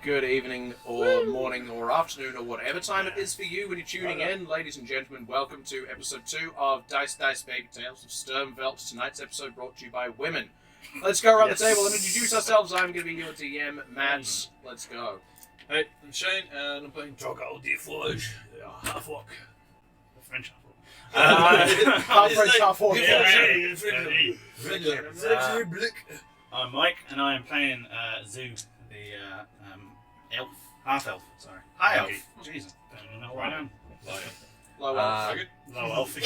good evening, or morning, or afternoon, or whatever time it is for you when you're tuning in. Ladies and gentlemen, welcome to episode 2 of Dice Baby Tales of Sturmwelt. Tonight's episode brought to you by women. Let's go around the table and introduce ourselves. I'm going to be your DM, Matt. Let's go. Hey, I'm Shane, and I'm playing Drogal de Forge, half-orc. French half-orc. Half French, half orc. I'm Mike, and I am playing Zoo, the elf, half-elf, sorry. High elf. Jesus, don't know what I am. Low elf. Low elf.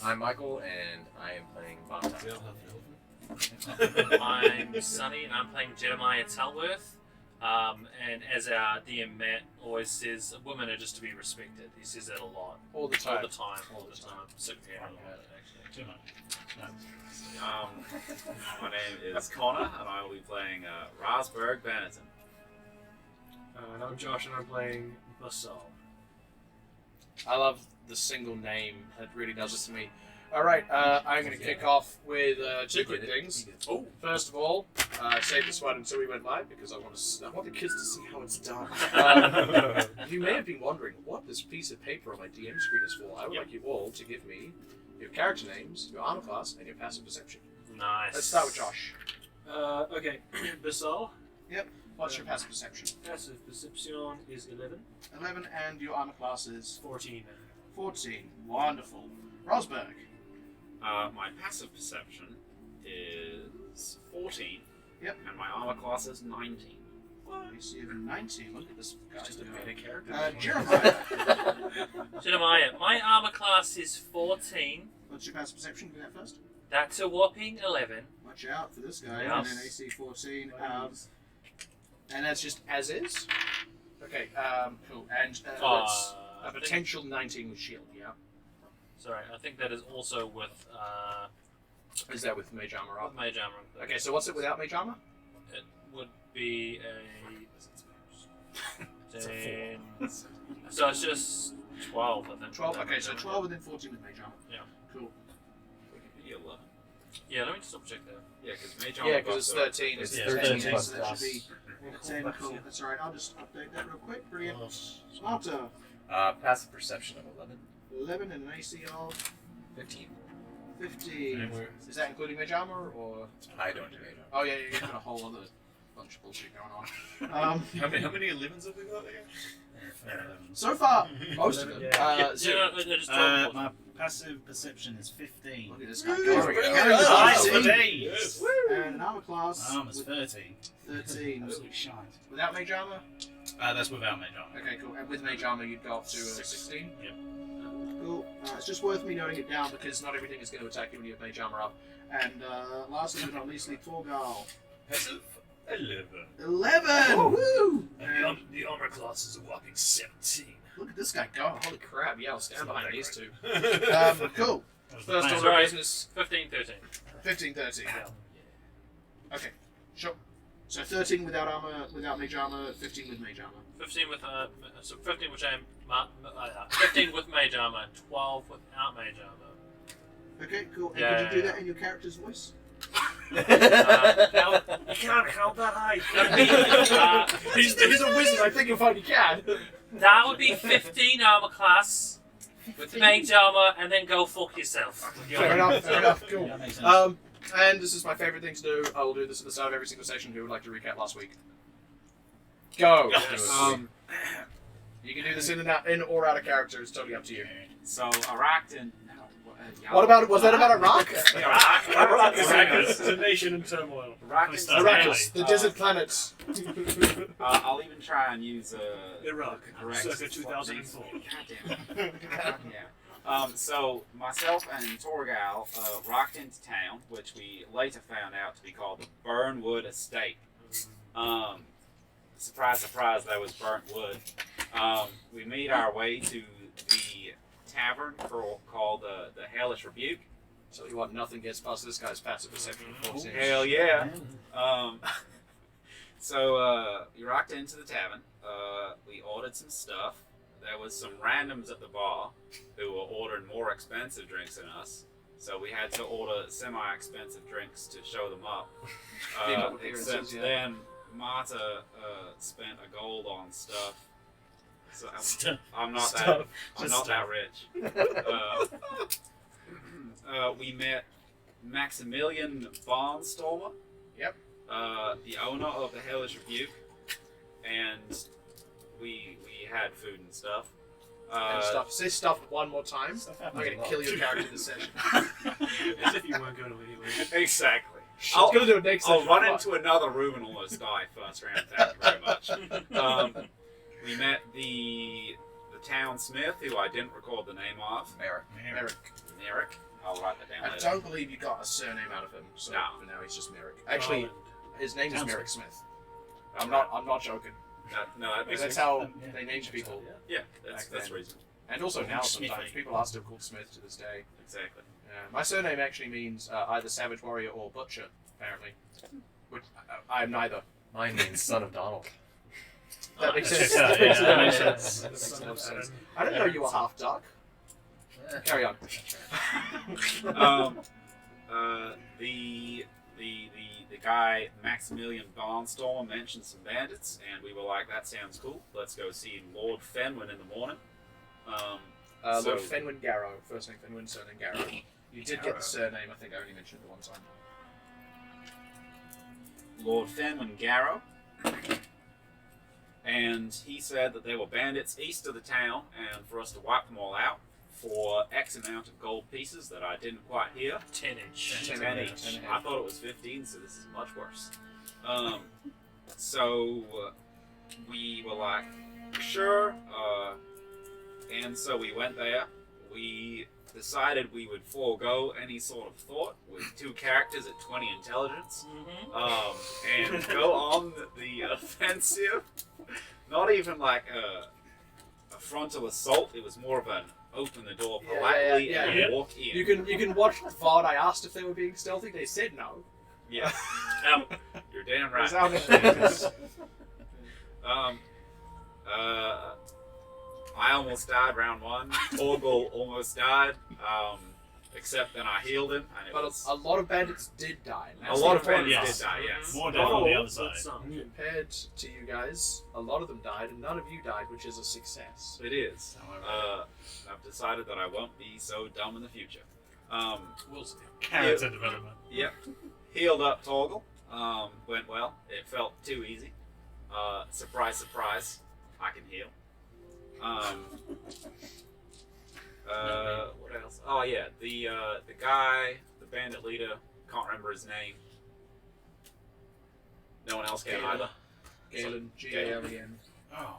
I'm Michael, and I am playing Bonta. I'm Sonny, and I'm playing Jeremiah Telworth. And as our DM Matt always says, women are just to be respected. He says that a lot. All the time. All the time. Sick of hearing about it, actually. Too much. My name is Connor, and I will be playing Rosberg Benetton. And I'm Josh, and I'm playing Basal. I love the single name. That really does it to me. Alright, I'm going to kick off with two quick things. First of all, save this one until we went live because I want the kids to see how it's done. You may have been wondering what this piece of paper on my DM screen is for. I would like you all to give me your character names, your armor class, and your passive perception. Nice. Let's start with Josh. Okay, Basal. Yep. What's your passive perception? Passive perception is 11. 11, and your armor class is 14. 14. Wonderful. Rosberg. My passive perception is 14. Yep. And my armor class is 19. You see even 19. Look at this guy's Just a better character. Jeremiah. Jeremiah, my armor class is 14. What's your passive perception? Do that first. That's a whopping 11. Watch out for this guy. Yes. And then AC 14. And that's just as is. Okay. Cool. And that's a potential 19 with shield. Yeah. Sorry, I think that is also with Is that with mage armor up? mage armor. Okay. So what's it without mage armor? It would be a 10. So it's just 12, I think. 12. Okay. So 12 and then 14 with mage armor. Yeah. Cool. Be 11. Yeah, let me just double check that. Yeah, because mage armor. Yeah, because it's 13. It's 13 13 so that plus. should be 10. Cool. That's alright. I'll just update that real quick. Brilliant. Smarter. Passive perception of 11. 11 and an AC of 15. 15. Is that including mage armor or? I don't do mage armor. Oh yeah, you've got a whole other bunch of bullshit going on. How many 11s have we got again? So far, most of them. Yeah. Zero. Just 12. My passive perception is 15. Look at this guy. There we go. Nice for 13. days. And an armor class. My armor's 13. 13. Absolute shite. Without mage armor? That's without mage armor. Okay, cool. And with mage armor, you'd go up to 16? Yep. Cool. It's just worth me noting it down because not everything is going to attack you when you have mage armor up. And lastly but not leastly, Torgal. Passive 11. 11! Woo! And the armor class is a whopping 17. Look at this guy go. Holy crap. Yeah, I'll stand behind these two. Cool. That was the First plan. order of Sorry. business, 15, 13. 15, 13. Okay, sure. So 13 without armor, without mage armor, 15 with mage armor. 15 with 15 which 15 with mage armor, 12 without mage armor. Okay, cool. And Yeah, could you do yeah. that in your character's voice? Now, You can't count that high. He's a wizard. I think you'll find he can. that would be 15 armor class with mage armor, and then go fuck yourself. Fair enough. Fair enough. Cool. That makes sense. And this is my favorite thing to do. I will do this at the start of every single session. Who would like to recap last week? Go. You can do this in or out of character. It's totally up to you. So, Arakton. What about? Was that about Iraq? It's a nation in turmoil. Arrakis, the desert planet. I'll even try and use Iraq, correct. circa 2004. God damn it. Yeah. So myself and Torgal rocked into town, which we later found out to be called the Burnwood Estate. Surprise, surprise, that was burnt wood. We made our way to the tavern called the Hellish Rebuke. So you want nothing gets past this guy's passive perception. Hell yeah. So we rocked into the tavern. We ordered some stuff. There was some randoms at the bar who were ordering more expensive drinks than us. So we had to order semi-expensive drinks to show them up. Keep up with the Except appearances, yeah. then Marta spent a gold on stuff. So Stuff. I'm not Stuff. that. I'm Just not that rich. We met Maximilian Barnstormer. Yep. The owner of the Hellish Rebuke, and we had food and stuff. And stuff. Say stuff one more time. Stuff I'm happens going a to lot. kill your character this session. As if you weren't going to leave. Exactly. I was going to do it next I'll session. run into another room and almost die first round. Thank you very much. We met the town smith, who I didn't record the name of. Merrick. Merrick. I'll write that down I later. don't believe you got a surname out of him, so No. for now he's just Merrick. Actually, his name is Sounds Merrick Smith. I'm not joking. No, that makes That's sense. how they named people. Yeah, that's back then. reasonable. And also now Smithy. sometimes people are still called Smith to this day. Exactly. My surname actually means either savage warrior or butcher, apparently. Which I'm neither. Mine means son of Donald. That makes that sense. checks out, yeah, that makes sense. That makes a lot of sense. I didn't know you were half dark. Carry on. The guy Maximilian Barnstorm mentioned some bandits, and we were like, "That sounds cool. Let's go see Lord Fenwin in the morning." So- Lord Fenwin Garrow. First name Fenwin, surname Garrow. You did get the surname, I think I only mentioned it one time. Lord Fenwin Garrow, and he said that there were bandits east of the town, and for us to wipe them all out for X amount of gold pieces that I didn't quite hear. 10 each. 10 each. I thought it was 15, so this is much worse. So we were like, sure. And so we went there. We decided we would forego any sort of thought with two characters at 20 intelligence, and go on the offensive. Not even like a frontal assault. It was more of an open the door Yeah, politely yeah, and yeah. walk in. You can watch the VOD. I asked if they were being stealthy. They said no. Yeah. You're damn right. That's how it is. I almost died round one. Orgel almost died. Except then I healed him, and it But was a lot of bandits did die. and a that's lot the of bandits important did part. die. Yes. More death on the other But side. some. Compared to you guys, a lot of them died, and none of you died, which is a success. It is. I've decided that I won't be so dumb in the future. We'll see. Character development. Yep. Healed up Torgal. Went well. It felt too easy. Surprise, surprise. I can heal. What else? Oh yeah, the guy, the bandit leader. Can't remember his name. No one else can either. Galen, G-A-L-E-N. Oh, wow.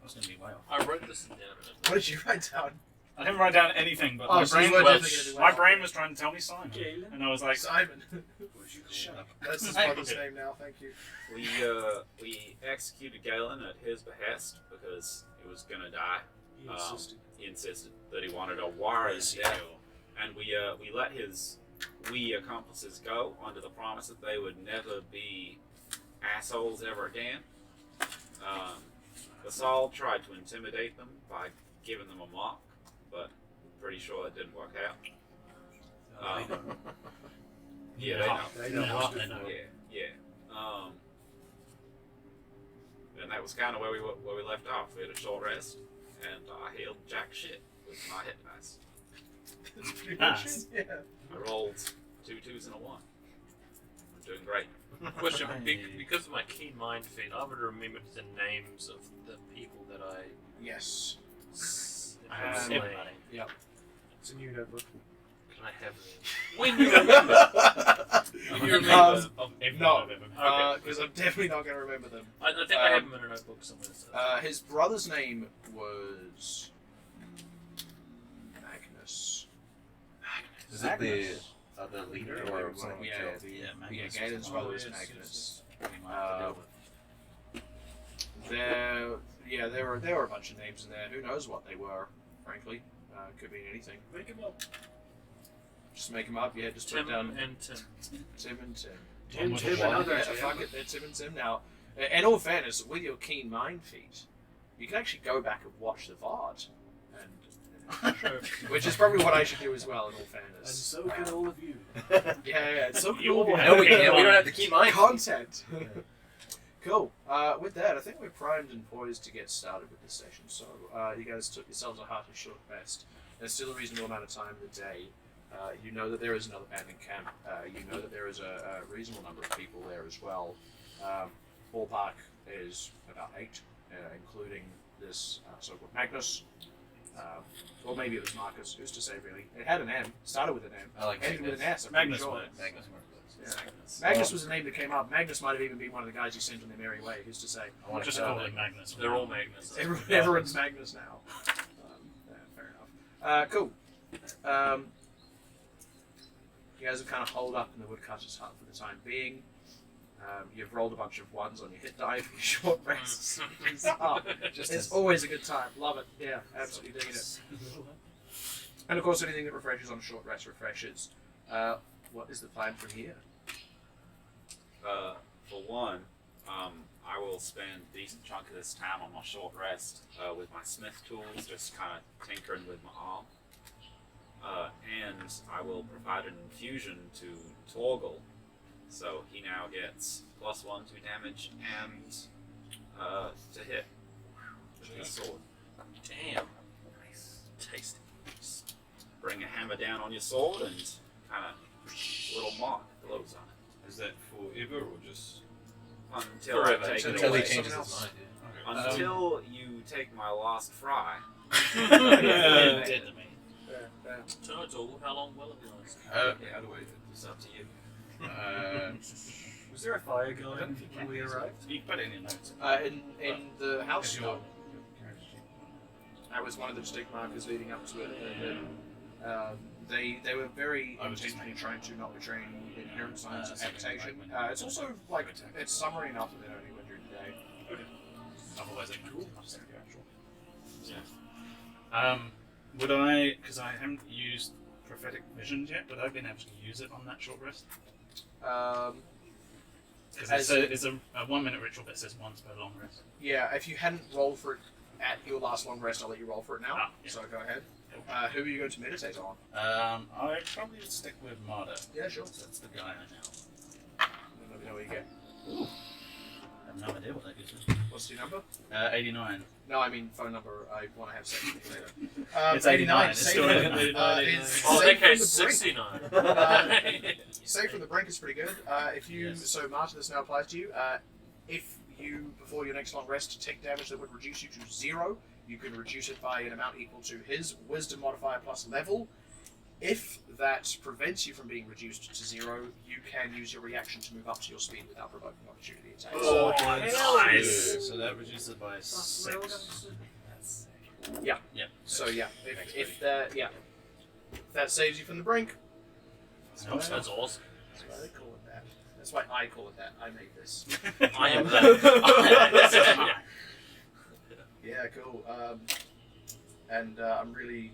That's going to be way off. I wrote this down. What did you write down? I didn't write down anything, but Oh, my so brain you were Welsh. definitely gonna do my Welsh. brain was trying to tell me Simon. And I was like, Simon. shut up. That's his brother's name now, thank you. We executed Galen at his behest because he was gonna die. He insisted. He insisted that he wanted a warrior's death, and we let his accomplices go under the promise that they would never be assholes ever again. Basal tried to intimidate them by giving them a mock, but pretty sure it didn't work out. Yeah, they know. They know Yeah, what's they good know. for them. Yeah. And that was kind of where we left off. We had a short rest, and I healed jack shit with my hit dice. That's pretty much Nice. it, yeah. I rolled 2 2s and a 1. I'm doing great. Question: because of my keen mind feat, I would remember the names of the people that I Yes. I have slain. everybody. It's a new notebook. Can I have them? When you remember, You remember of everyone no. I've ever met. Because I'm definitely not going to remember them. I think I have them in a notebook somewhere. So. His brother's name was Magnus. Is it the leader or someone we Yeah, killed? yeah, Magnus Galen's was brother one. was yes, Magnus. We might have to deal with. There were a bunch of names in there. Who knows what they were, frankly. Could be anything. Make him up. Just make them up, yeah, just Tim put down and Tim. Tim and Tim. Tim, with Tim, a Y. another Yeah, Tim. fuck it, they're Tim and Tim now. In all fairness, with your keen mind feat, you can actually go back and watch the VOD. Which is probably what I should do as well, in all fairness. And so can all of you. Yeah, it's so You cool. will No, we can't. We don't have to keep mine. Content. Cool. With that, I think we're primed and poised to get started with this session. So you guys took yourselves a hearty short rest. There's still a reasonable amount of time in the day. You know that there is another bandit camp. You know that there is a reasonable number of people there as well. Ballpark is about 8, including this so-called Magnus. Or maybe it was Marcus. Who's to say, really? It had an M. Started with an M. I like Ended with an S. I'm Magnus pretty sure. works. Magnus Marcus. Yeah. Magnus was the name that came up. Magnus might have even been one of the guys you sent on their merry way. Who's to say? I want Just to call it Magnus. They're all Magnus. Everyone's Magnus now. Yeah, fair enough. Cool. You guys have kind of holed up in the woodcutter's hut for the time being. You've rolled a bunch of 1s on your hit die for your short rests. It's always a good time. Love it. Yeah, absolutely digging it. And of course, anything that refreshes on a short rest refreshes. What is the plan from here? For one, I will spend a decent chunk of this time on my short rest with my smith tools, just kind of tinkering with my arm. And I will provide an infusion to Torgal, so he now gets +1 to damage and to hit with his sword. Damn. Nice. Tasty. Just bring a hammer down on your sword and kind of little mark glows on it. Is that forever or just? Until Forever, I take it Until away. he changes his mind. Okay. Until you take my last fry. Dead to me. So it's all. How long will it be last? How do I? It's up to you. Was there a fire going when we arrived? You can put it in your notes. In the house, Is no. your- That was one of the distinct markers leading up to it. And, they were very intentionally trying to not betray any inherent signs of habitation. It's also like it's summery enough that they don't even during the day. Otherwise, it Cool. Yeah. Would I, because I haven't used prophetic visions yet, would I have been able to use it on that short rest? Because it's a 1 minute ritual that says once per long rest. Yeah, if you hadn't rolled for it at your last long rest, I'll let you roll for it now. Yeah. So go ahead. Who are you going to meditate on? I'd probably stick with Marta. Yeah, sure. That's the guy I know. Let me know what you get. I have no idea what that gives me. What's your number? 89. No, I mean phone number. I want to have sex with you later. It's 89. It's Safe still from- 89. is Oh, safe that case from the brink. 69. Safe from the brink is pretty good. If you Yes. so Martin, this now applies to you. If you before your next long rest take damage that would reduce you to 0, you can reduce it by an amount equal to his wisdom modifier plus level. If that prevents you from being reduced to 0, you can use your reaction to move up to your speed without provoking opportunity attacks. Oh, Nice. nice. So that reduces it by 6. Yeah. Yep. So yeah, if that saves you from the brink. Nope. That's awesome. That's why they call it that. That's why I call it that. I made this. I am the. Yeah, cool. And I'm really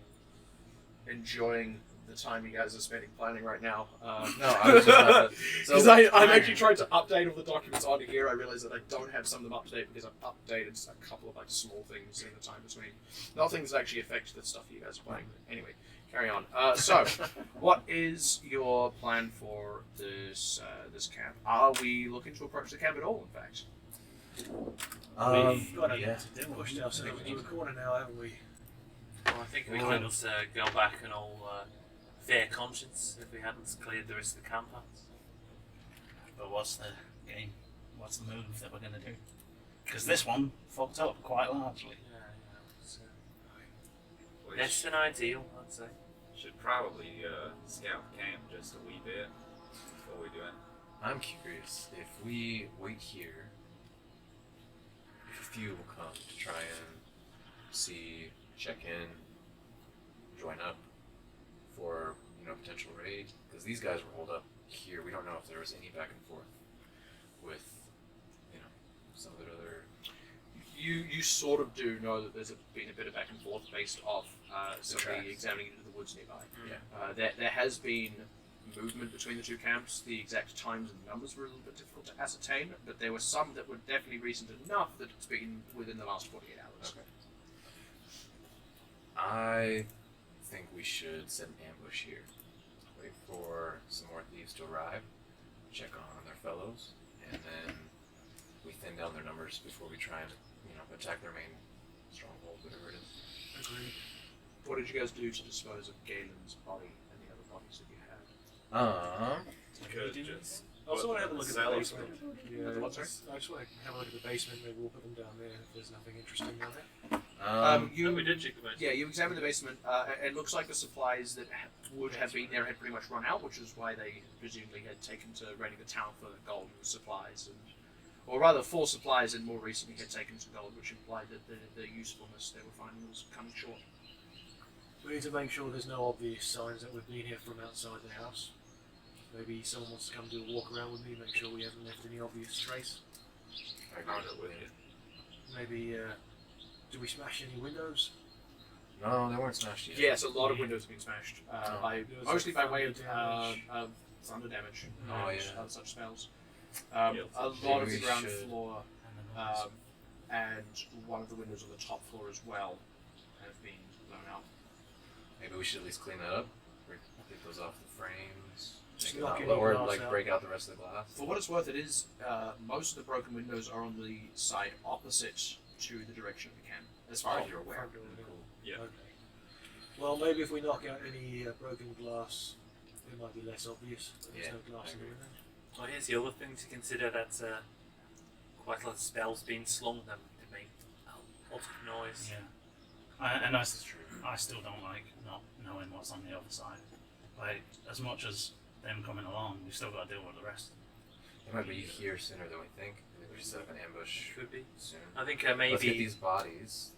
enjoying the time you guys are spending planning right now. No, I was just about to. Because So, I'm actually trying to update all the documents on here. I realize that I don't have some of them up to date because I've updated a couple of like small things in the time between. Not things that actually affect the stuff you guys are playing. But anyway, carry on. So, what is your plan for this camp? Are we looking to approach the camp at all? In fact. We've got a yeah. Pushed ourselves into a corner now, haven't we? Well, I think we could just go back in all fair conscience if we hadn't cleared the rest of the camp huts. But what's the game? What's the move that we're going to do? Because this one fucked up quite largely. It's, We less than ideal, I'd say. should probably scout the camp just a wee bit before we do it. I'm curious if we wait here, if a few will come to try and see, check in, join up for potential raid, because these guys were holed up here. We don't know if there was any back and forth with some of the other. You sort of do know that there's been a bit of back and forth based off somebody examining into the woods nearby. Yeah. There has been movement between the two camps. The exact times and numbers were a little bit difficult to ascertain, but there were some that were definitely recent enough that it's been within the last 48 hours. Okay. I think we should set an ambush here. Wait for some more thieves to arrive, check on their fellows, and then we thin down their numbers before we try and attack their main stronghold, whatever it is. Agreed. What did you guys do to dispose of Galen's body and the other bodies that you had? Could just I also want to have a look at the Cellar. basement. Yeah, What, sorry? I just want to have a look at the basement. Maybe we'll put them down there if there's nothing interesting down there. You, No, we did check the basement. Yeah, you examined the basement. It looks like the supplies that would have been there had pretty much run out, which is why they presumably had taken to raiding the town for gold and supplies, or rather for supplies, and more recently had taken to gold, which implied that the usefulness they were finding was coming short. We need to make sure there's no obvious signs that we've been here from outside the house. Maybe someone wants to come do a walk around with me, make sure we haven't left any obvious trace. I agree with you. Maybe, do we smash any windows? No, they weren't smashed yet. Yes, a lot of windows have been smashed, mostly by way of Thunder thunder damage, Oh, and yeah. other such spells. Yeah, A so lot of the we ground should- floor And the noise. and one of the windows on the top floor as well have been blown out. Maybe we should at least clean that up. Get those off the frames. Just Take it knock out, any or glass like out. break out the rest of the glass. For what it's worth, it is most of the broken windows are on the side opposite to the direction of the camp, as far as you're aware. Front door, yeah. Cool. Yeah. Okay. Well, maybe if we knock out any broken glass, it might be less obvious. That there's Yeah, no glass I in the agree. window. Well, here's the other thing to consider, that quite a lot of spells being slung them to make a lot of noise. Yeah. I This is true. I still don't like not knowing what's on the other side. Like, as much as them coming along, we've still got to deal with the rest. They might be here sooner than we think. I think we should set up an ambush Could be. soon. I think Let's get maybe these bodies.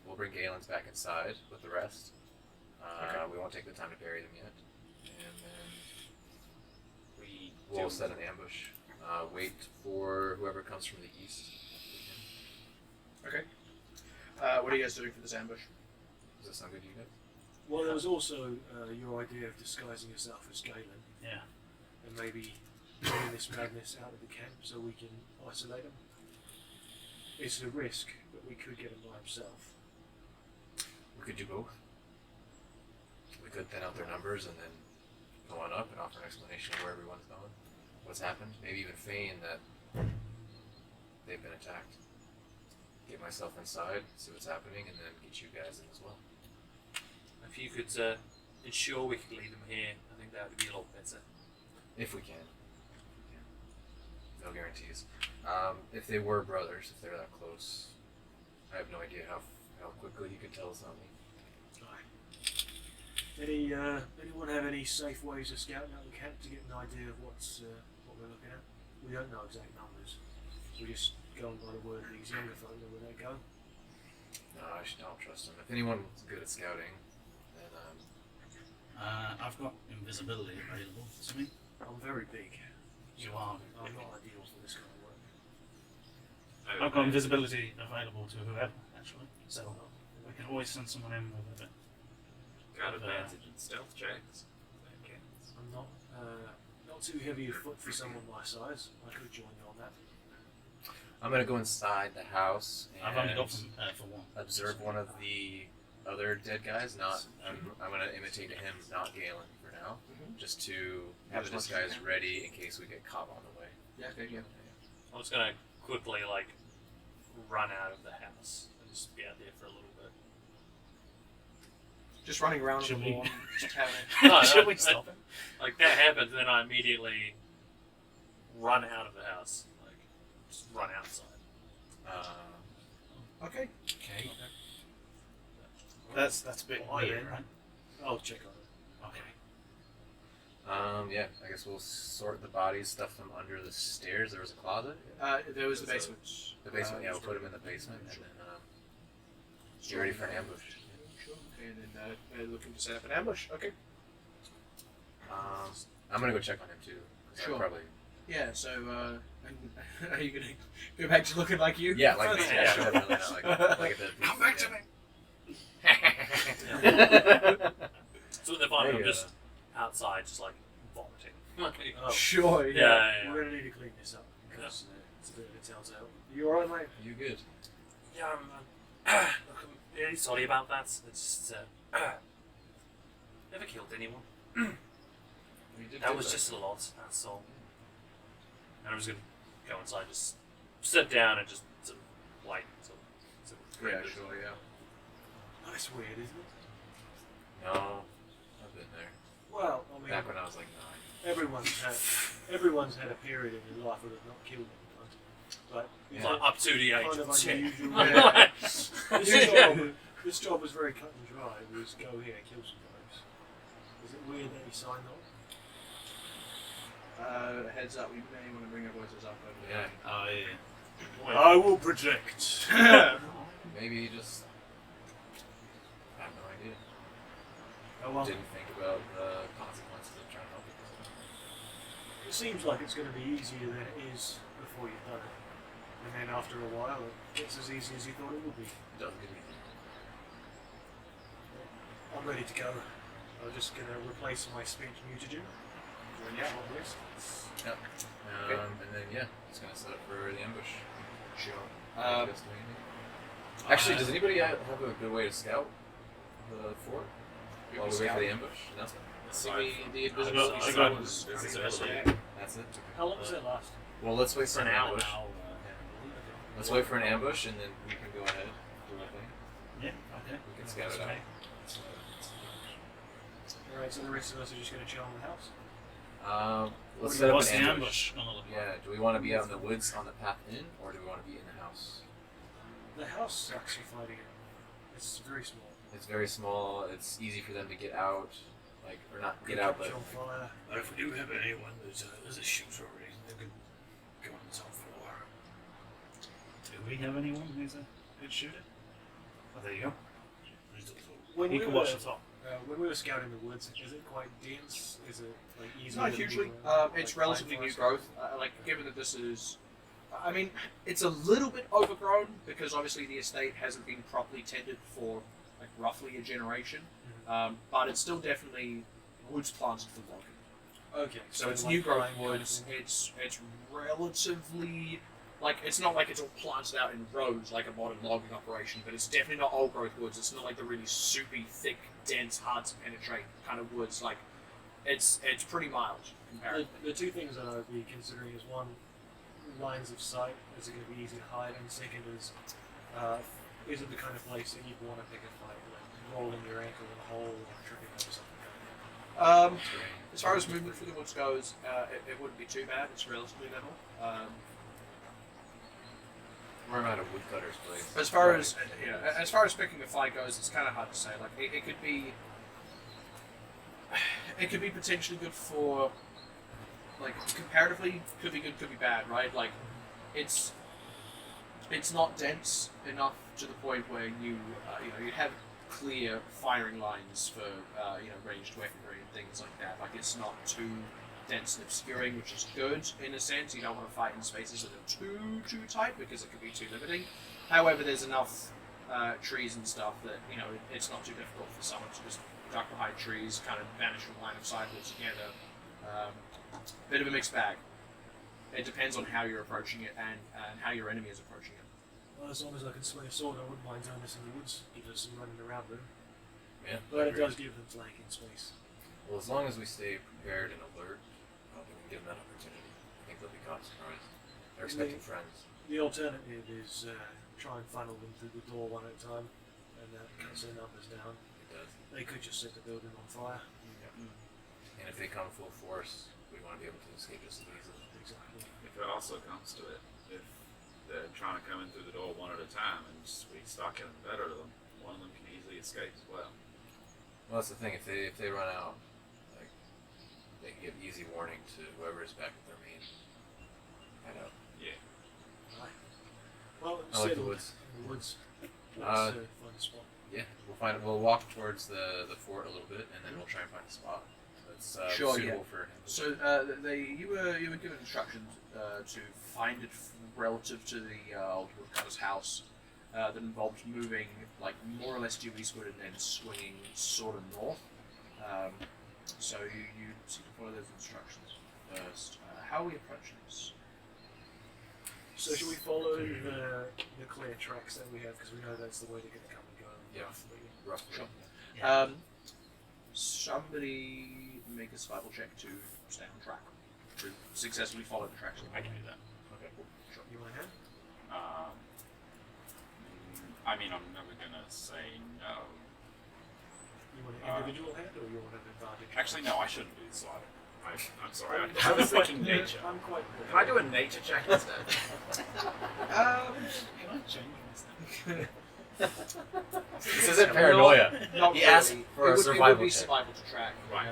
We'll bring Galen's back inside with the rest. We won't take the time to bury them yet. And then We we'll do- set an ambush. Wait for whoever comes from the east. Okay. What are you guys doing for this ambush? Does that sound good to you guys? Well, there was also your idea of disguising yourself as Galen Yeah. and maybe bringing this madness out of the camp so we can isolate him. It's a risk, but we could get him by himself. We could do both. We could thin out their numbers and then go on up and offer an explanation of where everyone's going, what's happened, maybe even feign that they've been attacked. Get myself inside, see what's happening, and then get you guys in as well. if you could ensure we could leave them here, I think that would be a lot better. If we can. Yeah. No guarantees. If they were brothers, if they're that close, I have no idea how quickly you could tell something. Anyone have any safe ways of scouting out the camp to get an idea of what we're looking at? We don't know exact numbers. We just go on by the word of these younger folk know where they go. No, I don't trust them. If anyone's good at scouting, then I've got invisibility available to me. I'm very big. You are. I'm not ideal for this kind of work. I've got invisibility available to whoever, actually. So we can always send someone in with a bit. got advantage in stealth checks. That counts. I'm not too heavy of foot for someone my size. I could join you on that. I'm gonna go inside the house and I've only got them for one. observe one of the other dead guys. Not, I'm gonna imitate him, not Galen for now, just to have the As much as you disguise can. ready in case we get caught on the way. Yeah, okay, yeah. I'm just gonna quickly run out of the house and just be out there for a little bit. Just running around Should on we- the lawn, just having it. No, Should no, we stop him? Like that happens, then I immediately run out of the house. Just run outside. Okay. Okay. That's a bit Why weird, then? right? I'll check on it. Okay. Yeah, I guess we'll sort the bodies, stuff them under the stairs. There was a closet. There was the There's a- basement. The basement, yeah, we'll put them in the basement, and then get ready for an ambush. Sure. And then they're looking to set up an ambush. Okay. I'm gonna go check on him too. 'Cause I Sure. Probably. Yeah. So, are you gonna go back to looking like you? Yeah, like me. Okay, Yeah, sure. definitely not like the. Come back to me! So if I'm There you just outside, just vomiting. Oh, Sure. Yeah. yeah. we're gonna need to clean this up because it's a bit of a telltale. You alright, mate? You good? Yeah, look, I'm really sorry about that. It's just, never killed anyone. You did That good, was though. just a lot, that's all. And I was gonna go inside, just sit down and just sort of wait until Yeah, sure, yeah. That's weird, isn't it? No, I've been there. Well, I mean, Back when I was like 9. everyone's had a period in their life where they've not killed anyone. But is like it up to the age kind of of 10. unusual? This job was very cut and dry. It was go here, kill some guys. Is it weird that he signed on? Heads up, we may want to bring our voices up over Yeah. I will project. Maybe he just. I have no idea. Oh, well, Didn't think about the consequences of trying to help people. it seems like it's going to be easier than it is before you've done it. And then after a while, it gets as easy as you thought it would be. Doesn't give me. I'm ready to go. I'm just going to replace my speech mutagen. Yeah. Yep. Okay. And then yeah, he's gonna set up for the ambush. Sure. You guys do anything? Actually, does anybody have a good way to scout the fort while we wait for the ambush? No. The invisibility I got- zone is invisibility. That's it. How long does it last? Well, let's wait for an ambush. I'll, Let's wait for an ambush, and then we can go ahead. Do our thing. yeah, okay. We can scout it out. Alright, so the rest of us are just going to chill in the house? Let's set up What's an the ambush. ambush gonna look like? Yeah. Do we want to be out in the woods on the path in, or do we want to be in the house? The house sucks for fighting it. It's very small. It's very small. It's easy for them to get out, like or not get out, but Catch on fire. But if we do have anyone, there's a shooter already. They could go on the top floor. Do we have anyone who's a good shooter? Oh, there you go. There's a little- When He we can were, watch the top. when we were scouting the woods, is it quite dense? Is it like easy? Not hugely. It's relatively new growth. Like, given that this is, I mean, it's a little bit overgrown because obviously the estate hasn't been properly tended for like roughly a generation. But it's still definitely woods planted for logging. Okay. So it's like new growth pine kind of woods. thing. It's relatively like it's not like it's all planted out in rows like a modern logging operation, but it's definitely not old growth woods. It's not like the really soupy, thick, dense, hard to penetrate kind of woods. Like it's pretty mild comparatively. The two things that I would be considering is one, lines of sight. Is it going to be easy to hide? And second is it the kind of place that you'd want to pick a fight, like rolling your ankle in a hole or tripping over something? As far as movement through the woods goes, it wouldn't be too bad. It's relatively level. we're at a woodcutter's place. As far as as far as picking a fight goes, it's kind of hard to say. Like it could be potentially good for like comparatively could be good, could be bad, right? Like it's not dense enough to the point where you you have clear firing lines for ranged weaponry and things like that. Like it's not too dense and obscuring, which is good in a sense. You don't want to fight in spaces that are too tight because it could be too limiting. However, there's enough trees and stuff that it's not too difficult for someone to just duck behind trees, kind of vanish from line of sight altogether. Bit of a mixed bag. It depends on how you're approaching it and how your enemy is approaching it. Well, as long as I can swing a sword, I wouldn't mind doing this in the woods. Give us some running around room. Yeah. But it agreed. does give them flanking space. Well, as long as we stay prepared and alert, we can give them that opportunity. I think they'll be caught surprised. They're expecting friends. The alternative is try and funnel them through the door one at a time, and that cuts their numbers down. It does. They could just set the building on fire. And if they come full force, we want to be able to escape just as easily. Exactly. If it also comes to it, if they're trying to come in through the door one at a time and we start getting the better of them, one of them can easily escape as well. Well, that's the thing. If they run out, like they can give easy warning to whoever is back at their main hideout. Yeah. Right. Well, I like the settled woods. in the woods. Let's find a spot. Yeah, we'll walk towards the fort a little bit, and then we'll try and find a spot that's Sure, suitable for him. So you were given instructions to find it relative to the old woodcutter's house that involved moving like more or less due eastward and then swinging sort of north. So you seem to follow those instructions first. How are we approaching this? So should we follow the clear tracks that we have, because we know that's the way they're going to come and go? Yeah. Roughly. Sure. Yeah. Somebody make a survival check to stay on track, to successfully follow the tracks. I can do that. Okay, cool. Sure. You want to have? I mean, I'm never gonna say no. You want an individual hand or you want an advantage? Actually, no, I shouldn't do this. I'm sorry. I was thinking nature. I'm quite. Can I do a nature check instead? Can I change this? This isn't paranoia. Not He asked for a it would survival be check. survival to track. Right.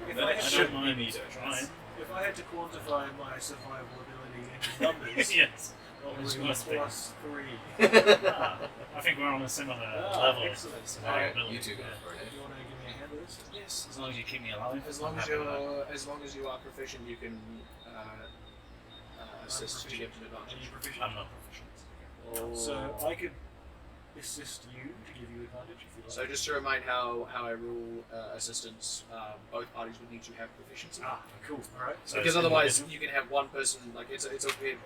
If Then I it had should to- don't mind be either. trying. If I had to quantify my survival ability into numbers, Yes. it What would was be your speed? +3. Ah, I think we're on a similar Ah, level excellent. of survivability. You two go for Do it. you want to give me a hand of this? Yes, as long as you keep me alive. As I'm long as happy with that. you are proficient, you can assist to give an Are advantage. you proficient? I'm not proficient. So I could assist you to give you advantage if you like. So just to remind how I rule assistance, both parties would need to have proficiency. Cool. All right. So Because it's otherwise, individual? you can have one person like it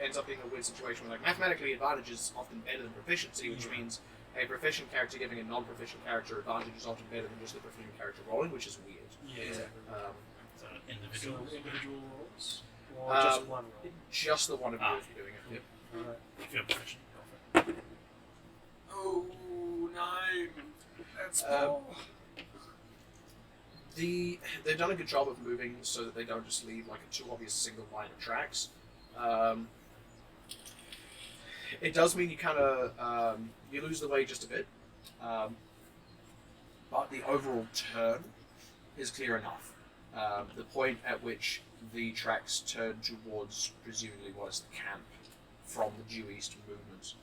ends up being a weird situation where like mathematically advantage is often better than proficiency, which means a proficient character giving a non-proficient character advantage is often better than just the proficient character rolling, which is weird. Yeah. Exactly. So So individual. individual rolls or just one roll. Just the one of you Ah. if you're doing it. Yep. All right. If you're proficient, go for it. Oh, 9. That's They've done a good job of moving so that they don't just leave like a too obvious single line of tracks. It does mean you kind of you lose the way just a bit, but the overall turn is clear enough. The point at which the tracks turn towards presumably was the camp from the due east movement.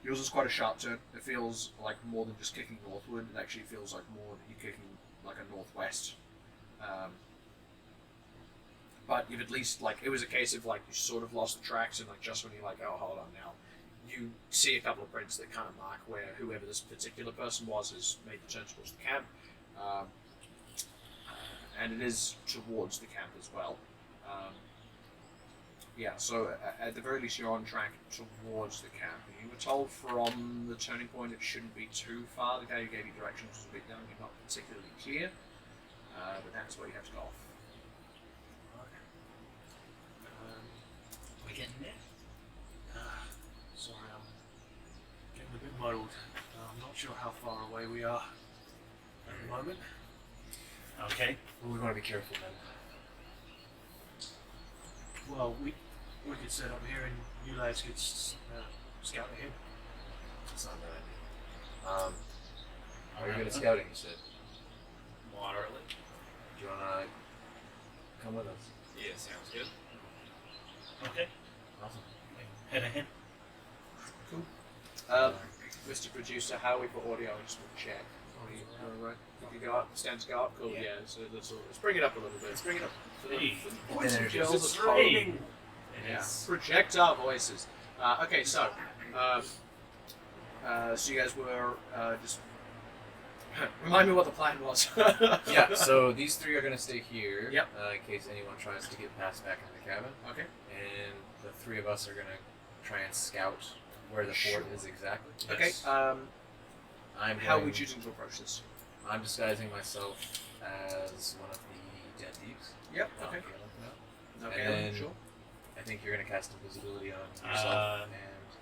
Yours is quite a sharp turn. It feels like more than just kicking northward. It actually feels like more that you're kicking like a northwest. But you've at least like it was a case of like you sort of lost the tracks and like just when you're like, oh hold on now, you see a couple of prints that kind of mark where whoever this particular person was has made the turn towards the camp, and it is towards the camp as well. Yeah, so at the very least you're on track towards the camp. You were told from the turning point it shouldn't be too far. The guy who gave you directions was a bit young and not particularly clear, but that's where you have to go off. We're getting there. Sorry, I'm getting a bit muddled. I'm not sure how far away we are at the moment. Okay. Well, we want to be careful then. Well, we could set up here and you lads could scout ahead. That's not a bad idea. Are you good at scouting, you said? Moderately. Do you want to come with us? Yeah, sounds good. Okay. Awesome. Head ahead. Mr. Producer, how are we for audio? I just want to check. Are you alright? You can go up, stand to go up? Cool, yeah. So let's bring it up a little bit. Let's bring it up. Hey. Voice Energy. girls It's are raining. talking. It Yeah. is. Project our voices. Okay, so you guys were just remind me what the plan was. Yeah, so these three are going to stay here Yep. in case anyone tries to get past back into the cabin. Okay. And the three of us are going to try and scout where the fort is exactly. Okay. Yes. How are we choosing to approach this? I'm disguising myself as one of the dead thieves. Yep. Not Okay. Galen, no. Okay. And then- Sure. I think you're going to cast invisibility on yourself. And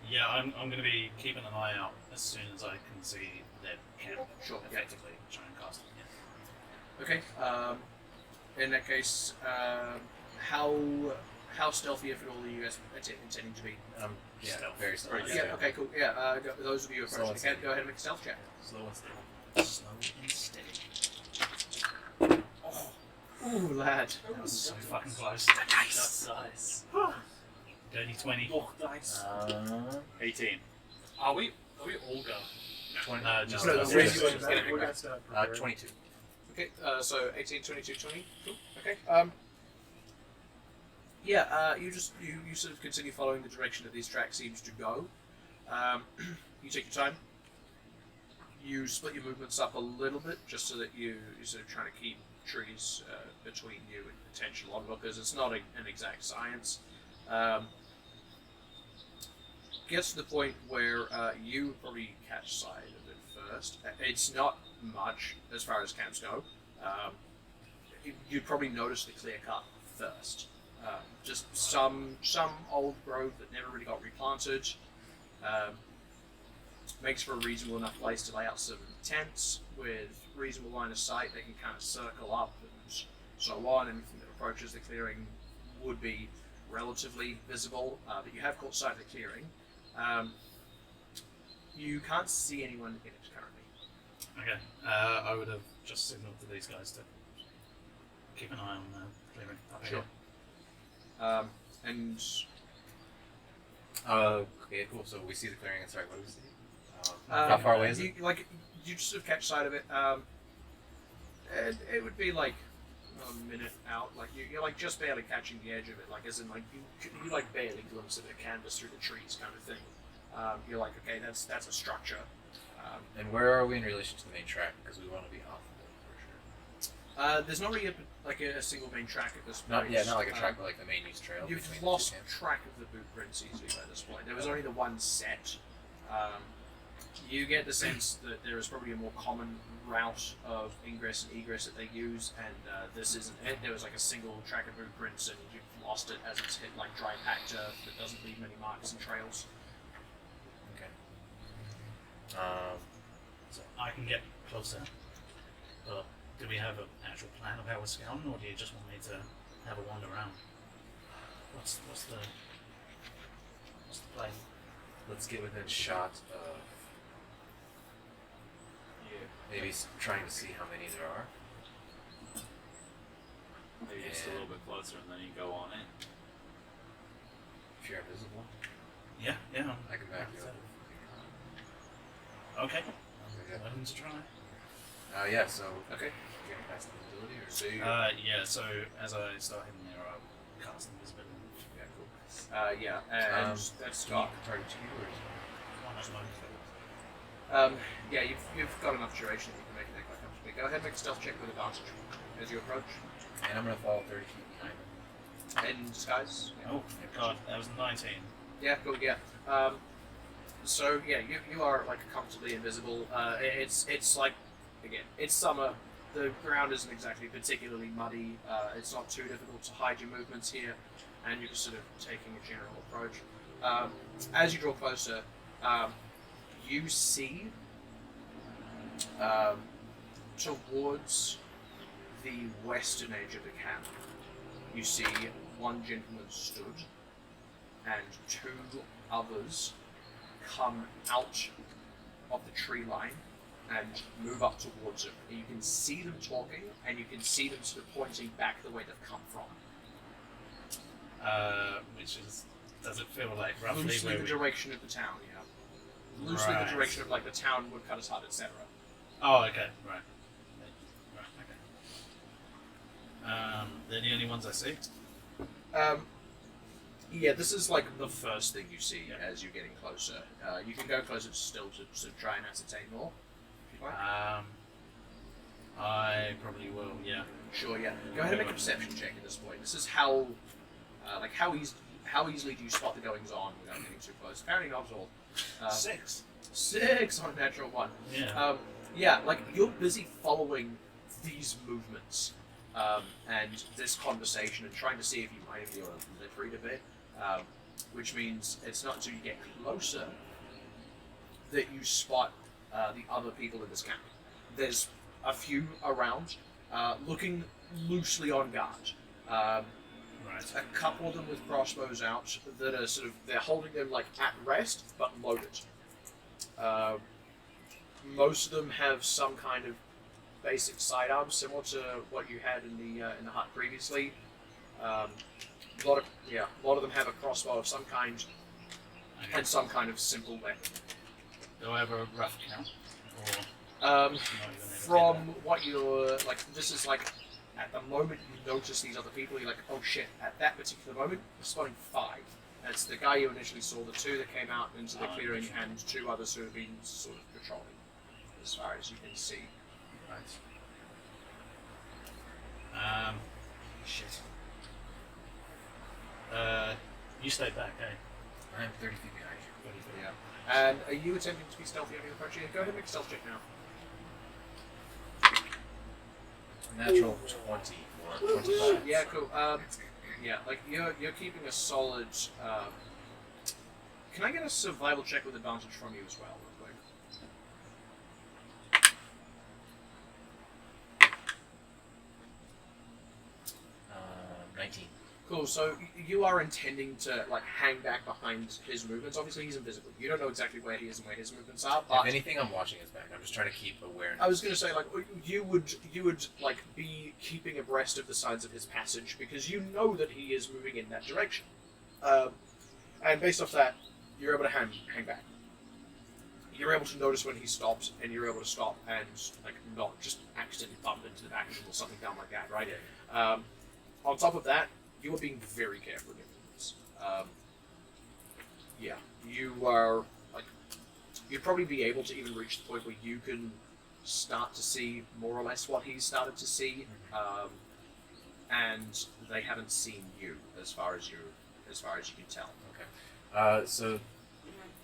Yeah, I'm going to be keeping an eye out as soon as I can see their camp. Sure. Yeah. Effectively, try and cast it. Yeah. Okay. In that case, how stealthy, if at all, are you guys intending to be? yeah, Stealth. very stealthy. Right, Yeah. Okay. Cool. Yeah. Those of you Slow approaching and the camp, steady. go ahead and make a stealth check. Slow and steady. Slow and steady. Ooh, lad. That was so fucking close. That's nice. Dirty 20. Oh, nice. 18. Are we all go? 20, No, just No, the the three. raise you We're up. gonna start preparing. 22. Okay, so 18, 22, 20. Cool. Okay. You sort of continue following the direction that these tracks seems to go. You take your time. You split your movements up a little bit just so that you're sort of trying to keep trees between you and potential onlookers. It's not an exact science. Gets to the point where you probably catch sight of it first. It's not much as far as camps go. You'd probably notice the clear cut first. Just some old growth that never really got replanted. Makes for a reasonable enough place to lay out some tents with reasonable line of sight. They can kind of circle up and so on. Anything that approaches the clearing would be relatively visible, but you have caught sight of the clearing. You can't see anyone in it currently. Okay. I would have just signaled to these guys to keep an eye on the clearing. Up Sure. here. And Okay, cool. So we see the clearing. And sorry, what do we see? How far away is it? You just sort of catch sight of it. It would be like a minute out. Like you're like just barely catching the edge of it. Like as in like you like barely glimpse of it canvas through the trees kind of thing. You're like, okay, that's a structure. And where are we in relation to the main track? Because we want to be off of it for sure. There's not really a single main track at this point. Not like a track, but like the main use trail. You've between lost the two camps. track of the boot prints easily by this point. There was only the one set. You get the sense that there is probably a more common route of ingress and egress that they use, and this isn't it. There was like a single track of boot prints, and you've lost it as it's hit like dry packed turf that doesn't leave many marks and trails. Okay. So I can get closer. But do we have an actual plan of how we're scouting, or do you just want me to have a wander around? What's the plan? Let's get within shot of maybe trying to see how many there are. Maybe just a little bit closer, and then you go on in. If you're invisible, Yeah. I can back you up. Okay. Okay, Willing to try. yeah. So Okay. you're gonna pass the ability, or So you, Yeah. So as I start hitting there, I'll cast invisibility. yeah, cool. yeah, and that's Can Scott. you target you, or is it? One at the moment. Yeah, you've got enough duration that you can make it quite comfortably. Go ahead and make a stealth check with advantage as you approach. And I'm gonna fall 30 feet behind him. In disguise. Yeah. Oh god, that was 19. Yeah, cool. Yeah. So yeah, you are like comfortably invisible. It's like again, it's summer. The ground isn't exactly particularly muddy. It's not too difficult to hide your movements here, and you're just sort of taking a general approach. As you draw closer, you see towards the western edge of the camp, you see one gentleman stood and two others come out of the tree line and move up towards him. And you can see them talking, and you can see them sort of pointing back the way they've come from. Which is, does it feel like roughly Loosely where the we... direction of the town, yeah. Loosely Right. the direction of like the town, woodcutter's hut, etc. Oh, okay, right. They're the only ones I see. Yeah, this is like the first thing you see as you're getting closer. You can go closer still to sort of try and ascertain more, if you'd like. I probably will, yeah. Sure, yeah. Go ahead and make a perception check at this point. This is how easily do you spot the goings on without getting too close? Apparently not at all. 6. 6 on a natural 1. Yeah. Yeah, like you're busy following these movements and this conversation and trying to see if you might be able to lip read a bit, which means it's not until you get closer that you spot the other people in this camp. There's a few around, looking loosely on guard. Right. A couple of them with crossbows out that are sort of, they're holding them like at rest but loaded. Most of them have some kind of basic sidearms similar to what you had in the hut previously. A lot of them have a crossbow of some kind and some kind of simple weapon. Do I have a rough count? Or Um, not even able to From get what you're like, this is like at the moment you notice these other people. You're like, oh shit! At that particular moment, you're spotting 5. That's the guy you initially saw, the 2 that came out into the clearing, and 2 others who have been sort of patrolling, as far as you can see. that? Right. Shit. You stay back, eh? I'm 30 feet behind you. Yeah. And are you attempting to be stealthy on your approach? Go ahead and make a stealth check now. Natural 20 or 25. Yeah, cool. Yeah, like you're keeping a solid. Can I get a survival check with advantage from you as well, real quick? 19. Cool. So you are intending to like hang back behind his movements. Obviously, he's invisible. You don't know exactly where he is and where his movements are. But If anything, I'm watching his back. I'm just trying to keep awareness. I was going to say, like, you would like be keeping abreast of the sides of his passage because you know that he is moving in that direction, and based off that, you're able to hang back. You're able to notice when he stops, and you're able to stop and like not just accidentally bump into the back of him or something dumb like that, right? On top of that, you are being very careful in your movements. Yeah, you are like you'd probably be able to even reach the point where you can start to see more or less what he's started to see, and they haven't seen you as far as you can tell. Okay. So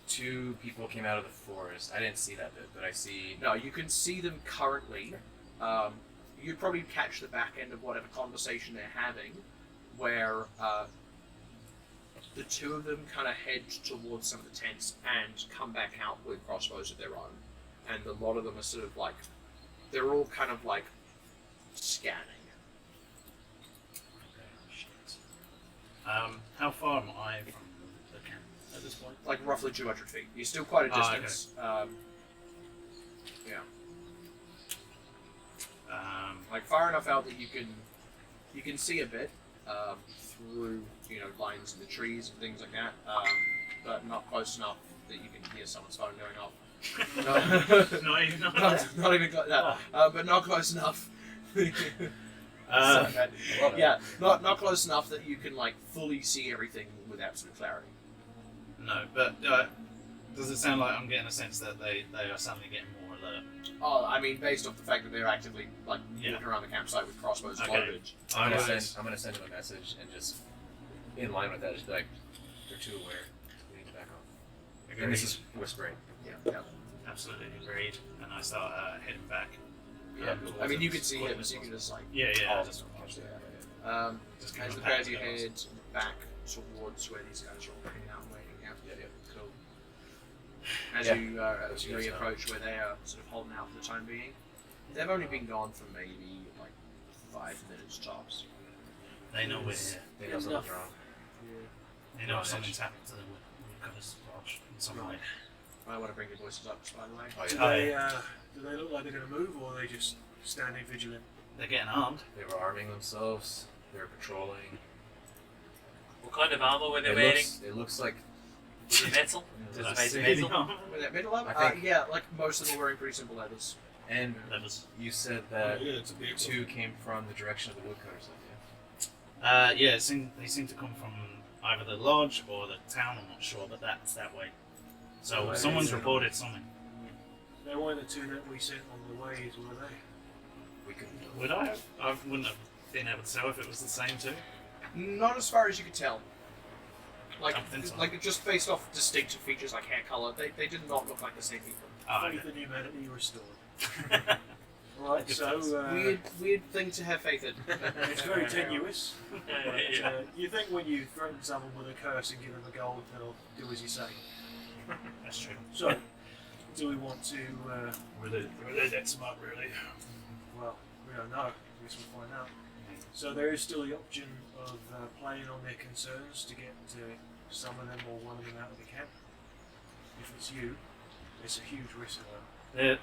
2 people came out of the forest. I didn't see that bit, but I see. No, you can see them currently. You'd probably catch the back end of whatever conversation they're having, where the 2 of them kind of head towards some of the tents and come back out with crossbows of their own, and a lot of them are sort of like they're all kind of like scanning. Shit. How far am I from the camp at this point? Like roughly 200 feet. You're still quite a Ah, distance. Yeah. Like far enough out that you can see a bit through lines in the trees and things like that, but not close enough that you can hear someone's phone going off. Not even Not even close. No, but not close enough. Yeah, not close enough that you can like fully see everything with absolute clarity. No, but does it sound like I'm getting a sense that they are suddenly getting more alert? Oh, I mean, based off the fact that they're actively like walking around the campsite with crossbows Okay. loaded. I'm gonna send him a message and just in line with that, just be like, they're too aware. We need to back off. And this is whispering. Yeah. Absolutely agreed. And I start heading back. Yeah. towards I mean, you them, can see calling him, so you can just like. Yeah. Just Catch that. just As the pair of you head back towards where these guys are all hanging out and waiting. Yeah. Cool. As you approach where they are sort of holding out for the time being, they've only been gone for maybe like 5 minutes tops. They know we're here. They know something's wrong. They know Right. something's happened to them. We've got us lodged in some way. I want to bring your voices up, by the way. Oh, Do yeah. they look like they're going to move, or are they just standing vigilant? They're getting armed. They were arming themselves. They were patrolling. What kind of armor were they It wearing? looks like. Was it metal? Did Was I it made see of any metal? armor? With that middle up? I think- Yeah, like most of them are wearing pretty simple leathers. And Levers. you said that yeah, it's a big 2 came from the direction of the woodcutters. Yeah, they seem to come from either the lodge or the town. I'm not sure, but that's that way. So Right. someone's reported something. They weren't the 2 that we sent on the ways, were they? We could. Would I have? I wouldn't have been able to tell if it was the same two. Not as far as you could tell. Like, I don't think so. like just based off distinctive features like hair color, they did not look like the same people. Oh, Faith in humanity restored. okay. Right, Good so Weird thing to have faith in. it's very tenuous. But, Yeah. you think when you threaten someone with a curse and give them a gold, they'll do as you say. That's true. So, do we want to? Were they that smart, really? Well, we don't know. I guess we'll find out. So there is still the option of playing on their concerns to get some of them or one of them out of the camp. If it's you, it's a huge risk though.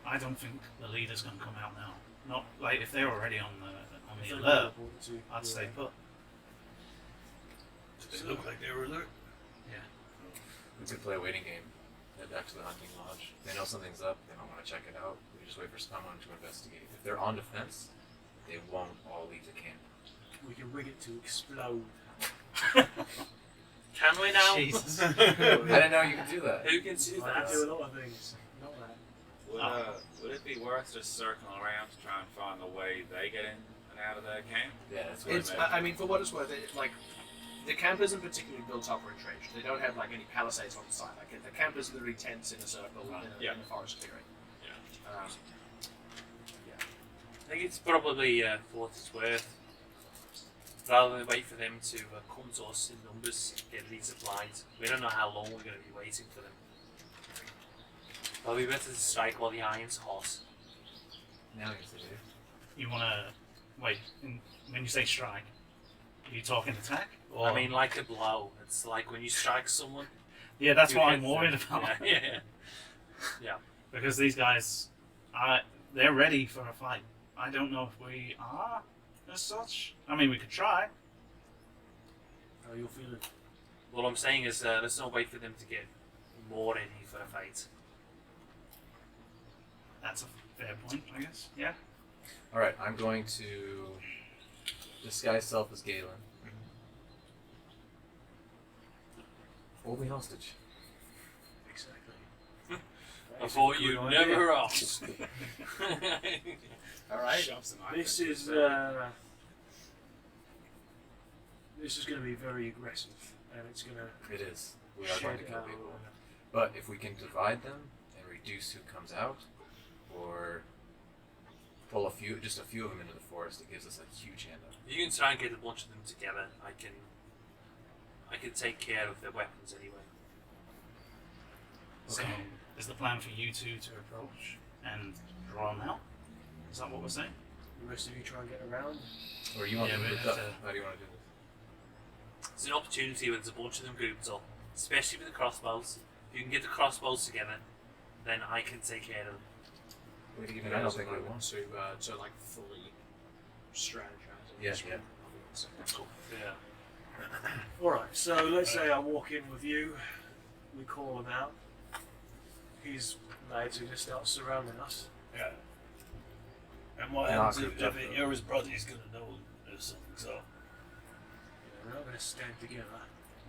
I don't think the leader's going to come out now. Not like if they're already on the If they alert. report to- I'd stay put. Did they look like they were alert? We could play a waiting game. Head back to the hunting lodge. They know something's up. They don't want to check it out. We just wait for someone to investigate. If they're on defense, they won't all leave the camp. We can rig it to explode. Can we now? Jesus. I didn't know you could do that. Who can do I that? can do a lot of things. Not that. Would it be worth just circling around to try and find the way they get in and out of their camp? Yeah, that's what It's, I mean, for what it's worth, like the camp isn't particularly built up or entrenched. They don't have like any palisades on the side. Like the camp is literally tents in a circle in a forest clearing. I think it's probably for what it's worth. rather than wait for them to come to us in numbers, get resupplied. We don't know how long we're going to be waiting for them. Probably better to strike while the iron's hot. Now you say, You wanna wait? When you say strike, are you talking attack? Or I mean, like a blow. It's like when you strike someone. yeah, that's you what hit I'm worried them. about. Yeah. Because these guys, they're ready for a fight. I don't know if we are as such. I mean, we could try. How you're feeling? What I'm saying is, let's not wait for them to get more ready for a fight. That's a fair point, I guess. Yeah. alright, I'm going to disguise self as Galen. Hold me hostage. Exactly. I thought Good you'd idea. never ask. All right. This is going to be very aggressive, and it's going to It is. We are going shed to kill out. people. But if we can divide them and reduce who comes out, or pull just a few of them into the forest, it gives us a huge hand up. You can try and get a bunch of them together. I can take care of their weapons anyway. So, is the plan for you two to approach and draw them out? Is that what we're saying? The rest of you try and get around. Or you want Yeah, to we group have up? to- How do you want to do this? It's an opportunity when there's a bunch of them grouped up, especially with the crossbows. If you can get the crossbows together, then I can take care of them. Even I don't think we want. to like fully strategize. Yeah, yeah. Cool. Yeah. Alright, so let's say I walk in with you, we call him out. His lads are going to start surrounding us. Yeah. And what And happens I'll if, group up if with you're his brother? He's gonna know there's something. So, We're not going to stand together.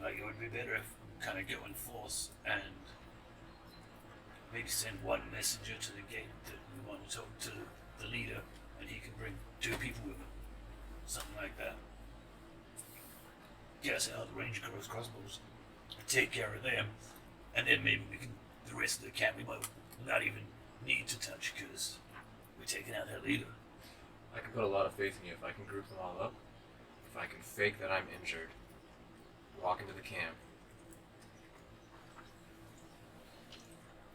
like, it would be better if we kind of go in force and maybe send one messenger to the gate that we want to talk to the leader, and he can bring 2 people with him, something like that. Get us out of the range crossbows, take care of them, and then maybe we can the rest of the camp we might not even need to touch because we're taking out their leader. I can put a lot of faith in you if I can group them all up. If I can fake that I'm injured, walk into the camp.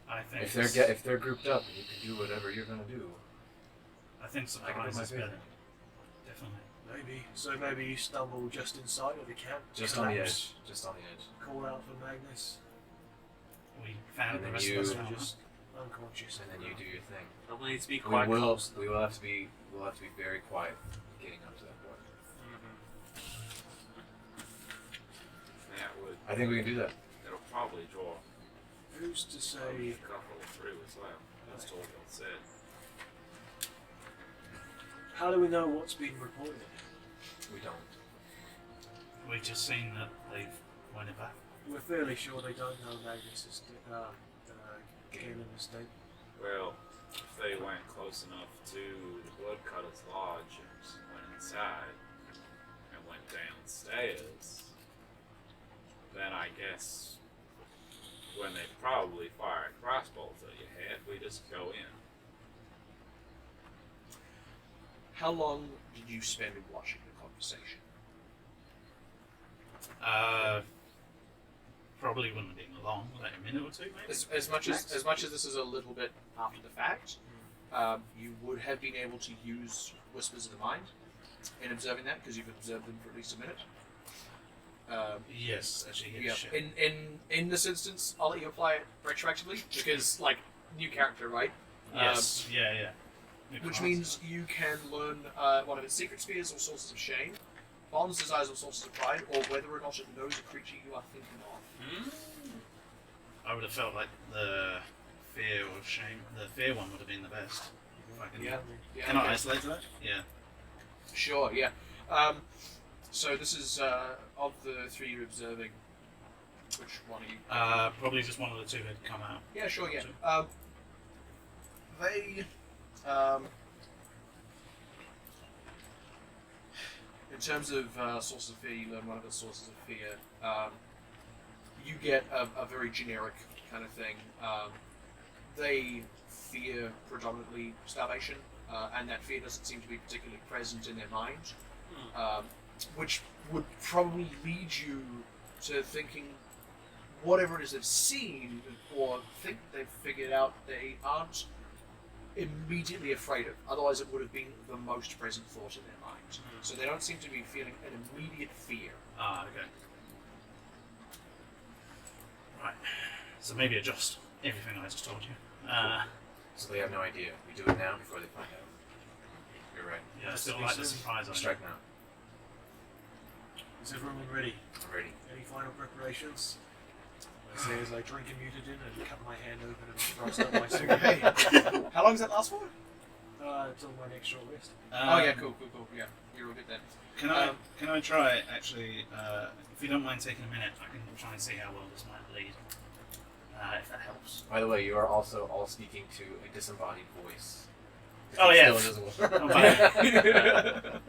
I think If they're grouped up and you can do whatever you're gonna do, I think I can put surprise my is faith in better. you. Definitely. Maybe. So maybe you stumble just inside of the camp. Just on the collapse, edge. Just on the edge. Call out for Magnus. We found And the then rest you- of us So around. just unconscious. And then you do your thing. Probably need to be We quite will. close. We will have to be. We'll have to be very quiet getting up to that point. That would. I think we can do that. It'll probably draw Who's to a say? couple through as well. That's all it said. How do we know what's been reported? We don't. We've just seen that they've won it back. We're fairly sure they don't know Magnus is Galen estate. Well, if they went close enough to the woodcutter's lodge and went inside and went downstairs, then I guess when they probably fire crossbows at your head, we just go in. How long did you spend watching the conversation? Probably wouldn't have been long, like a minute or two, maybe. As much as this is a little bit after the fact, you would have been able to use whispers of the mind in observing that because you've observed them for at least a minute. Yes, actually, Yeah. yes. Shit. In this instance, I'll let you apply it retroactively because, like, new character, right? Yes, yeah. New Which class. means you can learn one of its secret spheres or sources of shame, bonds, desires, or sources of pride, or whether or not it knows a creature you are thinking of. I would have felt like the fear or shame, the fear one would have been the best. If I can, Yeah. Can I okay. isolate that? Yeah. Sure, yeah. So this is of the 3 you're observing. Which one are you? Probably just one of the 2 had come out. Yeah, sure, yeah. Two. They, in terms of sources of fear, you learn one of the sources of fear. You get a very generic kind of thing. They fear predominantly starvation, and that fear doesn't seem to be particularly present in their mind. which would probably lead you to thinking whatever it is they've seen or think they've figured out they aren't immediately afraid of. Otherwise, it would have been the most present thought in their mind. So they don't seem to be feeling an immediate fear. Ah, okay. Right. So maybe adjust everything I just told you. So they have no idea. We do it now before they find out. You're right. Yeah, I still like the surprise on it. Strike now. Is everyone ready? I'm ready. Any final preparations? I say as I drink a mutagen and cut my hand open and thrust out my sword. Okay. How long does that last for? Until my next short rest. Oh yeah, cool. Yeah, you're all good then. Can I try actually? If you don't mind taking a minute, I can try and see how well this might lead. If that helps. By the way, you are also all speaking to a disembodied voice. Oh, yeah. Still invisible. Oh, fine.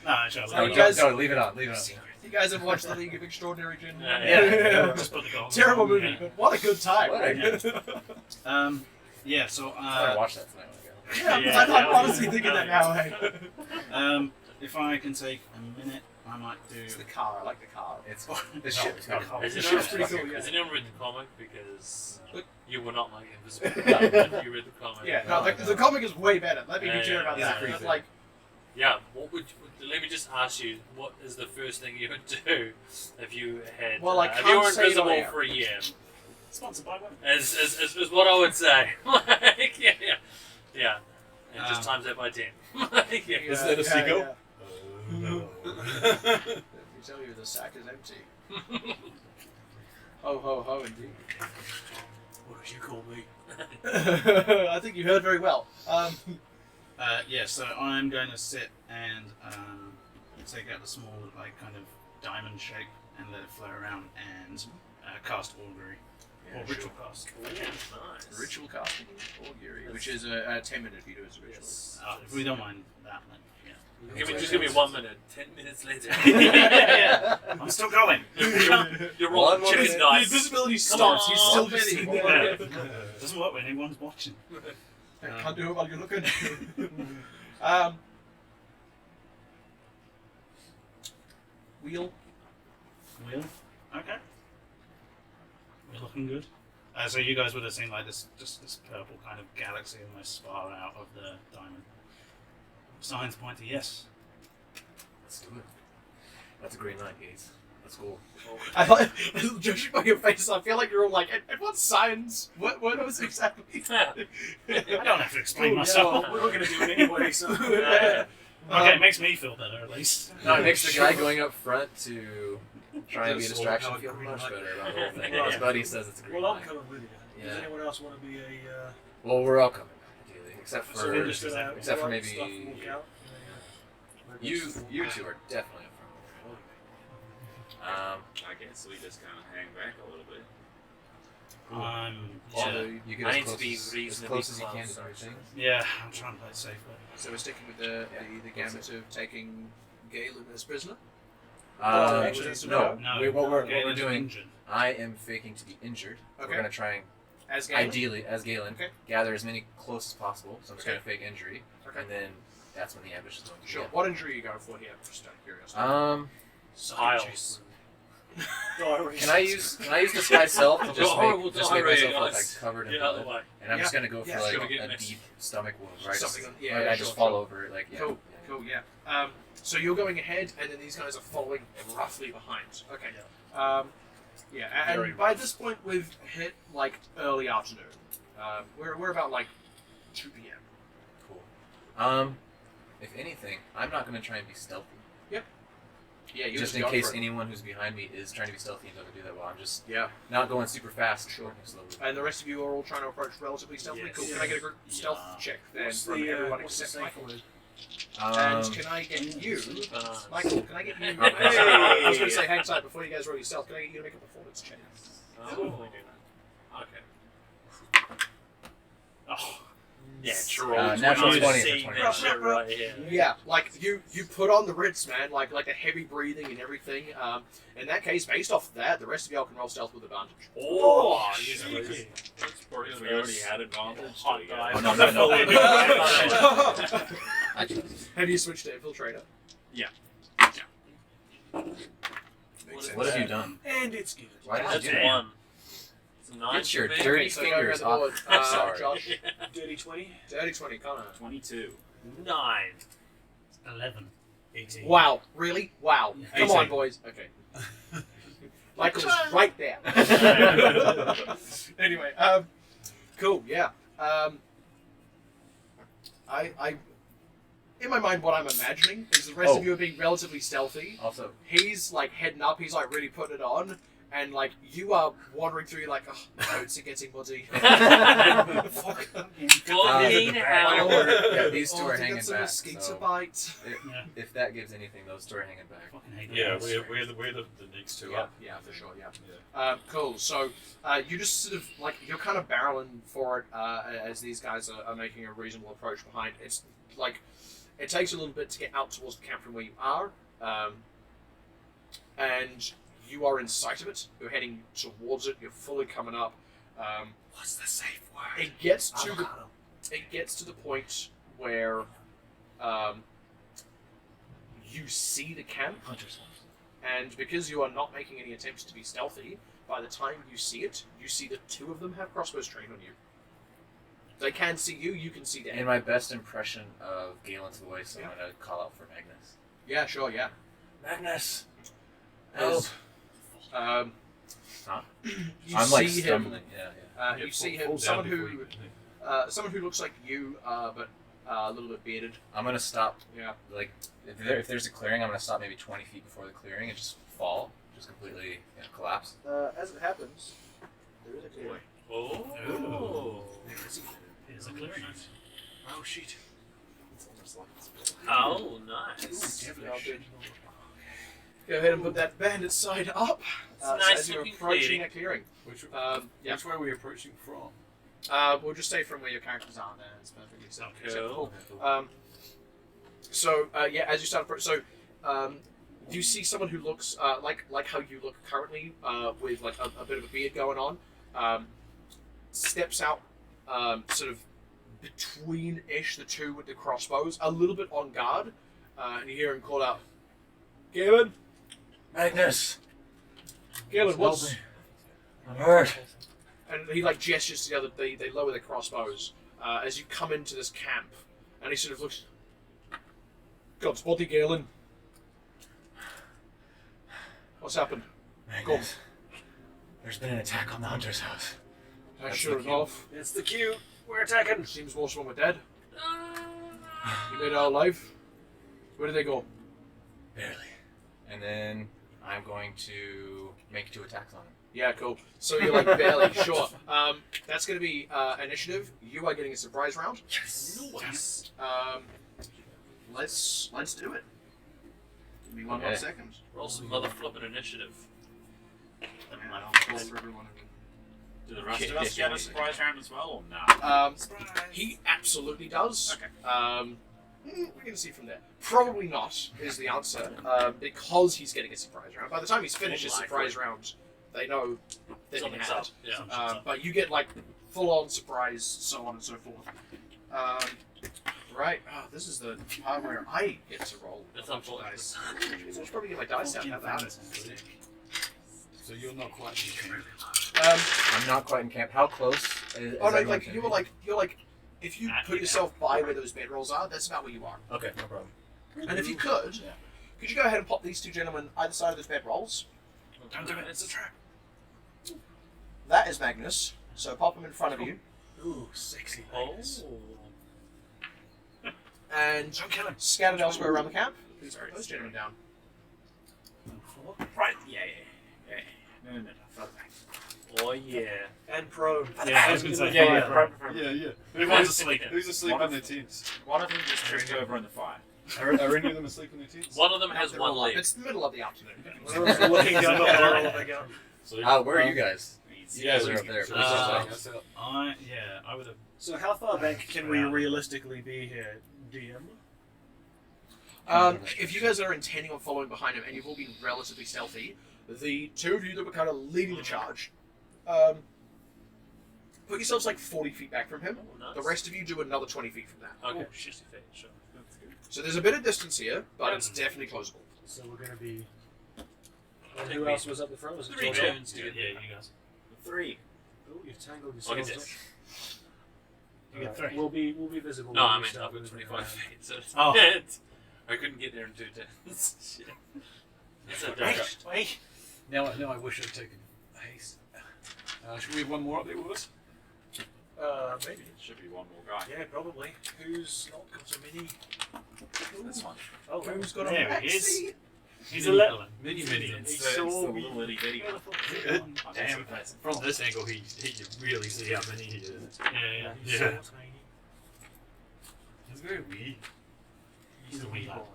No, actually, So I'll you leave guys- No, leave it on. Leave it on. You guys have watched The League of Extraordinary Gentlemen? Yeah. Just put the goggles Terrible on, movie, yeah. but what a good time. What a- Yeah. So. I watched that tonight. Yeah, I'm honestly thinking that now. Hey. If I can take a minute, I might do. It's the car. I like the car. It's the ship. It's No, called- Has The anyone, ship's pretty cool, yeah. has anyone read the comic? Because Look. you were not like invisible. But you read the comic. Yeah, no, the comic is way better. Let me be Yeah, clear yeah, about yeah. that. Creepy. But like, Yeah. What would? Let me just ask you. What is the first thing you would do if you had? Well, I if can't you were say it on invisible air. for a year. Sponsored by one. Is what I would say. Like, yeah. And just times that by 10. Like, yeah. Isn't that a seagull? Let me tell you, the sack is empty. Ho ho ho, indeed. What did you call me? I think you heard very well. Yeah. So I'm going to sit and take out the small, like, kind of diamond shape and let it flow around and cast augury. Yeah, Or sure. ritual cast. Nice. Ritual casting augury, which is a 10-minute if you do it as a ritual. Yes. If we don't mind that, then Just give me 1 minute. 10 minutes later. yeah. I'm still going. You're rolling One chicken more dice. The invisibility Come stops. He's on, still Benny. sitting Yeah. there. Doesn't work when anyone's watching. Can't do it while you're looking. Wheel. Wheel. Okay. We're looking good. So you guys would have seen like this purple kind of galaxy almost spiral out of the diamond. Signs point to yes. Let's do it. That's a green light, Gates. Let's go. I like, judging by your face, I feel like you're all like, and what signs? What was exactly? I don't have to explain Oh, myself. yeah. We're not going to do it anyway, so. Okay, it makes me feel better at least. No, it makes the guy going up front to try and be a Just distraction how a feel green much light. better about the whole thing. Yeah. His buddy says it's a green Well, I'm light. coming with you. Does Yeah. anyone else want to be a... Well, we're all coming, ideally, except So for we're just except for write stuff, maybe walk out, you two are definitely up front. I guess we just kind of hang back a little bit. Although you get I as need to close, be as reasonably close as you can close, to everything. Yeah, I'm trying to play it safe, but So we're sticking with the gamut of taking Galen as prisoner. Actually, no. What we're Galen's doing, injured. I am faking to be injured. Okay. We're gonna try and As Galen. ideally, as Galen, Okay. gather as many close as possible. So I'm just Okay. gonna fake injury, Okay. and then that's when the ambush is going to Sure. begin. What injury are you going for here? Just out of curiosity. Tiles. Can I use disguise self to Your just horrible make myself diarrhea, look like guys. covered in Get out of the blood? way. And I'm just gonna go for Yeah, like sure. Get a mixed. deep stomach wound, right? Something on- yeah, Like, yeah, I sure, just fall sure. over it, like yeah. Cool. Cool. Yeah. So you're going ahead, and then these guys are following roughly behind. Okay. Yeah. Very And by this point, we've hit like early afternoon. We're about like 2 p.m. Cool. If anything, I'm not gonna try and be stealthy. Yeah. You Just in go case for it. anyone who's behind me is trying to be stealthy and doesn't do that well. I'm just Yeah. not going super fast. Sure. Working slowly. And the rest of you are all trying to approach relatively stealthily. Yes. Cool. Can I get a group stealth Yeah. check then What's from the, everyone what's the except safe Michael? word? And can I get you, Bananas. Michael? Can I get you? Hey! I was going to say, hang tight before you guys roll your stealth. Can I get you to make a performance check? Oh. Okay. Oh, Natural. Natural 20 for 20. 20. That shit right here. Yeah, like you put on the Ritz, man, like the heavy breathing and everything. In that case, based off of that, the rest of y'all can roll stealth with advantage. Oh, shit. yes, That's pretty if we already had advantage. Hot do we guy. get- I choose. Have you switched to infiltrator? Yeah. Makes sense. What have you done? And it's good. Why did That's you do that? one. It's a 9 Get your for me. dirty so go fingers around the board. off. I'm sorry. Josh. Dirty 20. Dirty 20, Connor. 22. 9. 11. 18. Wow, really? Wow. Come 18. on, boys. Okay. Michael was right there. Anyway, cool, yeah. I, in my mind, what I'm imagining is the rest of you are being relatively stealthy. Also, He's like heading up, he's like really putting it on, and like you are wandering through, like, oh, boats are getting muddy. Fuck. 14 hell. yeah, these two Oh, are to hanging get some back. mosquito So bite. if that gives anything, those two are hanging back. Fucking hate Yeah, that. we're the next two Yeah, up. yeah, for sure, yeah. Cool. So you just sort of like you're kind of barreling for it as these guys are making a reasonable approach behind. It's like it takes a little bit to get out towards the camp from where you are, and you are in sight of it. You're heading towards it. You're fully coming up. What's the safe word? It gets to the Avocado. it gets to the point where you see the camp. And because you are not making any attempts to be stealthy, by the time you see it, you see that two of them have crossbows trained on you. They can see you, you can see them. In my best impression of Galen's voice, I'm Yeah. gonna call out for Magnus. Yeah, sure, yeah. Magnus. Help. Huh? You I'm see like him. stumbling. Yeah. You see Fall him. down Someone before who, you- someone who looks like you, but a little bit bearded. I'm gonna stop. Yeah. Like, if there's a clearing, I'm gonna stop maybe 20 feet before the clearing and just fall, just completely collapse. As it happens, there is a clearing. Oh. Here's a clearing. Oh shit. Oh, nice. Go ahead and put that bandit side up. It's a nice as you're looking approaching clearing. a clearing. Which, Yeah. which way are we approaching from? We'll just say from where your characters are there. It's perfectly Cool. acceptable. Yeah, as you start approaching, you see someone who looks like how you look currently, with like a bit of a beard going on. Steps out, sort of between-ish the two with the crossbows, a little bit on guard, and you hear him call out, "Galen, Magnus, Galen, what's?" I'm hurt. And he like gestures to the other. They lower their crossbows as you come into this camp, and he sort of looks. God's body, Galen. What's happened? Magnus, there's been an attack on the hunter's house. That's Sure the cue. enough. It's the cue. We're attacking. Seems most of them are dead. You made it out alive? Where did they go? Barely. And then I'm going to make 2 attacks on him. Yeah, cool. So you're like barely sure. That's going to be initiative. You are getting a surprise round. Nice. Let's do it. Give me one Okay. more second. Roll some mother flipping initiative. And I'll roll for every one of you. Do the rest of us get a surprise round as well, or no? He absolutely does. Okay. We're going to see from there. Probably not is the answer, because he's getting a surprise round. By the time he's finished his surprise round, they know they've been Something's had. up. Yeah. But you get like full-on surprise, so on and so forth. Right. Oh, this is the part where I get to roll. That's a bunch of unfortunate. dice. So I should probably get my dice out. How about it? So you're not quite in camp. I'm not quite in camp. How close is Oh no! everyone Like to you're me? like, if you At put your yourself by where those bedrolls are, that's about where you are. Okay, no problem. And if you could, Yeah. could you go ahead and pop these two gentlemen either side of those bedrolls? Don't do it. It's a trap. That is Magnus. So pop him in front of you, Ooh, sexy. Oh. Magnus. and Don't kill him. scattered elsewhere around the camp. Please put those gentlemen down. Right, yeah. No. Further back. Oh yeah. And prone. Yeah, I was going to say. Yeah, fire. Yeah. Everyone's asleep. Who's asleep One in of- their tents? One of them just tripped over in the fire. Are any of them asleep in their tents? One of them has They're one all up. leg. It's the middle of the afternoon. We're looking down the barrel of a gun. So, Where are you guys? You guys are up there. So we're checking us out. I would have. So how far back can we realistically be here, DM? If you guys are intending on following behind him, and you've all been relatively stealthy, the two of you that were kind of leading the charge, put yourselves like 40 feet back from him. Oh, nice. The rest of you do another 20 feet from that. Okay, 60 feet, sure. So there's a bit of distance here, but it's definitely closable. So we're going to be And who else was up the front? Was it 3 George? turns to Yeah, get yeah, there. you guys. 3. Oh, you've tangled Look yourselves at up. this. You get 3. We'll be visible. No, when I we mean, start I've got moving 25 around. feet, so it's Oh. I couldn't get there in 2 turns. Shit. It's a Wait, dash. wait. Now I wish I'd taken haste. Should we have one more up there with us? Maybe. Should be one more guy. Yeah, probably. Who's not got a mini? This one. Oh, Who's got a There maxi? he is. He's a little mini. It's He the saw me. little itty bitty one. Damn. From this angle, he can really see how many he is. Yeah. He's so tiny. He's very wee. He's a a wee wee lad. boy.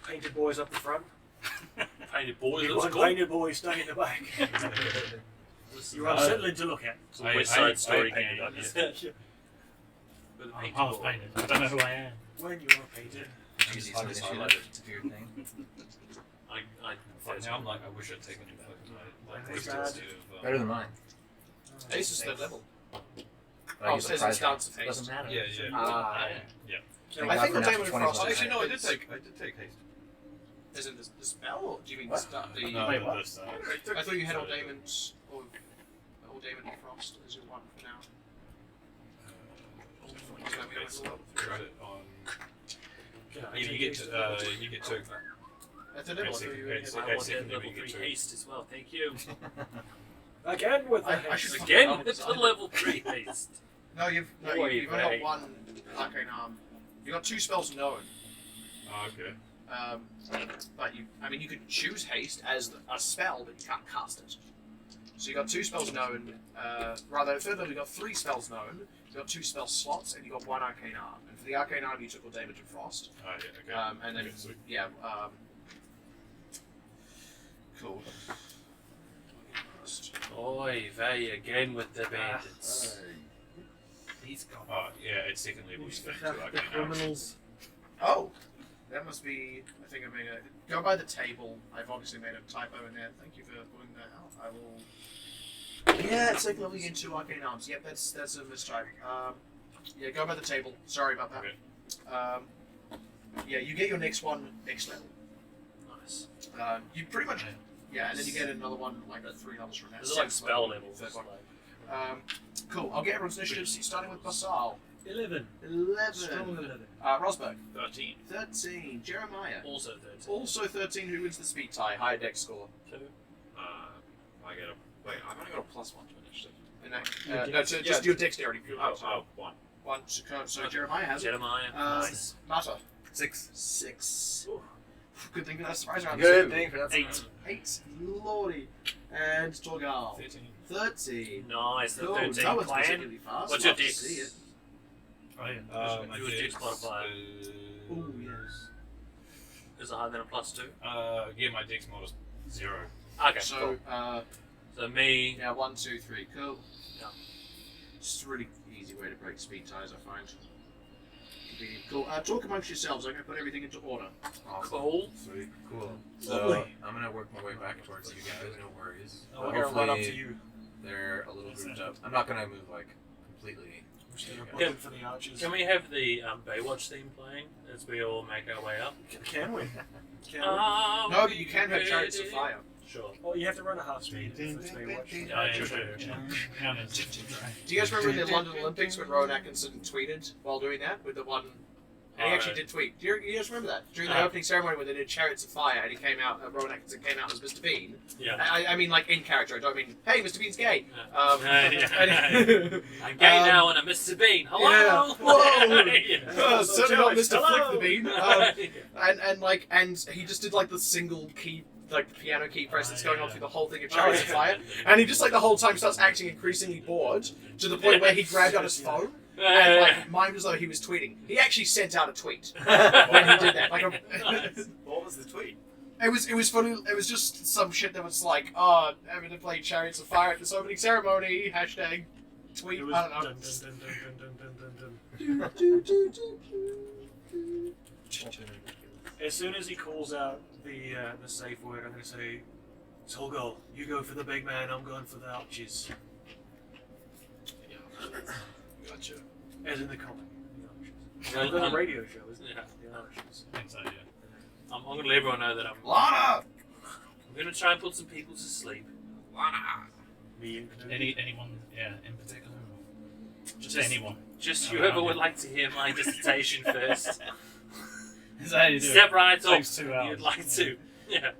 Painted boys up the front. Painted boys, You let's want go. painted boys stay in the back. You're unsettling to look at. It's a West Side Story painted game. up, With yeah. a I'm painted half boy. painted. I don't know who I am. When you are painted. I just highlighted it to do your thing. Now I'm like, I wish I'd taken like Hey, haste Brad. instead of. Better than mine. Ace is third level. But Oh, I it use the says prize instance of round. haste. Doesn't matter. Yeah, yeah. Ah, Yeah. Thank I God think for the natural Damon 20s Frost. when I Actually, no, I It's- did take haste. Is it the spell, or do you mean What? the No, Wait, no, what? this, I thought you had all Damon's or Damon Frost as your one for now. It's it on. Yeah, You get to. At the level, I thought you were It's- I it's- want that it's- level it's- 3 haste as well, thank you. Again with the I haste. should- Again, Oh, it's a sorry. level 3 haste. No, you've Boy, only got Ray. one arcane arm. You got 2 spells known. Oh, okay. But you could choose haste as a spell, but you can't cast it. So you got 2 spells known. Rather, at third level, you got 3 spells known. You got 2 spell slots, and you got 1 arcane arm. And for the arcane arm, you took all damage and frost. Oh, yeah, okay. And then Okay, sweet. yeah. Cool. Oy vey, again with the bandits. He's gone. Oh, yeah, it's second level. Who's You the spend 2 arcane arms. criminals? Oh, that must be. I think I made a. Go by the table. I've obviously made a typo in there. Thank you for pointing that out. I will. Yeah, it's like leveling in 2 arcane arms. Yep, that's a mistype. Yeah, go by the table. Sorry about that. Okay. Yeah, you get your next one next level. Nice. You pretty much. Yeah, and then you get another one like 3 levels from that. Is it like Sixth spell level, levels? third one. Cool. I'll get everyone's initiatives starting with Basal. 11. 11. Strong 11. Rosberg. 13. 13. Jeremiah. Also 13. Also 13. Who wins the speed tie? High dex score. 2. I get a. Wait, I've only got a +1 to initiative. And that, no, so just your dexterity. Oh, 1. 1. So Jeremiah has it. Jeremiah. Nice. Mata. 6. 6. Good thing for that surprise round. Good 2. thing for that. 8. 8. Lordy. And Torgal. 13. 13. Nice, the Cool. 13 That was clan. particularly fast. What's your Love to dex? see it. Oh, yeah. My Do a dex modifier. Ooh, yes. Is it higher than a +2? Yeah, my dex mod is 0. Okay, So, cool. So me, yeah, 1, 2, 3. Cool. Yeah. Just a really easy way to break speed ties, I find. Convenient. Cool. Talk amongst yourselves. I'm going to put everything into order. cool. Sweet. Cool. So Lovely. I'm gonna work my way back towards you guys. No worries. Oh, we're gonna run up to Hopefully you. they're a little grouped up. I'm not gonna move like completely. We're still Yeah. looking for the archers. Can we have the Baywatch theme playing as we all make our way up? Can we? Can we? No, No, but you can have chariots of fire. Sure. Well, you have to run a half speed for it to be watched. Yeah, Sure. sure. Do you guys remember in the London Olympics when Rowan Atkinson tweeted while doing that with the one? And he actually did tweet. Do you guys remember that during the opening ceremony when they did Chariots of Fire and he came out? Rowan Atkinson came out as Mr. Bean. Yeah. I mean, like in character. I don't mean, hey, Mr. Bean's gay. Yeah. I'm gay now and I'm Mr. Bean. Hello. Yeah. Whoa. Yeah. Certainly not Mr. Hello. Flick the Bean. And he just did like the single key, like the piano key press that's going on through the whole thing of Chariots of Fire, and he just like the whole time starts acting increasingly bored to the point where he grabbed out his phone and like mimed as though he was tweeting. He actually sent out a tweet when he did that. Like What was the tweet? it was funny. It was just some shit that was like, oh, having to play Chariots of Fire at this opening ceremony. Hashtag tweet. It was I don't know. dun, dun, dun, dun, dun, dun, dun. As soon as he calls out the safe word, I'm going to say, Tolgol, you go for the big man, I'm going for the archers. Gotcha. As in the comic. The Well, archers. The radio show, isn't it? yeah. The archers. I think so, yeah. I'm going to let everyone know that I'm Lana. going We're gonna try and put some people to sleep. Why not? Me included. Anyone? Yeah, in particular. Just Just- anyone. Just Oh, whoever okay. would like to hear my dissertation first. Is that how you do Step it? right up. Takes 2 if hours. You'd like to. Yeah.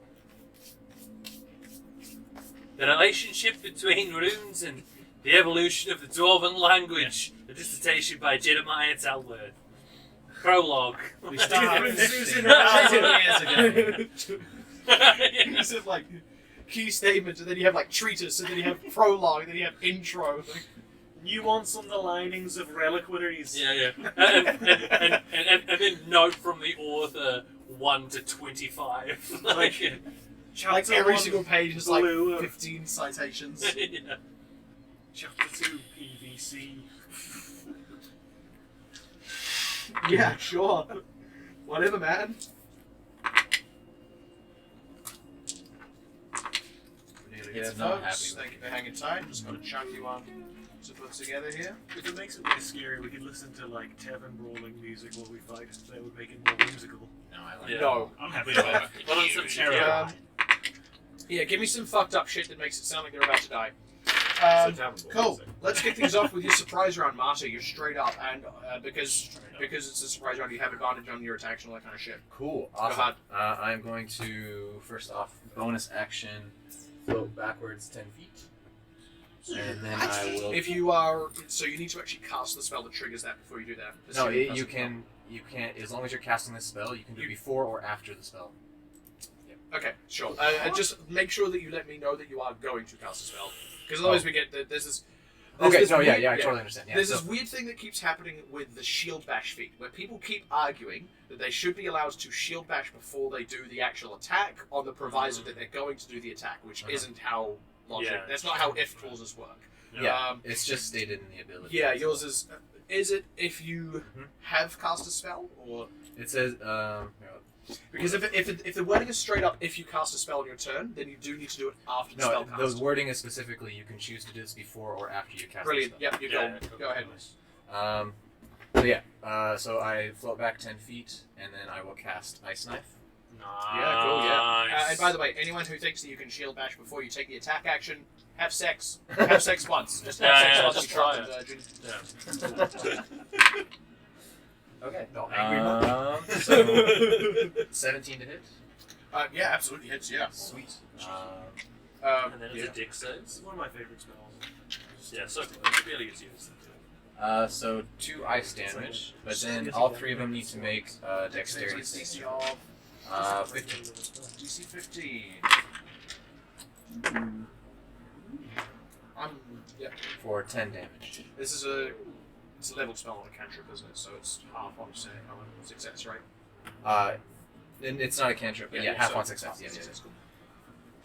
The relationship between runes and the evolution of the Dwarven language. A dissertation by Jeremiah Talbert. Prologue. We start Different Susan years ago. You said like key statements, and then you have like treatise, and then you have prologue, and then you have intro. Like, Nuance underlinings of reliquaries. Yeah. And then note from the author 1 to 25. Like, like Chapter every 1, single page is like blue. 15 citations. Yeah. Chapter 2, PVC. Yeah, sure. Whatever, man. Yeah, It's not folks. happy. Thank you for hanging tight. Just got a chunky one to put together here. If it makes it really scary, we could listen to like Tevin brawling music while we fight. That would make it more whimsical. No, I like Yeah. No. I'm happy with that. Put on some Terrible. Yeah, give me some fucked up shit that makes it sound like they're about to die. Tavern Cool. music. Let's kick things off with your surprise round, Marta. You're straight up, and because it's a surprise round, you have advantage on your attacks and all that kind of shit. Cool. Go Awesome. I'm going to first off bonus action float backwards 10 feet, and then I will. If you are, so you need to actually cast the spell that triggers that before you do that. No, Assuming it you doesn't can. You can't. As long as you're casting this spell, you can do before or after the spell. Okay, sure. Just make sure that you let me know that you are going to cast a spell, because otherwise we get there's this. there's Okay. this No. Yeah. weird- Yeah. I totally understand. Yeah. There's so- this weird thing that keeps happening with the shield bash feat, where people keep arguing that they should be allowed to shield bash before they do the actual attack, on the proviso that they're going to do the attack, which isn't how logic. Yeah. That's not how if clauses work. yeah. It's just stated in the ability. Yeah, yours is. Is it if you Mhm. have cast a spell, or It says. because if the wording is straight up, if you cast a spell on your turn, then you do need to do it after the spell No, cast. the wording is specifically you can choose to do this before or after you cast Brilliant. the spell. Yep, you go ahead. So yeah. So I float back 10 feet, and then I will cast Ice Knife. Yeah, cool. Yeah. Nice. And by the way, anyone who thinks that you can shield bash before you take the attack action, have sex. Have sex once. Just have sex Yeah, once. just You try can't it. virgin. Okay. Not angry So 17 to hit. Yeah, absolutely hits. Yeah. Sweet. And then it's Yeah. a dick saves. It's one of my favorite spells. Yeah, so it really is used. So 2 ice damage, but then all 3 of them need to make dexterity DC saves. of 15 DC 15. Yeah. for 10 damage. This is it's a level spell, not a cantrip, isn't it? So it's half on success, right? And it's not a cantrip, but yeah, half on success. Yeah, yeah, Cool.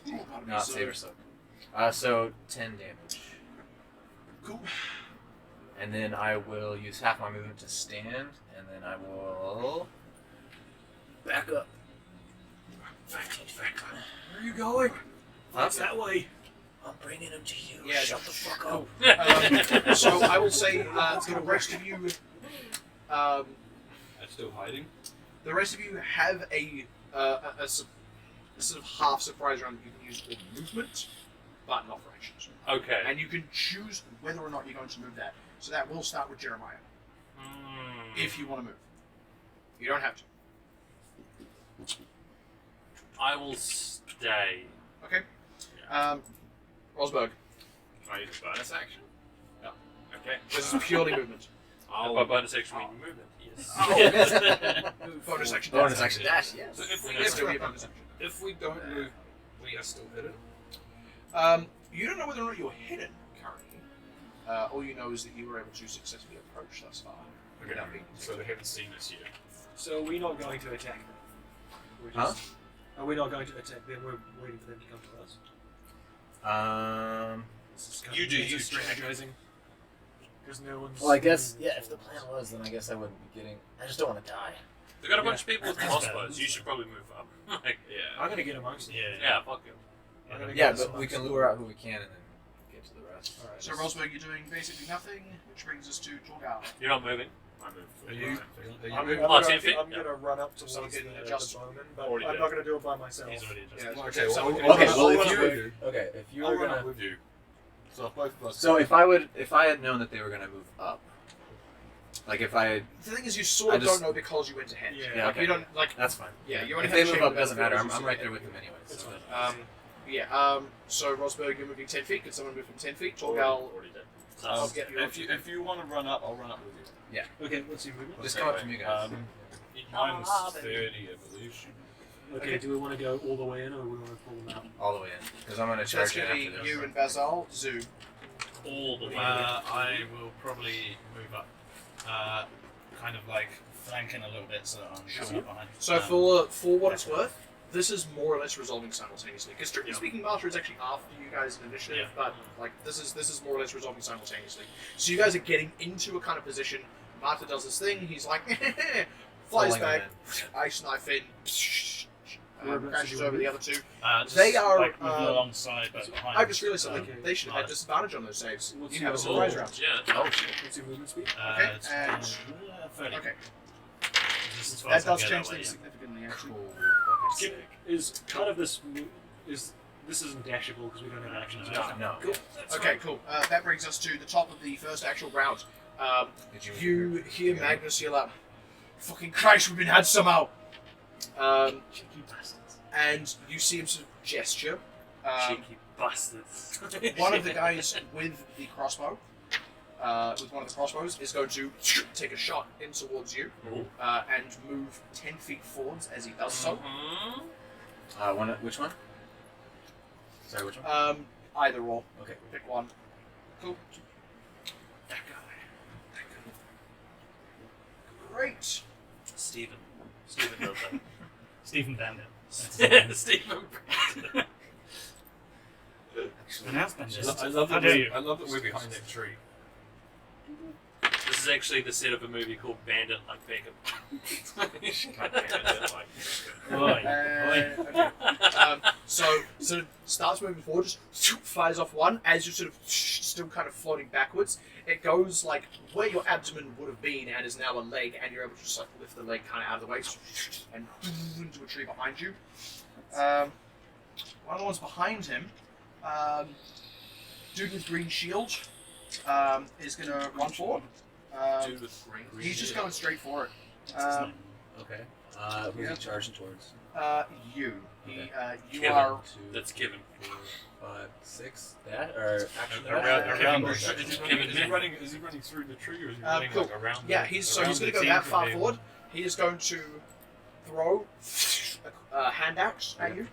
yeah. Pardon me, Not so- save or soak. So 10 damage. Cool. And then I will use half my movement to stand, and then I will back up. Where are you going? Huh? It's that way. I'm bringing him to you. Yeah, Shut the fuck up. Cool. So I will say to the rest of you, I'm still hiding. the rest of you have a sort of half surprise round that you can use for movement, but not for actions. Okay. And you can choose whether or not you're going to move that. So that will start with Jeremiah, if you want to move. You don't have to. I will stay. Okay. Rosberg. Can I use a bonus action? No. Okay. This is purely movement. By bonus action, mean movement. Yes. Bonus action. Bonus action dash, So yes. if we That's still be a bonus action. if we don't move, we are still hidden. You don't know whether or not you're hidden currently. All you know is that you were able to successfully approach thus far. without being So they haven't seen us yet. So are we not going to attack them? We're Huh? just, Are we not going to attack them? We're waiting for them to come to us. This is kind You of do meta you, Jack. strategizing. Because no one's. Well, I guess, yeah, if the plan was, then I guess I wouldn't be getting. I just don't want to die. They've got a bunch of people with crossbows. You should probably move up. Like, Yeah. I'm gonna get amongst them. yeah, fuck you. I'm gonna Yeah, get but we amongst can them. lure out who we can and then get to the rest. Alright. So Rosberg, you're doing basically nothing, which brings us to Torgal. You're not moving. I move Are 40. you? I'm moving? Oh, 10 feet? gonna run up towards Someone can the adjust. bowman, but Already I'm did. not gonna do it by myself. He's already Yeah, adjusted. Okay, someone well, can- okay, I'll well, run if up you with you. okay, if you I'll were run gonna up with you. So if both of us. so if I had known that they were gonna move up, like if I had, The thing is, you sort I of just- don't know because you went ahead. Yeah, like okay. you don't like. that's fine. Yeah, you only If have they to move check up, with doesn't the matter. builders I'm you right see. there with them anyway. It's So. fine. So Rosberg, you're moving 10 feet. Can someone move from 10 feet? Torgal, Already did. So I'll get you. If you want to run up, I'll run up with you. Okay, what's your movement? Just come up to me, guys. Mine's 30, I believe. Okay, do we want to go all the way in or do we want to pull them out? All the way in, because I'm gonna So that's charge it going to after be this. you and Bazal, Zoo. all the way. I will probably move up, kind of like flanking a little bit so that I'm coming up behind. So for what it's worth, this is more or less resolving simultaneously. Because strictly speaking, Master is actually after you guys in initiative, Yeah. but like this is more or less resolving simultaneously. So you guys are getting into a kind of position. Martha does this thing. He's like, flies Falling back, in. ice knife in, Whereabouts crashes are you over the other two. Just They are, like moving alongside, but behind. I just realized something. Okay. They should have had disadvantage on those saves. What's You have a your- surprise Oh, round. yeah. Oh, What's your movement speed? Okay, It's, and- 30. Okay, Just as far that as I does can change get things that significantly. Actually. Cool. Okay, Skip sick. is kind of this this isn't dashable because we don't have actions. No. Cool. Okay, cool. That brings us to the top of the first actual round. Did You hear Magnus yell out, "Fucking Christ, we've been had somehow!" Cheeky bastards. And you see him sort of gesture. Cheeky bastards. One of the guys with the crossbow, with one of the crossbows, is going to take a shot in towards you and move 10 feet forwards as he does so. Which one? Sorry, which one? Either or. Okay. Pick one. Cool. That guy. Great. Stephen does Stephen Bandit. that. Stephen. Pronounce Bandit. I love How that. dare you? I love that we're behind that tree. This is actually the set of a movie called Bandit Like Bacon. Okay. So starts moving forward, just fires off one as you're sort of still kind of floating backwards. It goes like where your abdomen would have been and is now a leg, and you're able to just like lift the leg kind of out of the way and into a tree behind you. One of the ones behind him, dude with green shield, is gonna run forward. Dude with green. He's just going straight for it. What's his name? Okay. Who's Yeah. he charging towards? You. He, you Kevin. are. 2, That's Kevin. 4, 5, 6. That or action? Around Is the- he running? Is he running through the tree or is he running Cool. like around? Yeah, the, he's around he's going the to go team that from far him? forward. He is going to throw a handout at you,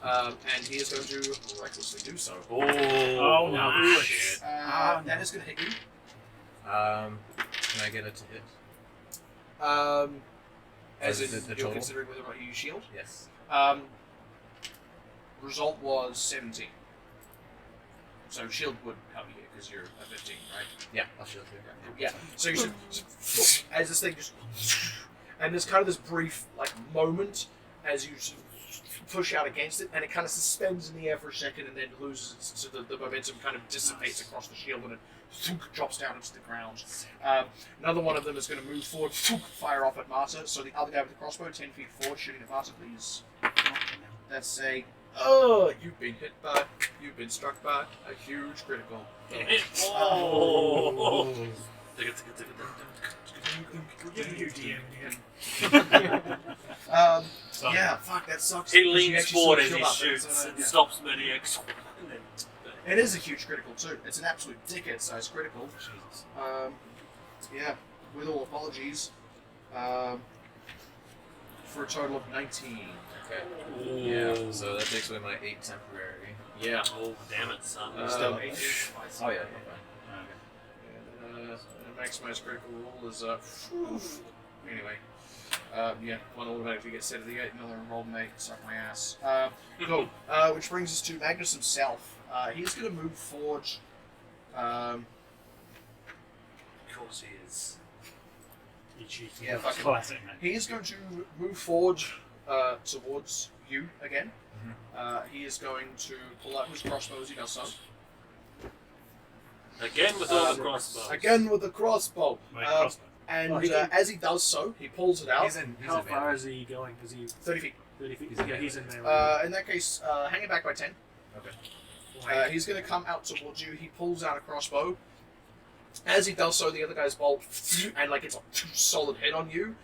and he is going to recklessly do so. Oh, no. Shit. That is going to hit you. Can I get it to hit? As Is in, it the you're total? considering whether or not you use shield. Yes. Result was 17. So shield would help you because you're a 15, right? Yeah, I'll shield you. Yeah. So you should, as this thing just, and there's kind of this brief like moment as you sort of push out against it, and it kind of suspends in the air for a second, and then loses so the momentum kind of dissipates across the shield, and it drops down into the ground. Another one of them is going to move forward, fire off at Marta. So the other guy with the crossbow, 10 feet forward, shooting at Marta, please. That's a. Oh, you've been struck by a huge critical. Oh. Yeah, fuck, that sucks. He 'cause you leans actually forward see as the he shield up, shoots, yeah. stops Maniac. It is a huge critical too. It's an absolute dickhead-sized critical. Jesus. Yeah, with all apologies, for a total of 19. Okay. Yeah. So that takes away my 8 temporary. Yeah. Oh, damn it, son. Still 8 is twice. Oh yeah. And, maximized critical roll is anyway. Yeah, one automatically gets set to the 8, another rolled an 8, suck my ass. Cool. Which brings us to Magnus himself. He's going to move forward. Of course he is. You cheeky. Yeah, fucking. Classic, man. He is going to move forward towards you again. He is going to pull out his crossbow as he does so. Again with all the crossbows. Again with the crossbow. Wait, crossbow. And Oh, as he does so, he pulls it out. He's in How far melee. is he going? Is he 30 feet. 30 feet? He's in Yeah, he's in melee. melee. In that case, hang it back by 10. Okay. He's going to come out towards you. He pulls out a crossbow. As he does so, the other guy's bolt, and like it's a solid hit on you.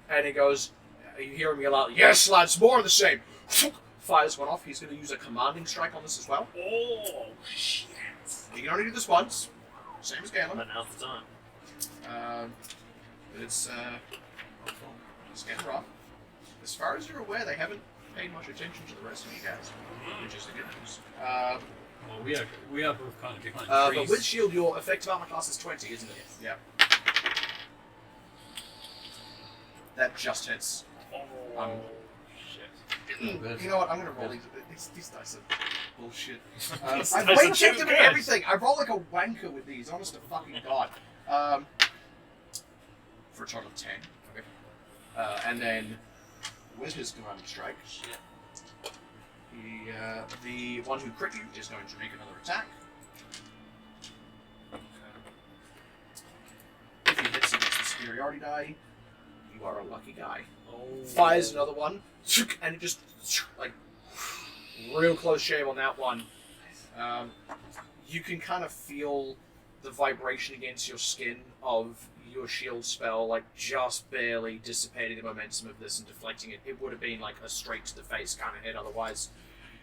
And he goes, you hear him yell out, "Yes, lads, more of the same." Fires one off. He's going to use a commanding strike on this as well. Oh, shit. You can only do this once. Same as Galen. But now's the time. It's getting rough. As far as you're aware, they haven't paid much attention to the rest of you guys, which is the good news. Well, we are both kind of behind But trees. with shield, your effective armor class is 20, isn't it? Yeah. That just hits. Oh, shit. You know what? I'm gonna roll these dice are bullshit. These I've dice are weight checked too them and good. everything. I roll like a wanker with these. Honest to fucking god. For a total of 10. Okay. And then with his commanding strike, the one who crit you is going to make another attack. If he hits, he gets the superiority die. You are a lucky guy. Fires another one, and it just like real close shave on that one. You can kind of feel the vibration against your skin of your shield spell, like just barely dissipating the momentum of this and deflecting it. It would have been like a straight to the face kind of hit, otherwise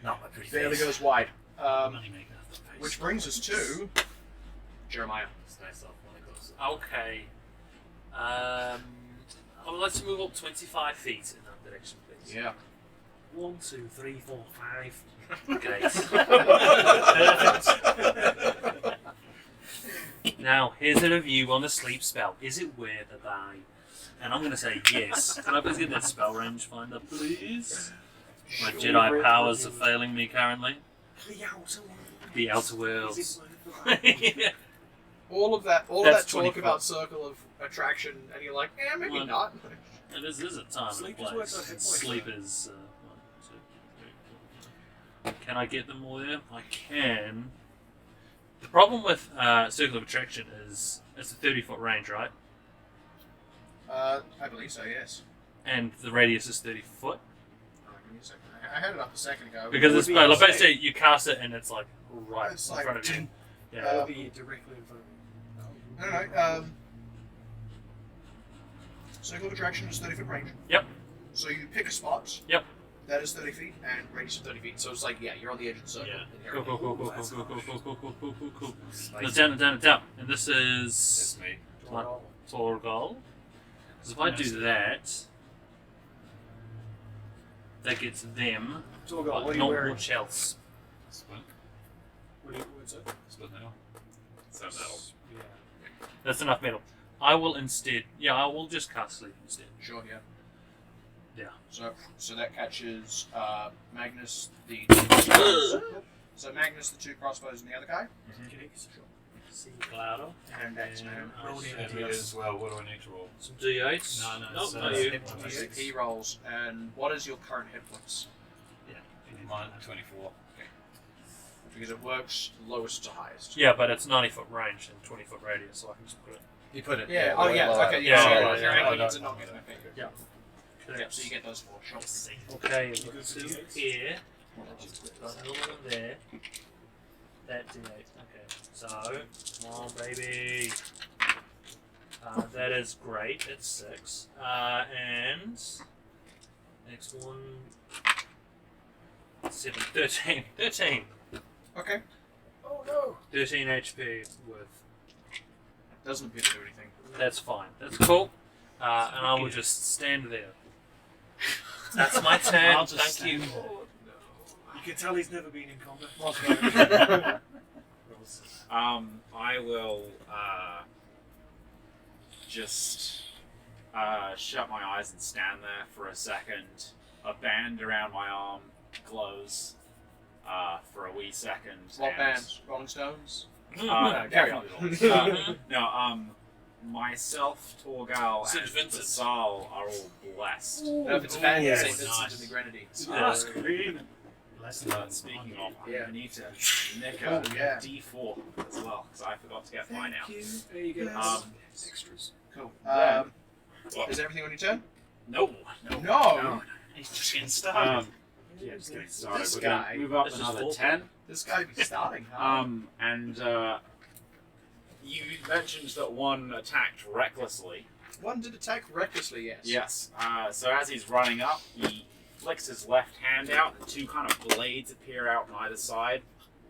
Not my pretty barely face. goes wide. Moneymaker. Which brings us to Jeremiah. It's nice off when it goes. Okay. I would like to move up 25 feet in that direction, please. Yeah. 1, 2, 3, 4, 5. Great. Now, here's a review on the sleep spell. Is it weird that And I'm going to say yes. Can I please get that spell range finder, please? My Jedi powers are failing me currently. The Outer Worlds. All of that That's talk 24. about circle of attraction, and you're like, maybe One. not. This is a time Sleep and is a worth place. a hit point. Sleep is. 1, 2, 3, 4. Can I get them all there? I can. The problem with Circle of Attraction is it's a 30-foot range, right? I believe so, yes. And the radius is 30 foot. Give me a second. I had it up a second ago. Because would it's be like insane. basically you cast it and it's like right It's in like, front of you. That Yeah. would be directly in front of me. No. Circle of attraction is 30-foot range. Yep. So you pick a spot. Yep. That is 30 feet, and radius of 30 feet. So it's like, yeah, you're on the edge of the circle. Yeah. Cool. Spicy. It's down. And this is It's me. What? Torgal. Because if I do that, that gets them, Torgal, but what are you not wearing? much else. Splint. What's it? Splint now. So metal. Yeah. That's enough metal. I will just cast sleep instead. Sure, yeah. Yeah. So that catches Magnus, the two crossbows. So Magnus, the two crossbows, and the other guy. See Claro. And that's now. Roll And the me as well. What do I need to roll? Some D8s. No, Nope, so not it's you. hit points. He rolls. And what is your current hit points? Mine 24. Because it works lowest to highest. Yeah, but it's 90-foot range and 20-foot radius, so I can just put it. You put it. Yeah. Oh, yeah. well, Okay. Yeah, Yeah. yeah, You're yeah, angling yeah. into not getting a finger. Yeah. Yeah. So you get those four. Sure. Okay, we've got 2 here. Got another one there. That D8. Okay, so come on, baby. That is great. It's 6. And next one. 7, 13. 13. Okay. Oh no! 13 HP with. Doesn't appear to do anything. That's fine. That's cool. And I will just stand there. That's my turn. I'll just Thank you. stand You can tell he's never been in combat. I will just shut my eyes and stand there for a second. A band around my arm glows for a wee second. What and- bands? Rolling Stones? Carry on. Mhm. No, myself, Torgal, St. and Vincent. Basal are all blessed. No, if it's a band, yes. St. Vincent Nice. and the Grenadines. Yeah. Less But speaking of, Yeah. I need to nick Oh, a yeah. D4 as well, because I forgot to get mine out. There you go. Extras. Cool. Then- Is everything on your turn? No. No. He's just getting started. Yeah, just getting started. This We're gonna guy- move up This is another full. 10. This guy be starting. Huh? And you mentioned that one attacked recklessly. One did attack recklessly. Yes. Yes. So as he's running up, he flicks his left hand out, and two kind of blades appear out on either side.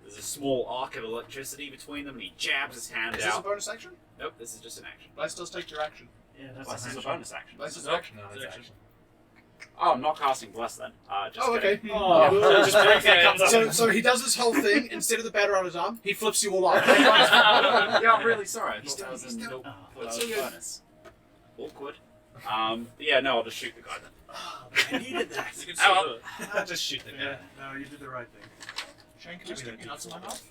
There's a small arc of electricity between them, and he jabs his hand Is this a out. bonus action? Nope, this is just an action. Bless does take your action. Yeah, that's Bless is a action. bonus action. Bless is Nope. action. No, It's it's action. action. Oh, I'm not casting Bless then. Just Oh, okay. kidding. Oh, Just briefly okay. comes up. So he does this whole thing. Instead of the batter on his arm, he flips you all off. Yeah, I'm really sorry. I thought that was a Oh, that was a bonus. Awkward. Yeah, no, I'll just shoot the guy then. I needed that. You can Oh, still do it. I'll just shoot the guy. Yeah, no, you did the right thing. Shane, can you stick your nuts in my mouth?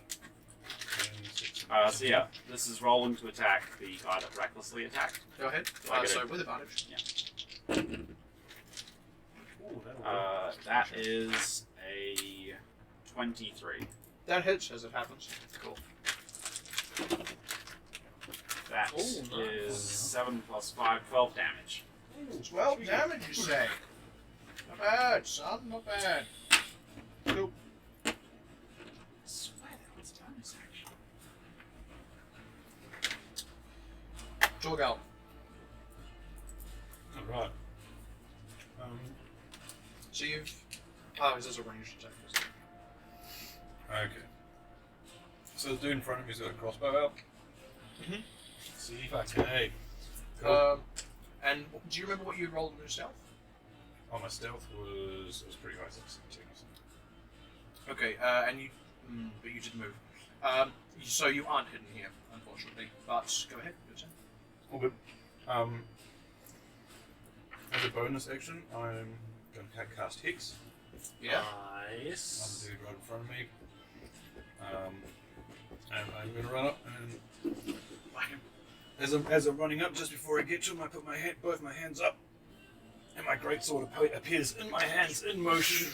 So yeah, this is rolling to attack the guy that recklessly attacked. Go ahead. Do I get So it? with advantage. Ooh, that'll work. That is a 23. That hits as it happens. Cool. That Ooh, is nice. 7 plus 5, 12 damage. 12 damage, you say? Not bad, son. Not bad. Cool. I swear that was a bonus action. Torgal. Alright. So you've. Oh, is this a ranged attack? Isn't it? Okay. So the dude in front of me's got a crossbow out. Mhm. See if I can. Hey. Cool. And do you remember what you rolled in your stealth? Oh, my stealth was pretty high, 17 or something. Okay, and you. But you did move. So you aren't hidden here, unfortunately. But go ahead. Your turn. All good. As a bonus action, I'm going to cast Hex Yeah. on Nice. the dude right in front of me. And I'm going to run up and whack him. As I'm running up, just before I get to him, I put both my hands up, and my greatsword appears in my hands in motion.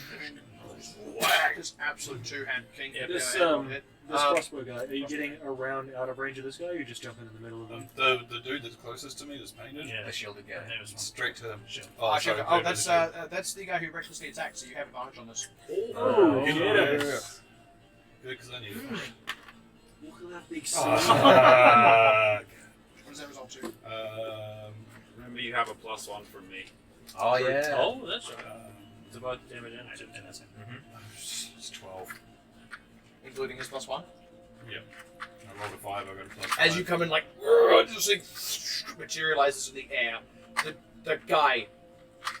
Whack! This absolute two-hand king. Yeah, This hit. this crossbow guy, are you getting around out of range of this guy, or are you just jumping in the middle of him? The dude that's closest to me, that's painted, Yeah. The shielded guy. There was one. straight to him. Shit. Actually, sorry, that's the guy who recklessly attacked. So you have advantage on this. Oh, yeah. get him! Good, because I need it. Look at that big Fuck. What does that result to? Remember, you have a +1 from me. Oh yeah. Oh, that's right. It's about damage and I didn't that's it. It's 12. Including his +1. I rolled a 5, I got a plus 5. As you come in, like, this thing materializes in the air. The guy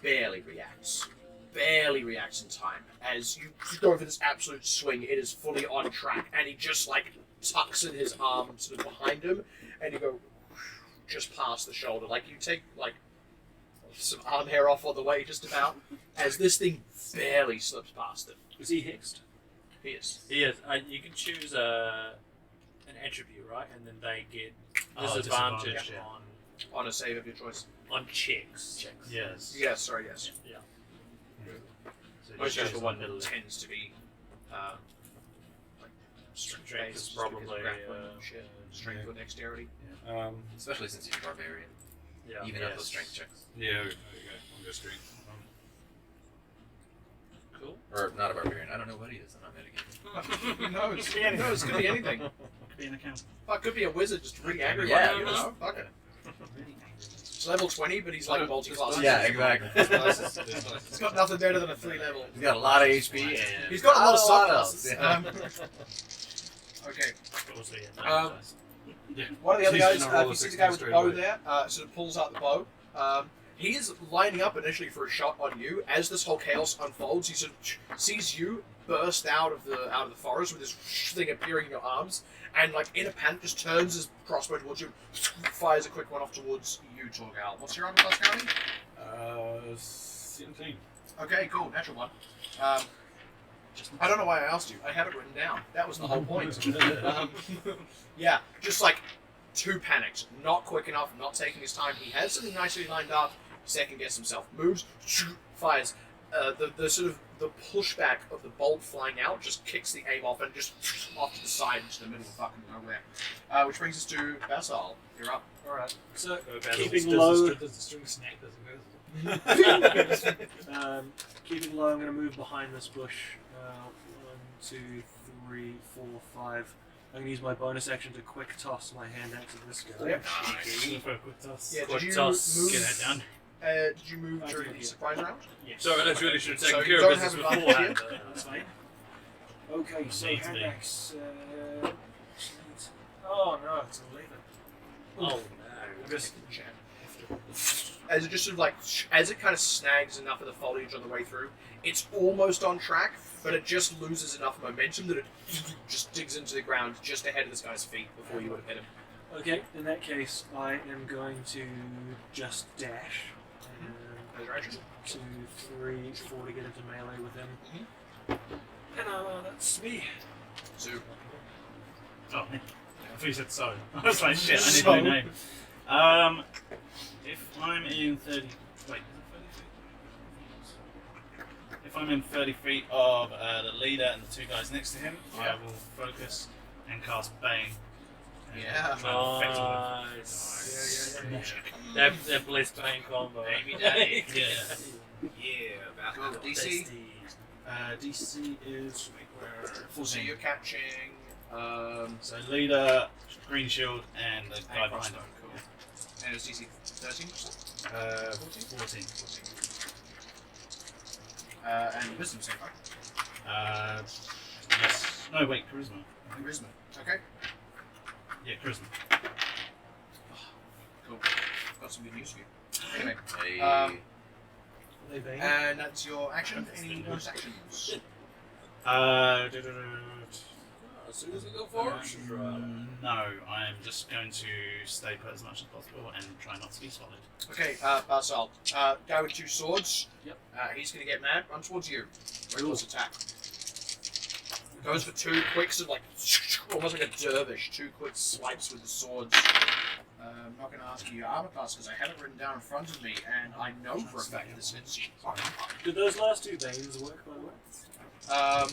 barely reacts. Barely reacts in time. As you go for this absolute swing, it is fully on track, and he just, like, tucks in his arm sort of behind him, and you go just past the shoulder. Like, you take, like, some arm hair off on the way, just about, as this thing barely slips past him. Was he hexed? He is. Yes, you can choose an attribute, right? And then they get disadvantage disadvantage, yeah. On a save of your choice. on checks. Yes. Yes, sorry, yes. So Most just of the choose one middle. tends to be like strength Strength based, is probably, grappling and shit. Strength yeah. or dexterity. Especially since he's a barbarian. Yeah. Even at those strength checks. Yeah, there you go. I'll go strength. Cool. Or not a barbarian. I don't know what he is. I'm not mitigating. Who knows? Who knows? Could be anything. Could be an account. Fuck, could be a wizard just really angry Yeah, by you, you know? Fuck it. It's level 20, but he's like multi-class. Yeah, exactly. He's got nothing better than a 3 level. He's got a lot of HP and He's got a lot of not subclasses. else. Okay. But also, yeah, Um, Yeah. One of the other He's guys, gonna roll if a you see the 16 guy with the straight bow away. there, sort of pulls out the bow. He is lining up initially for a shot on you. As this whole chaos unfolds, he sort of sees you burst out of the forest with this thing appearing in your arms, and like in a panic, just turns his crossbow towards you, fires a quick one off towards you, Torgal. What's your armor class currently? 17. Okay, cool, natural one. I don't know why I asked you. I have it written down. That was the whole point. Yeah, just like too panicked, not quick enough, not taking his time. He has something nicely lined up. Second guess himself, moves, fires. The sort of the pushback of the bolt flying out just kicks the aim off and just off to the side into the middle of fucking nowhere. Which brings us to Basal. You're up. Alright, so Go keeping low, Does the string snap as it goes? keeping low, I'm going to move behind this bush. 1, 2, 3, 4, 5. I'm going to use my bonus action to quick toss my hand axe at this guy. Yep. Go for a quick toss. Yeah, Quick did you toss. move? Get that done. Did you move I during did, the yeah. surprise round? Yes. Sorry, I really should have So taken you care of don't business have advantage beforehand. That's fine. Okay, so Needs to hand be. axe. Oh no, it's 11. Oh no. I'm just as it just sort of like as it kind of snags enough of the foliage on the way through, it's almost on track, but it just loses enough momentum that it just digs into the ground just ahead of this guy's feet before you would have hit him. Okay, in that case, I am going to just dash. As your action. 2, 3, 4 to get into melee with him. Mm-hmm. And that's me. So Oh, I thought you said so. I was like, shit, I need So? a new name. If I'm in 30... Wait, is it 30 feet? If I'm in 30 feet of the leader and the two guys next to him, I will focus and cast Bane. And Yeah. try and affect all of them. Nice. yeah. That Bliss Bane combo. Baby daddy. Yeah. Yeah, Cool. about DC. DC is... So you're catching. So leader, green shield, and the guy And behind crossbow. him. Cool. And it's DC 13. 14. And wisdom so far. Yes. No, wait, charisma. Charisma. Okay. Yeah, charisma. Cool. Got some good news for you. Anyway, Hey. They bang. and that's your action. Any bonus actions? As soon as we go forward, she's right. No, I'm just going to stay put as much as possible and try not to be swallowed. Okay, Basal. Guy with 2 swords. Yep. He's gonna get mad. Run towards you. Reckless attack. Goes for 2 quick, sort of like almost like a dervish. 2 quick swipes with the swords. I'm not gonna ask you your armor class because I have it written down in front of me, and I know for a fact this hits you. Did those last 2 banes work, by the way?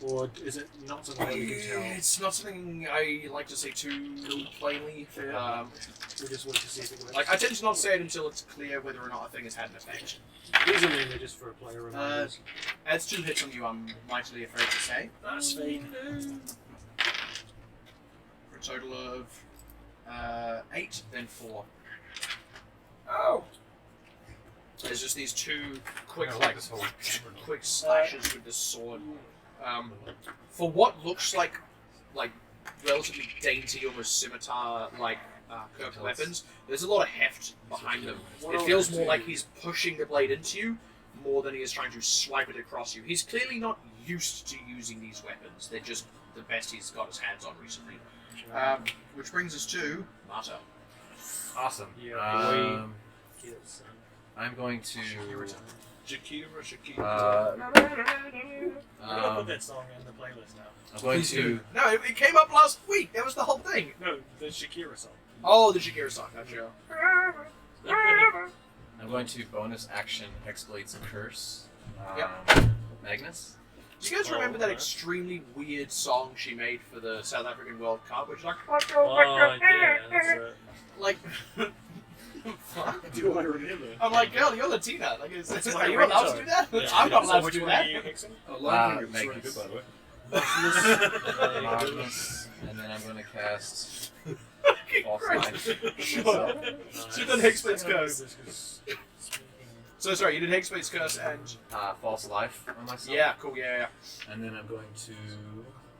Or is it not something that we can tell? It's not something I like to say too plainly. We just want to see if it works. Like I tend to not say it until it's clear whether or not a thing has had an effect. These are mainly just for player reminders. Adds 2 hits on you, I'm mightily afraid to say. That's fine. For a total of 8, then 4. Oh! There's just these 2 quick, I like, this whole quick slashes with the sword. For what looks like relatively dainty, almost scimitar-like curved weapons, there's a lot of heft behind them. It feels more like he's pushing the blade into you more than he is trying to swipe it across you. He's clearly not used to using these weapons. They're just the best he's got his hands on recently. Which brings us to Marta. Awesome. Yeah, Yes. I'm going to. Shakira. I'm gonna put that song in the playlist now. I'm going to. No, it came up last week. That was the whole thing. No, the Shakira song. Oh, the Shakira song. Gotcha. I'm going to bonus action Hexblade's Curse. Yep. Magnus. Do you guys remember that extremely weird song she made for the South African World Cup, which like, Oh yeah, that's right. like, fuck? Do I remember? I'm like, girl, you're Latina. Like, That's are my you allowed to ringtone. do that? Yeah. I'm not So allowed to which do one that. are you mixing? Magnus. by the way. Magnus. And then I'm going to cast False Christ. Light. Sure. So you did Hexblade's Curse. This So sorry, you did Hexblade's Curse and False Life on myself. yeah, cool, yeah. And then I'm going to.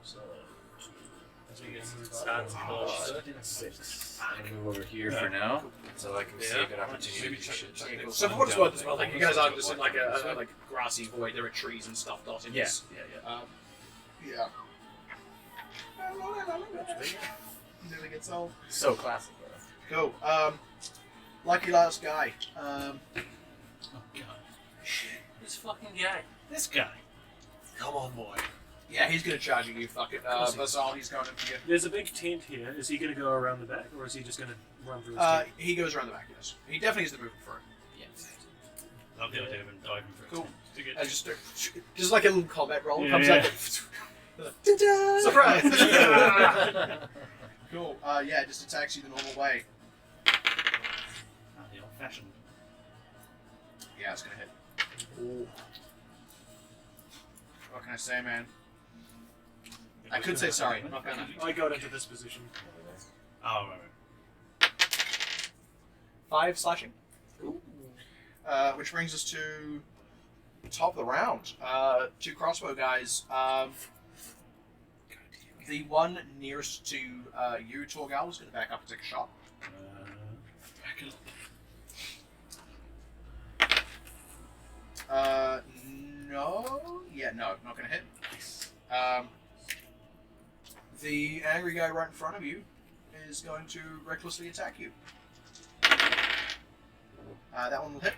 So you get some stats and bullshit. 6. And move over here for now, so I can Yeah. see a good opportunity to do shit. Okay, cool. So for what it's worth as well, like you guys aren't just in like a like grassy void. There are trees and stuff dotted. Yeah, This. yeah. Yeah. Never gets old. So classic, bro. Cool. Lucky last guy. Oh god. This fucking guy. This guy. Come on, boy. Yeah, he's gonna charge you, fuck it. Basal, he's going in for you. There's a big tent here. Is he going to go around the back, or is he just going to run through his tent? He goes around the back, yes. He definitely is the movement for it. Yes. Love the idea of him diving for Cool. to get And just like a little combat roll Yeah, comes yeah. out. Ta-da! Surprise! Cool. Yeah, it just attacks you the normal way. the old-fashioned. Yeah, it's gonna hit. Ooh. What can I say, man? I could say sorry. I'm not gonna. I got into this position. Oh, right. 5 slashing. Which brings us to the top of the round. 2 crossbow guys. The one nearest to you, Torgal, is going to back up and take a shot. Back it No. Yeah, no, not going to hit. The angry guy right in front of you is going to recklessly attack you. That one will hit.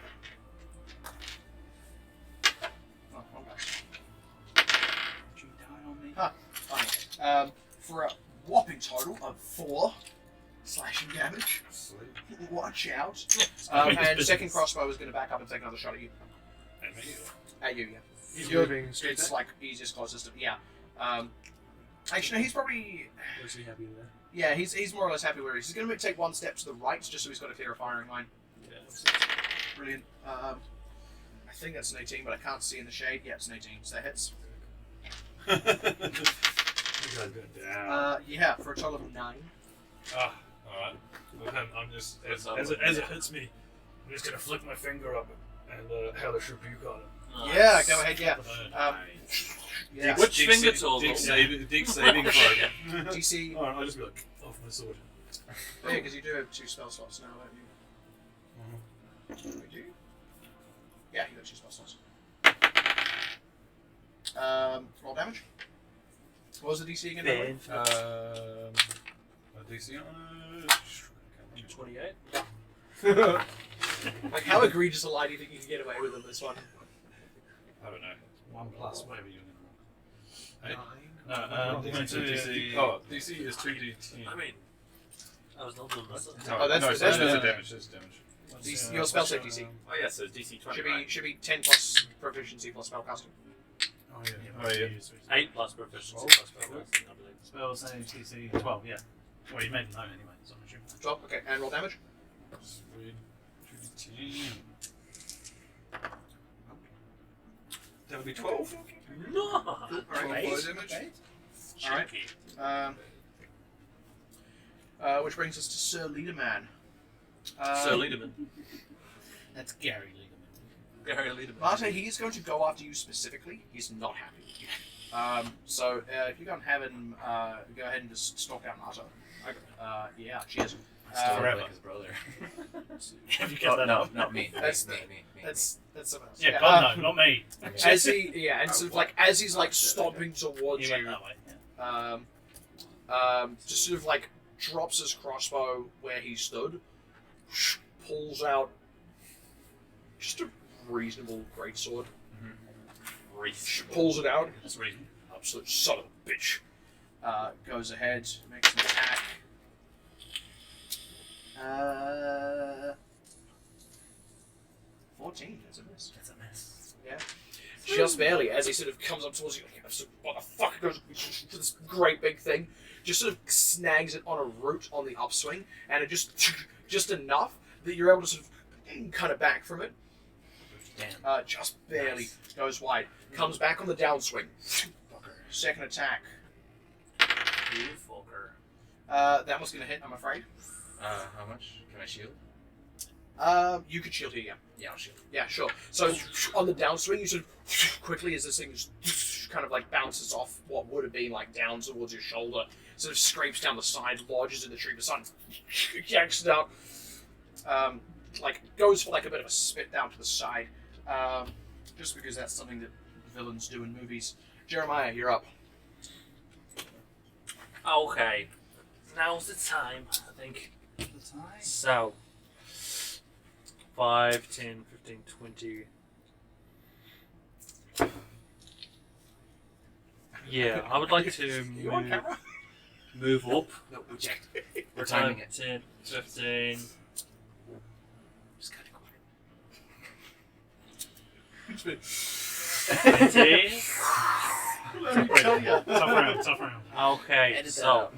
Oh, wrong guy. Did you die on me? Fine. For a whopping total of 4 slashing damage. Watch out. And second crossbow is going to back up and take another shot at you. At you, yeah. He's You're- moving straight It's back. like easiest closest to yeah. Actually, no, he's probably Was he happy with that? yeah. He's more or less happy where he is. He's going to take 1 step to the right just so he's got a clearer firing line. Brilliant. I think that's an 18, but I can't see in the shade. Yeah, it's an 18. So that hits. You guys go down. Yeah, for a total of 9. Alright. I'm just, as it hits me, I'm just gonna flick my finger up and hellish rebuke on it. Yeah, go ahead. Yeah. Yeah. Which finger tool? Dick saving throw. DC. Alright, I'll just be like, off my sword. Oh, yeah, because you do have 2 spell slots now, don't you? We do? Yeah, you got 2 spell slots. Roll damage. What was the DC again? Ben. DC on 28. Like, how egregious a lie do you think you can get away with in this one? I don't know. 1 plus, whatever you're gonna roll. 9. No, DC. Oh, DC is 2d10. I mean, I was not doing this. Oh, that's no, the- so that's there's the- a damage. There's damage. DC, your spell save DC. Oh yeah, so it's DC 20. Should be 10 plus proficiency plus spellcasting. Oh yeah. Oh yeah. 8 plus proficiency plus spellcasting, I believe. Spell save DC 12, yeah. Well, you made a note anyway, so I'm assuming. 12. Okay, and roll damage. Sweet. 2d10. That would be 12. No! Alright, Fire damage. Alright. Which brings us to Sir Leaderman. Sir Liederman. That's Gary Lieberman. Gary Liederman. Marte, he's going to go after you specifically. He's not happy with you. So if you go and have him, go ahead and just stalk out Marte. Yeah, cheers. Still Forever. like his brother. Have you got that no, up? not me. That's- me. That's someone else. Yeah, God, no, not me. As he, yeah, and sort of like as he's like stomping towards You went you, that way. Yeah. just sort of like drops his crossbow where he stood, pulls out just a reasonable greatsword, pulls it out. That's the reason. Absolute son of a bitch. Goes ahead, makes an attack. 14. That's a miss. That's a mess. Yeah. Just barely, as he sort of comes up towards you, like, what the fuck, goes for this great big thing, just sort of snags it on a root on the upswing, and it just enough that you're able to sort of cut it back from it. Damn. Just barely goes wide. Comes back on the downswing. Second attack. You fucker. That one's going to hit, I'm afraid. How much? Can I shield? You could shield here, yeah. Yeah, I'll shield. Yeah, sure. So on the downswing, you sort of quickly, as this thing just kind of like bounces off what would have been like down towards your shoulder, sort of scrapes down the side, lodges in the tree beside, yanks it out, like goes for like a bit of a spit down to the side, just because that's something that villains do in movies. Jeremiah, you're up. Okay. Now's the time, I think. So, 5, 10, 15, 20. Yeah, I would like to move up. No, we checked. We're timing 5, it. 10, 15. Just kind of quiet. 20. Tough round. Okay, Edit that so out.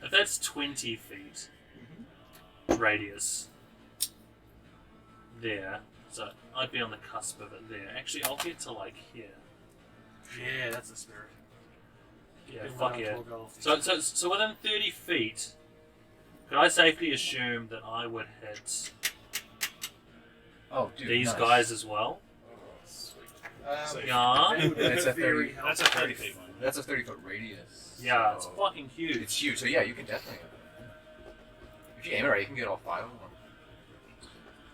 if that's 20 feet radius there, so I'd be on the cusp of it there. Actually, I'll get to like here. Yeah, that's the spirit. Yeah, Been fuck one yeah. for goal. So within 30 feet, could I safely assume that I would hit Oh, dude, these nice. guys as well? Um, Yeah. That's a 30. That's a 30 feet one. That's a 30-foot radius. Yeah, it's so fucking huge. it's huge. So yeah, you can definitely. If you aim it right, you can get all 5 of them.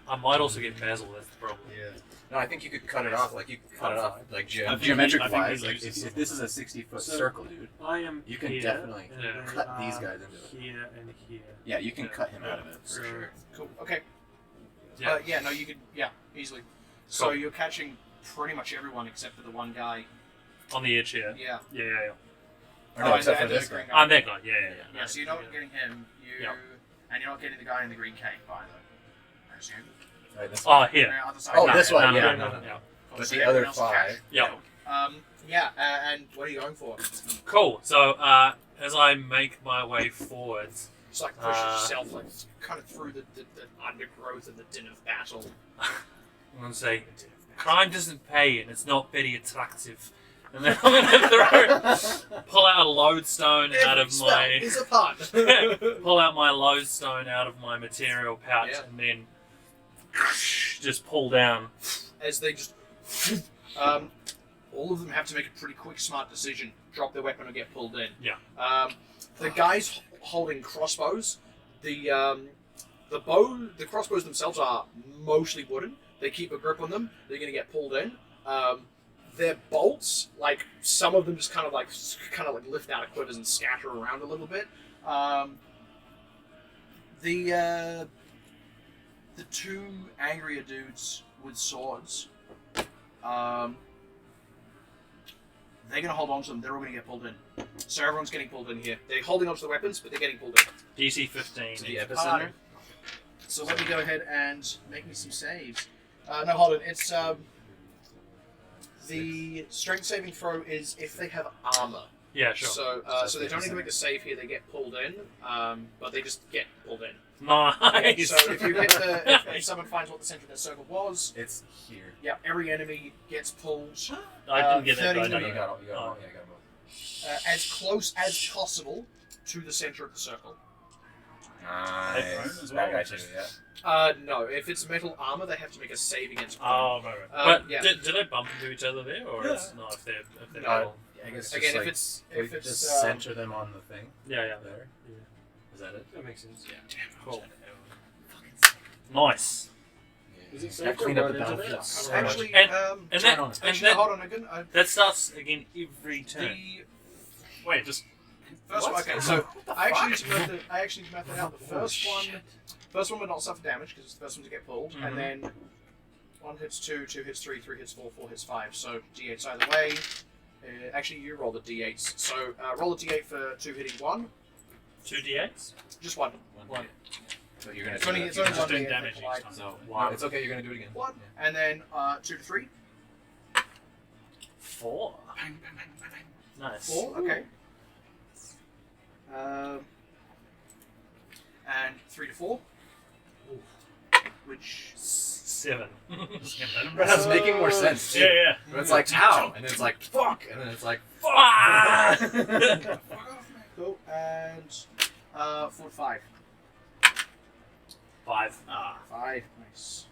I might also get Basil, that's the problem. Yeah. No, I think you could cut it off. Like you could cut it off, like I think geometric he wise. Like uses if this is a 60-foot So- circle, dude. I am You can here, definitely and Yeah. they cut these are guys into it. Here and here. Yeah, you can Yeah. cut him out of it for So- sure. Cool. Okay. Yeah. Yeah, no, you could. Yeah, easily. So Cool. you're catching pretty much everyone except for the one guy. On the edge here. Yeah. Yeah. Or no, and except for and this the green guy. guy. I'm that guy. Yeah. Yeah, so you're not getting him. You Yeah. and you're not getting the guy in the green cape either. I assume. Right, this Oh, one. here. The other side. Oh, No, this no, one. no, Yeah, no, no, no. Yeah. But So the everyone other else 5. catch. Yeah. And what are you going for? Cool. So as I make my way forwards, Just like push yourself like kind of through the undergrowth of the din of battle. I'm gonna say, crime doesn't pay and it's not very attractive. And then I'm gonna pull out a lodestone out of my is a pun. pull out my lodestone out of my material pouch Yeah. and then just pull down. As they just all of them have to make a pretty quick, smart decision: drop their weapon or get pulled in. Yeah. The guys holding crossbows, the crossbows themselves are mostly wooden. They keep a grip on them. They're going to get pulled in. Their bolts, like some of them, just kind of like lift out of quivers and scatter around a little bit. The two angrier dudes with swords, they're going to hold on to them. They're all going to get pulled in. So everyone's getting pulled in here. They're holding on to the weapons, but they're getting pulled in. DC 15. To the epicenter. So let me go ahead and make me some saves. No, hold on. It's the strength saving throw is if they have armor. Yeah, sure. So they don't need to make a save here. They get pulled in, but they just get pulled in. Nice. So if you hit the, if someone finds what the center of their circle was, It's here. yeah, every enemy gets pulled I didn't get that. 30 but I No, know you that. got all. You got all. Oh. Yeah, you got both. as close as possible to the center of the circle. Nice. as That well, guy or too. just- Yeah. No, if it's metal armor, they have to make a save against. Oh, right. But yeah. do they bump into each other there, or it's not if they're Uh, metal? I guess just Again, like, if it's just center them on the thing Yeah, yeah. there. Is that it? That makes sense. Yeah. Cool. Nice. Is it I've safe to cleaned up run the into battlefield that? so Actually, much. And Turn that, on it. and actually, that, hold on again. that starts again every turn. The Wait, just first one, What? okay, so I actually fuck? used to method out the first one would not suffer damage because it's the first one to get pulled, and then 1 hits 2, 2 hits 3, 3 hits 4, 4 hits 5. So d8s either way. Actually, you roll the d8s. So roll a d8 for 2 hitting 1, 2 d8s? just 1. One. So you're gonna It's do only, that. it's only just 1 doing d8 damage for each collide. time. So One. it's okay. You're gonna do it again. 1, and then 2 to 3, 4. Nice. 4. Okay. And 3 to 4, which 7. That's making more sense. Too. yeah. But it's like how, and then it's like fuck, and then it's like Ah! cool, and 4 to 5. 5. 5, nice.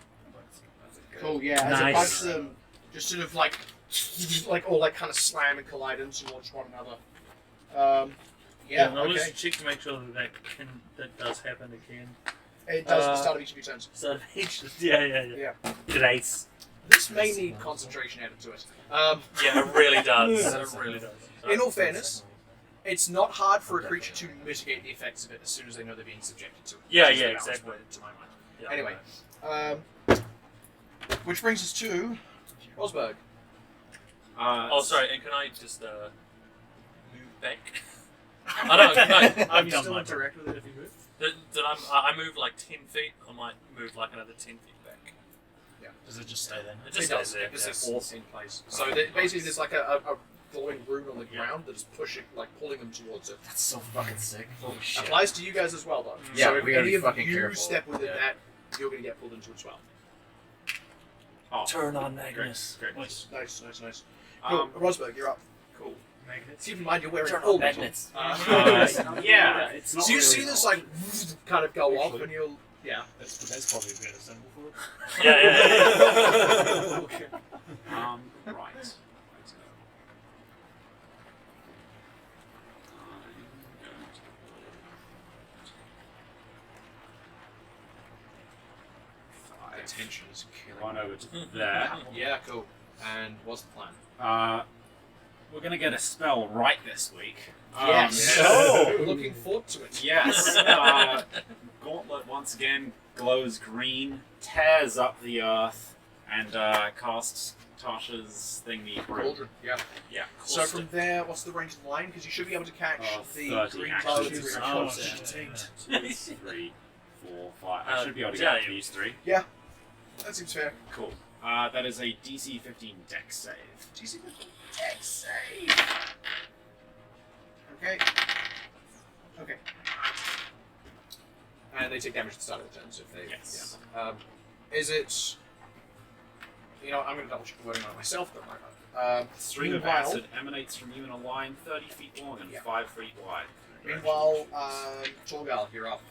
Cool, yeah. As a Nice. bunch of them just sort of like all like kind of slam and collide into towards one another. Yeah, I'll okay. just check to make sure that does happen again. It does at the start of each of your turns. So each, yeah. Grace. This may need concentration added to it. Yeah, it really does. It really does. In all fairness, it's not hard for a creature to mitigate the effects of it as soon as they know they're being subjected to it. Yeah, Which is yeah, the balance exactly. word to my mind. Yeah. Anyway, which brings us to Rosberg. Oh, sorry, and can I just move back? I don't know. Are you done still my interact with it if you move? Did I move like 10 feet? I might move like another 10 feet back. Does it just stay there? It just It does. stays there. It's Yeah. all in place. So basically, there's like a glowing rune on the ground that is pushing, like pulling them towards it. That's so fucking sick. Holy shit. Applies to you guys as well, though. Yeah, so if we gotta any be of fucking you careful. step within Yeah. that, you're going to get pulled into it as well. Oh, Turn on Magnus. great. Nice. Nice. Cool. Rosberg, you're up. Cool. Magnets. Keep in mind you're wearing Turn full on metal. magnets. Yeah, it's not So you really see this like kind of go off, and you'll That's probably a better symbol for it. Yeah. okay. Right. The tension is killing. Run over to there. Yeah, cool. And what's the plan? We're gonna get a spell right this week. Yes. Oh. Looking forward to it. Yes. Gauntlet once again glows green, tears up the earth, and casts Tasha's thingy through. Cauldron. Yeah. Yeah. So from there, what's the range of the line? Because you should be able to catch the 30 green actually. bow Shoots. through Oh, your shit. 3, 4, 5. I should be able to yeah, get these 3. That seems fair. Cool. That is a DC 15 Dex save. DC 15 Dex save. Okay. And they take damage at the start of the turn, so if they. Yes. Yeah. Is it? You know, I'm going to double check the wording on it myself. Don't worry about it. Stream of meanwhile- acid emanates from you in a line 30 feet long and Yeah. 5 feet wide. Meanwhile, Torgal, you're up,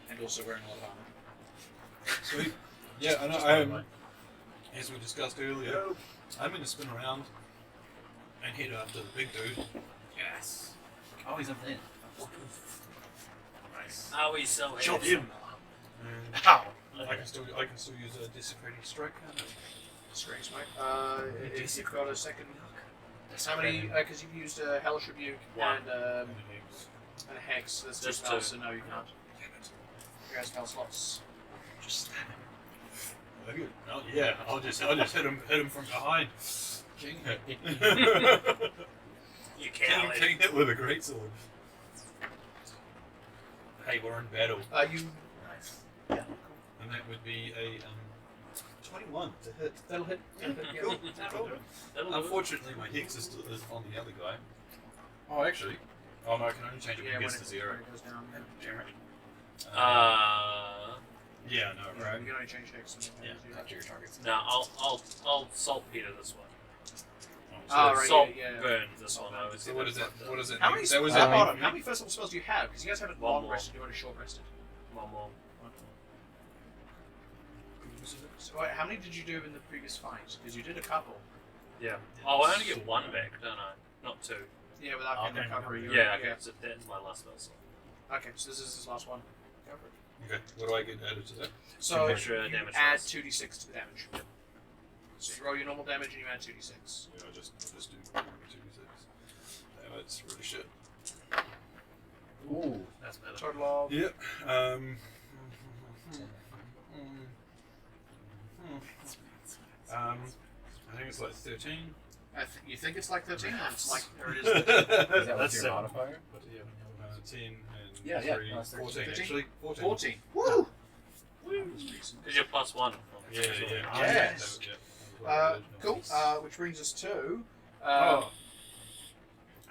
and also wearing a lot of armor. Sweet. Yeah, I know. As we discussed earlier, I'm going to spin around and head after the big dude. Yes. Oh, he's up there. Nice. Are we so Chop handsome? him. And I can still use a desecrating strike. Can't I? Screen smoke. If you've got a second. How many? Because you've used a Hellish Rebuke and a Hex. There's 2 Just spells, two. so no, you can't. You guys spell slots. Just stab him. Oh, yeah, I'll just hit him from behind. King hit. You can't. King hit with a greatsword. Hey, we're in battle, You. Nice. and that would be a 21 to hit. That'll hit. Cool. That'll do it. Unfortunately, my hex is on the other guy. Oh, actually. Oh no, I can only change it when it gets to 0. when it goes down. Yeah, no, right. You can only change Hex. Yeah. After your targets. No, I'll saltpeter this one. Oh, right, Salt yeah. burn this one. I always So get what is that that? fucked What up. is it? How many? That was at it. bottom, how many festival spells do you have? Because you guys haven't One long more. rested. You've only short rested. One more. So wait, how many did you do in the previous fight? Because you did a couple. Yeah. Oh, I only get one back, don't I? Not 2. Yeah, without getting Okay. recovery. you're- Yeah, okay. So that's my last spell slot. Okay, so this is his last one. Go for it. Okay, what do I get added to that? So extra you damage add rolls. 2d6 to the damage. So you roll your normal damage and you add 2d6. Yeah, I'll just do 2d6. Damn, it's really shit. Ooh. That's better. Total of. Yep. I think it's like 13. You think it's like 13? Or it's like, or it is. Is that what's That's your seven. modifier? 10 and Yeah, yeah. 3, No, it's 14 13. actually. 14. 14. Woo! Because you're +1. Yeah, yeah. Yes. Yeah. Cool. Which brings us to. Oh.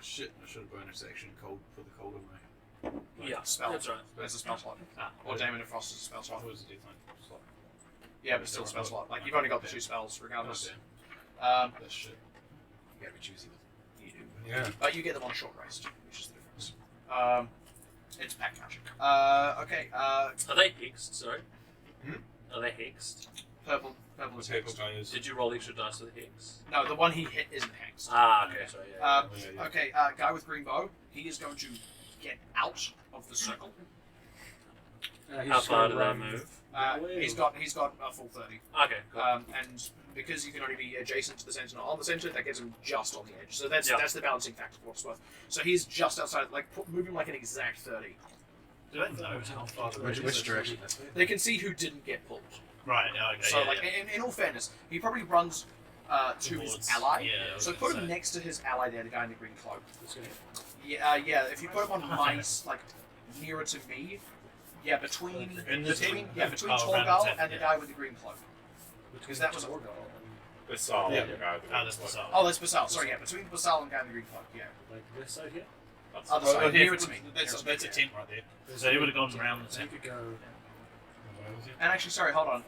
Shit, I should have bonus action cold for the cold on my. Yeah, Spell. that's right. There's a spell slot. Ah. Or Damon and Frost is a spell I slot. thought it was a death slot. Yeah, but still a spell slot. Like, you've only got the 2 spells, regardless. That's shit. You gotta be choosy. You do. Yeah. But you get them on short rest, which is the difference. It's pack magic. Okay, Are they hexed? Sorry. Hmm? Are they hexed? purple is Purple hexed. guy is. Did you roll extra dice with the hex? No, the one he hit isn't hexed. Ah, okay. Sorry. Yeah. Yeah. Okay, guy with green bow, he is going to get out of the circle. How far do they move? He's got a full 30. Okay. Cool. And because you can only be adjacent to the center, not on the center, that gets him just on the edge. So that's Yeah. the balancing factor for what it's worth. So he's just outside, like moving like an exact 30. Do they know how far the Which radius is? direction? That's it. They can see who didn't get pulled. Right, yeah, okay. So, yeah, like, yeah. in all fairness, he probably runs to his Towards- ally. yeah, I was So gonna put him say. next to his ally there, the guy in the green cloak. Yeah, if you put him on my like nearer to me. Yeah, between In the team? between Oh, around the Torgal tent, and the yeah. guy with the green cloak. Because that was a... Basal. Yeah. Oh, that's bizarre. Oh, that's Basal. Sorry, yeah, between Basal and the guy with the green cloak. Yeah, Like this side here. other side, nearer to me. That's Nearer a to me, tent right there. So he would have gone around the So you tent. could go. And actually, sorry, hold on.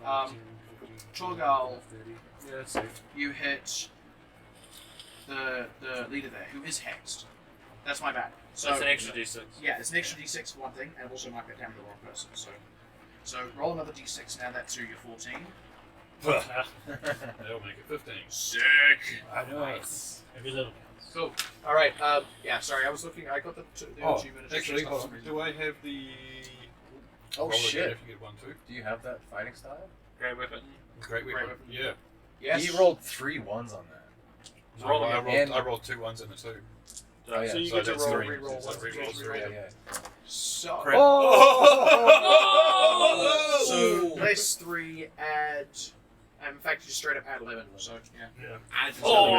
15, Torgal, 30. Yeah, that's safe. you hit the leader there, who is hexed. That's my bad. So That's an extra d6. yeah, it's an extra d6 for one thing, and I've also marked it down to the wrong person. So roll another d6 now. That's to your 14. That'll make it 15. Sick. Nice. Every little counts. Cool. All right. Yeah. Sorry, I was looking. I got the Oh, achievement. actually, for hold some on. reason. Do I have the... Oh, roll again shit. If you get one too. Do you have that fighting style? Great weapon. Great weapon. weapon. Yeah. Yes. He rolled 3 1s on that. Roll I again. rolled 2 1s and a 2. Oh, yeah. So you So get to that's roll, 3. re-roll, So one, re-roll two, 3. Yeah, re-roll. yeah. So. Crap. Oh! So this 3 add. And in fact, you just straight up add 11. So yeah. Add to Oh,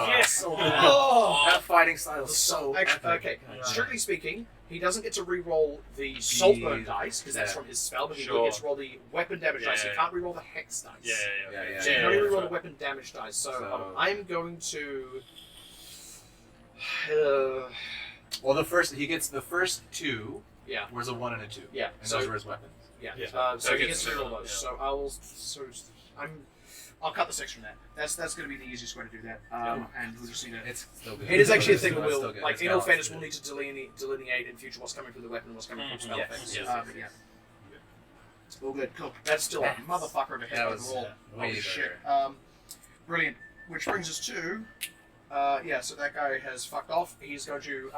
Yes! Oh. that fighting style is so Okay, epic. okay. Strictly speaking, he doesn't get to re-roll the Saltburn dice because that's yeah. from his spell, but he Sure. gets to roll the weapon damage dice. He Yeah. can't re-roll the hex dice. Yeah. Yeah, So you yeah. can only yeah, re-roll right. the weapon damage dice. So, So- I'm going to. Well, he gets the first 2. Yeah. Where's a 1 and a 2? Yeah. And So those are his weapons. yeah. Yeah. So So he he gets gets to to re-roll roll, those. yeah. So I'll cut the 6 from that. That's going to be the easiest way to do that. And we'll just need to. It's still good. It is actually a thing that It's we'll, still good. like, It's in all balanced. fairness, we'll need to delineate in future what's coming from the weapon and what's coming from spell Yes, effects. yes, But yeah. It's all good. Cool. That's still a Yes. motherfucker of a hit That was overall. way Holy shit. better. Brilliant. Which brings us to, so that guy has fucked off. He's going to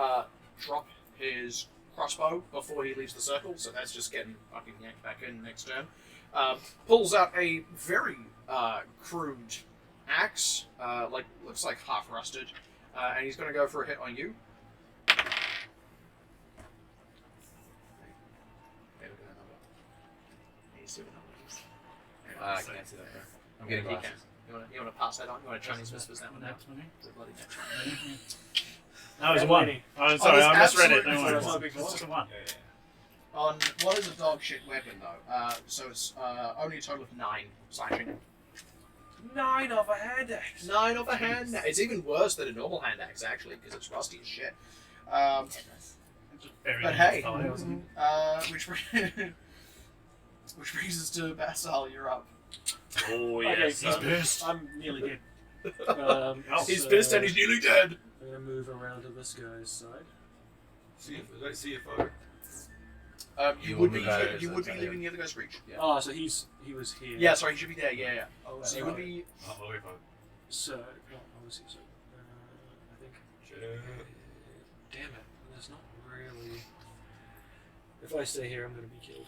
drop his crossbow before he leaves the circle, so that's just getting fucking yanked back in next turn. Pulls out a very crude axe, looks like half rusted, and he's going to go for a hit on you. I can't see that there. I'm getting You glasses. can. You want to pass that on? You want to Chinese whispers that one now? That's money. It's a bloody net. No, it was a 1. Oh, sorry, there's I misread it. absolutely- Don't worry. It's not a big It's just a 1. On what is a dog shit weapon though? So it's only a total of 9 slashing. 9 off a hand axe. 9 off a hand. It's even worse than a normal hand axe actually because it's rusty as shit. But hey, which brings us to Basal. You're up. Oh, Okay, yes. he's pissed. I'm nearly dead. He's so pissed and he's nearly dead. I'm gonna move around to this guy's side. CFO. You You would will be move out as you a would be giant. leaving the other guy's reach. Yeah. Oh, so he was here. Yeah, sorry, he should be there. Yeah. Oh, So you would be. So, what was he? So, I think. Damn it! There's not really. If I stay here, I'm gonna be killed.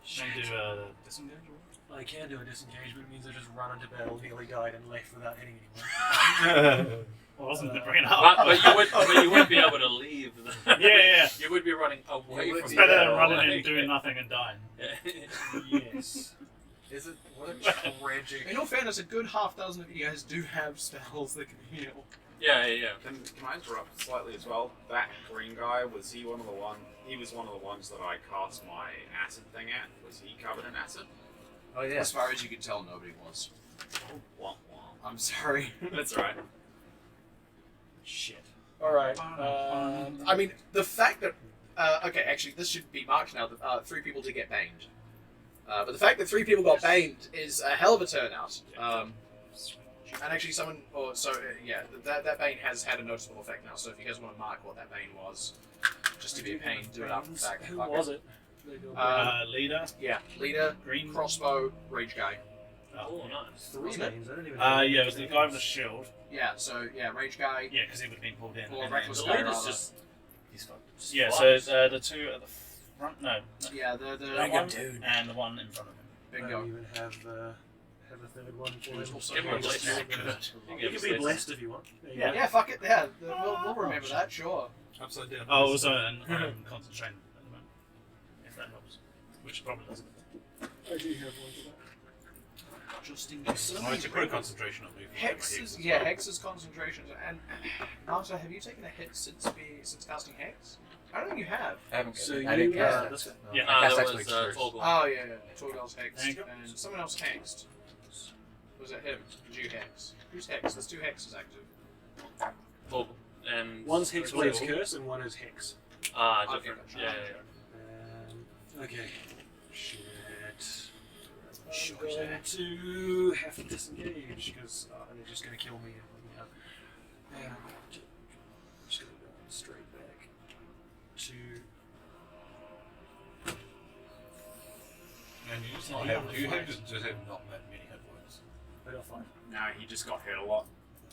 Can you do a disengage? I can do a disengage, but it means I just run into battle, nearly died, and left without hitting anyone. I wasn't to bring it up. But you would be able to leave. Yeah. You would be running away You would from It's be better better than running away. in, doing nothing, and dying. Yes. Is it? What a tragic. In all fairness, a good half dozen of you guys do have spells that can heal. Yeah. Can I interrupt slightly as well? That green guy, was he one of the ones that I cast my acid thing at? Was he covered in acid? Oh yeah. As far as you can tell, nobody was. Womp womp. I'm sorry. That's right. Shit. Alright. I mean, the fact that okay, actually, this should be marked now. That 3 people did get banged, but the fact that 3 people got banged is a hell of a turnout. And actually, that bane has had a noticeable effect now. So if you guys want to mark what that bane was, just to be a pain, do it after the fact. Who Fuck was it. it? Leader, Yeah, leader, green. crossbow, rage guy. Oh, nice. 3 Wasn't it? names. I don't even Yeah, it was the guy with the shield. Yeah, so yeah, rage guy. Yeah, because he would have been pulled in. Or and reckless The then- guy. leader's rather. just. He's fucked. Yeah, Flies. so the 2 at the front, no, Yeah, the one, dude. and the one in front of him. I bingo. don't even have a third one for Who's him. also Give him a blessed. blessing. You can be blessed if you want. There you Yeah. go. Yeah, fuck it. Yeah, we'll remember that. Sure. Upside down. Oh, also, and I'm concentrating at the moment. If that helps. Which probably doesn't. I do have one for that. Interesting to see. Oh, it's a pretty concentration on movement. Hex is Hex is concentration. And Arthur, have you taken a hit since casting Hex? I don't think you have. I haven't. So I didn't you, cast uh, it. So. Yeah, I cast that Exploits was first. Torgal. Oh yeah, Torgal's There hexed, you go. and someone else hexed. Was it him? Did you hex? Who's hex? There's 2 hexes active. Torgal. And One's Hexblade's Torgal. Curse and one is Hex. Different. Okay, Yeah, yeah, Okay. Shit. I'm going to have to disengage because they're just going to kill me. And I'm just going to go straight back to. And you just not have, you have just have not that many hit points. I got 5. No, he just got hit a lot.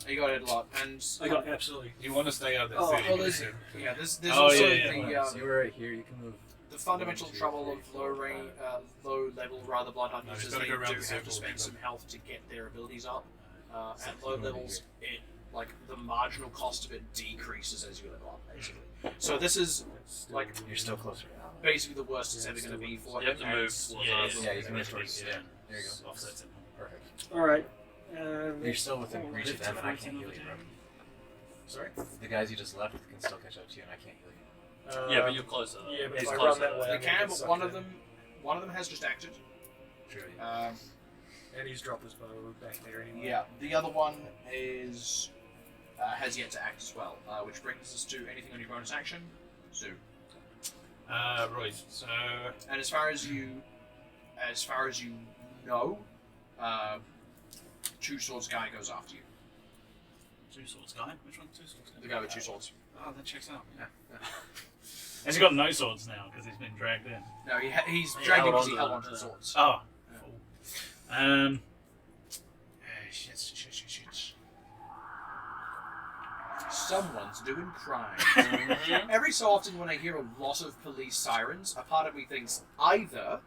You got it a lot, and I got absolutely. You want to stay out of that Oh, 30 well, minutes. there's Oh, also yeah, the yeah. So you're right here. You can move. the fundamental trouble of low level blood hunt No, users. he's gotta They go around do the have circle to spend and some then- health to get their abilities up. At Something low over levels, it like the marginal cost of it decreases as you level up, basically. So this is like You're still closer now. basically the worst it's ever going to be for You have him. to move and- towards Yeah, us. Yeah, you can move move towards- yeah, there you go. Offsets him. Perfect. Alright. You're still within reach of them, and I can't 15 heal you, bro. Sorry. The guys you just left can still catch up to you, and I can't heal you. Yeah, but you're closer. Yeah, but He's if I closer. run that way, They I'm gonna can, get but sucked one of in. them has just acted. True. And he's dropped his bow back there anyway. Yeah, the other one is has yet to act as well, which brings us to anything on your bonus action. So, Right. So and as far as you know, Two Swords guy goes after you. 2 swords guy. Which one? 2 swords guy. The guy with 2 swords. Oh, that checks out. Yeah. Has he got no swords now because he's been dragged in? No, he's He dragged held because he onto held them, onto the yeah. swords. Oh. Shit. Someone's doing crime. Every so often, when I hear a lot of police sirens, a part of me thinks either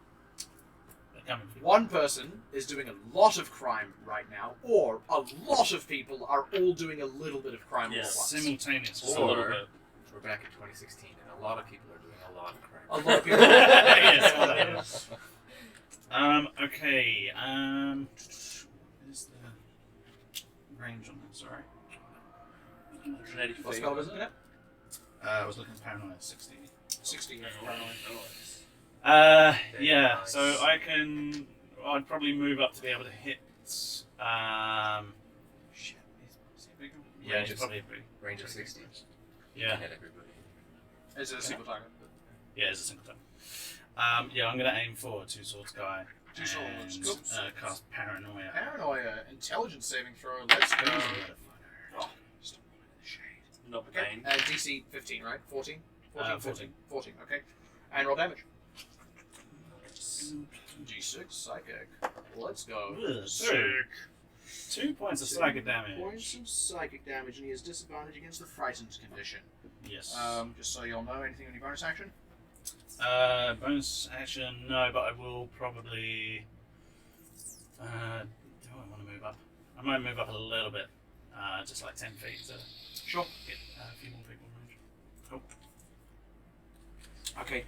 They're coming for you. one person is doing a lot of crime right now, or a lot of people are all doing a little bit of crime all Yeah. at once. Simultaneously. Just a little Or- bit. We're back in 2016, and a lot of people are doing a lot of crime. A lot of people. Yes, all that. Okay. What is the range on that? Sorry. 180 What feet. spell was it? I was looking at paranoia 60. 60. Yeah. Nice. So I'd probably move up to be able to hit. Shit. Is he bigger? Yeah, Range he's of probably big. Range of 60. You Yeah. can hit everybody. Is it a single target? Yeah, it's a single time. Yeah, I'm gonna aim for 2 swords guy. 2 swords. And, Cool. cast paranoia. Paranoia, intelligence saving throw. Let's go. Oh, stop in the shade. Not Okay, pain. DC 15, right? 14? 14, 14. 14, okay. And roll damage. D6 psychic. Let's go. Ugh, Sick. 2 points of psychic damage. Points of psychic damage, and he has disadvantage against the frightened condition. Yes. Just so you'll know, anything on your bonus action? Bonus action, no, but I will probably. Do I want to move up? I might move up a little bit, just like 10 feet to Sure. get a few more people in range. Cool. Okay.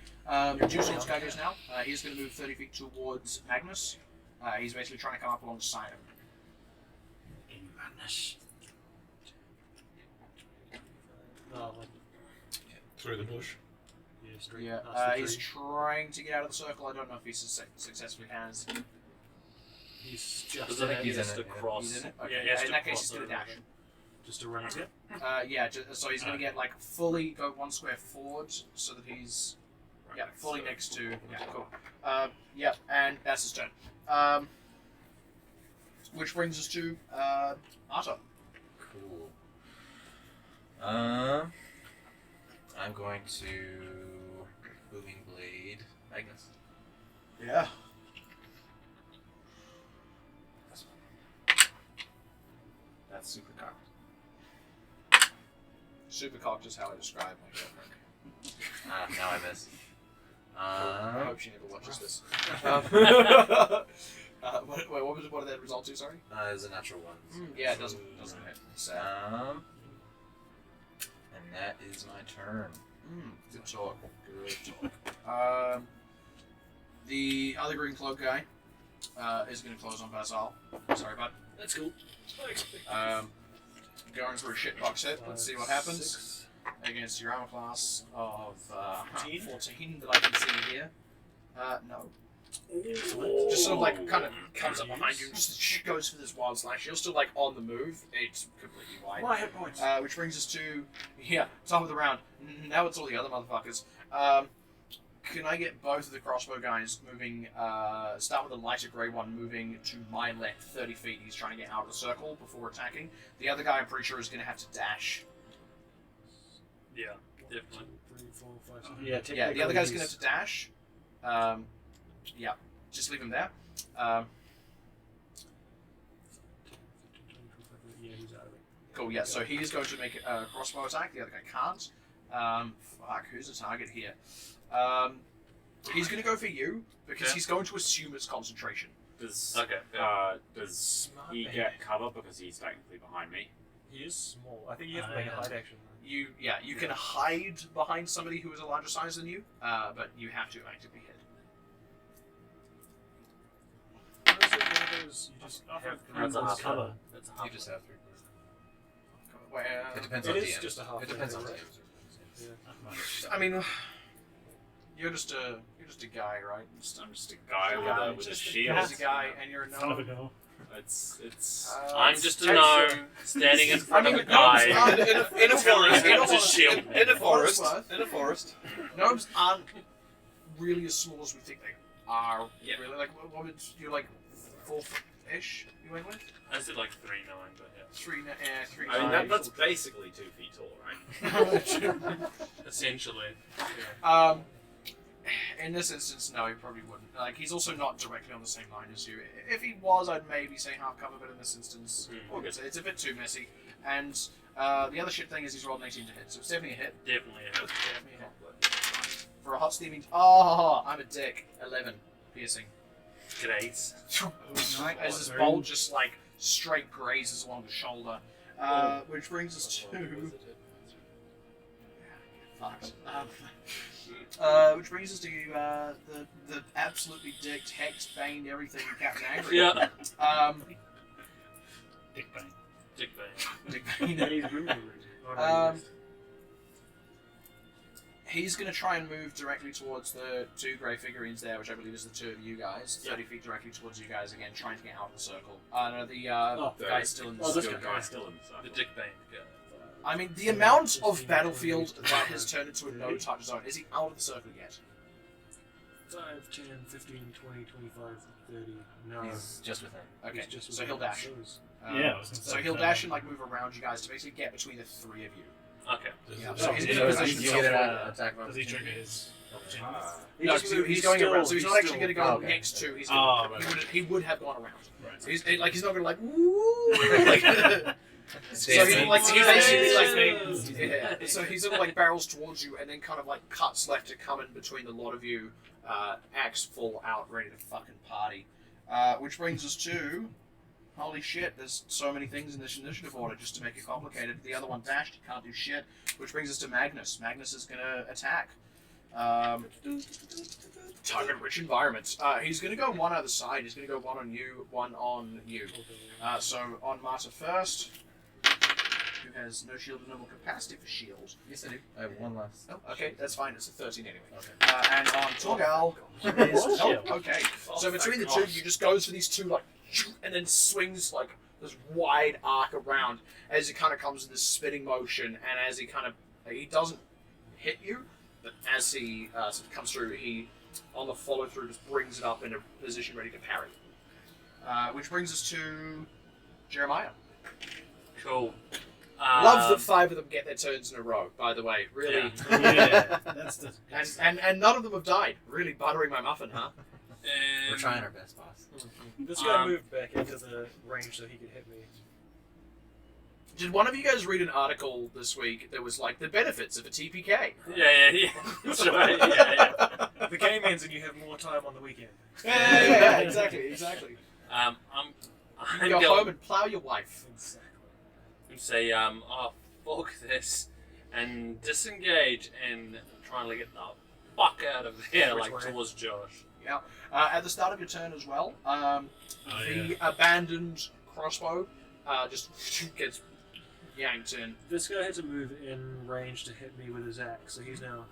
Two Swords guy goes now. He's going to move 30 feet towards Magnus. He's basically trying to come up alongside him. In madness. Oh, like, Through the bush. yeah, straight Yeah, past the he's tree. trying to get out of the circle. I don't know if he successfully has. He's Because just I think he's he in has it, to yeah. cross. He's in it? Yeah, Okay. he has In to that case, cross he's going to over. dash. just to run it. Yeah, so he's going to get like fully go 1 square forward so that he's fully next to. Yeah, cool. Yeah, and that's his turn. Which brings us to Arta. Cool. I'm going to Booming Blade Magnus. Yeah. This one. That's super cocked. Super cocked is how I describe my girlfriend. Now I miss. I hope she never watches this. What did that result to? Sorry. Is a natural one. Yeah, it doesn't hit. Sad. And that is my turn. Good talk. Good talk. The other green cloak guy is going to close on Basal. Sorry, bud. That's cool. Going for a shitbox hit. Let's see what happens against your armor class of 14 that I can see here. No. Just sort of like kind of comes up behind you and just goes for this wild slash. You're still like on the move. It's completely wide. My hit points. Which brings us to top of the round. Now it's all the other motherfuckers. Can I get both of the crossbow guys moving? Start with the lighter grey one moving to my left, 30 feet. He's trying to get out of the circle before attacking. The other guy, I'm pretty sure, is going to have to dash. Yeah, definitely. 3, 4, 5, 6. Yeah, the other guy's going to have to dash. Yeah, just leave him there. Yeah, he's out of it. Cool, yeah, so he is going to make a crossbow attack. The other guy can't. Fuck, who's the target here? He's going to go for you, because he's going to assume it's concentration. Does Smart he man. get cover because he's technically behind me? He is small. I think you have to make a hide action. You can hide behind somebody who is a larger size than you, but you have to actively hit. What is it? One of those you just have That's a half cover. That's a half You just have 3. Where, It depends It on is DM. just a half It depends on cover, DM. Yeah. I mean, you're just a guy, right? I'm just a guy with a Just shield. Just a guy, and you're a Son of a gnome. girl. It's I'm just a gnome standing in front of a guy. In a forest. It's a shield. In a forest. Worth. In a forest. Gnomes aren't really as small as we think they are. Yeah. Really, like what would you like 4-ish? You went with I said like 3'9", but yeah. 3. I mean that's basically 2 feet tall, right? Essentially. In this instance, no, he probably wouldn't. Like, he's also not directly on the same line as you. If he was, I'd maybe say half cover, but in this instance, it's a bit too messy. And the other shit thing is he's rolled an 18 to hit, so it's definitely a hit. Definitely a hit. Definitely a hit. For a hot steaming... Oh, I'm a dick. 11. Piercing. Great. As his bolt just, like, straight grazes along the shoulder. Which brings us to... Fucked. Which brings us to the absolutely dicked, hexed, baned, everything Captain Angry. Yeah. Dick bang. Dick Bane. Dick Bane. And he's really rude. He's going to try and move directly towards the 2 grey figurines there, which I believe is the 2 of you guys. 30 feet directly towards you guys again, trying to get out of the circle. No, the guy's still in the this circle. guy. Still in the circle. The Dick Bane guy. I mean, the amount of battlefield that has turned into a no-touch zone. Is he out of the circle yet? 5, 10, 15, 20, 25, 30. No. He's just within. Okay, He's just so he'll within dash. those. Yeah, I was gonna So say he'll that. dash and like move around you guys to basically get between the 3 of you. Okay. Yeah, So so he's in a you position get an himself. attack Does he trigger his opportunity? No, so he's going around, so he's not actually going to go Oh, okay. next to. He's Oh, gonna, right. he would have gone around. Right. So he's not going to like woo. Like, so he Dancing. like he basically Yay. like so he sort of like barrels towards you and then kind of like cuts left to come in between the lot of you, axe full out, ready to fucking party. Which brings us to. Holy shit, there's so many things in this initiative order just to make it complicated. The other one dashed, he can't do shit. Which brings us to Magnus. Magnus is going to attack. Target rich environments. He's going to go one either side. He's going to go one on you, one on you. So on Marta first, who has no shield and no more capacity for shield. Yes, I do. I have one last. Oh, okay, that's fine. It's a 13 anyway. Okay. And on Torgal, okay. So between the two, you just goes for these two like, and then swings like this wide arc around as he kind of comes in this spinning motion, and as he kind of he doesn't hit you, but as he sort of comes through, he on the follow through just brings it up in a position ready to parry. Which brings us to Jeremiah. Cool. Love that 5 of them get their turns in a row. By the way, really. Yeah, that's the. And none of them have died. Really buttering my muffin, huh? We're trying our best, boss. This guy moved back into the range so he could hit me. Did one of you guys read an article this week that was like the benefits of a TPK? Yeah. That's right. Yeah. The game ends and you have more time on the weekend. Yeah, exactly. I'm You go going home and plow your wife. to say, oh, fuck this, and disengage and trying to get the fuck out of here, Which like way? towards Josh. Yeah. At the start of your turn as well, the yeah. abandoned crossbow just gets yanked in. This guy had to move in range to hit me with his axe, so he's now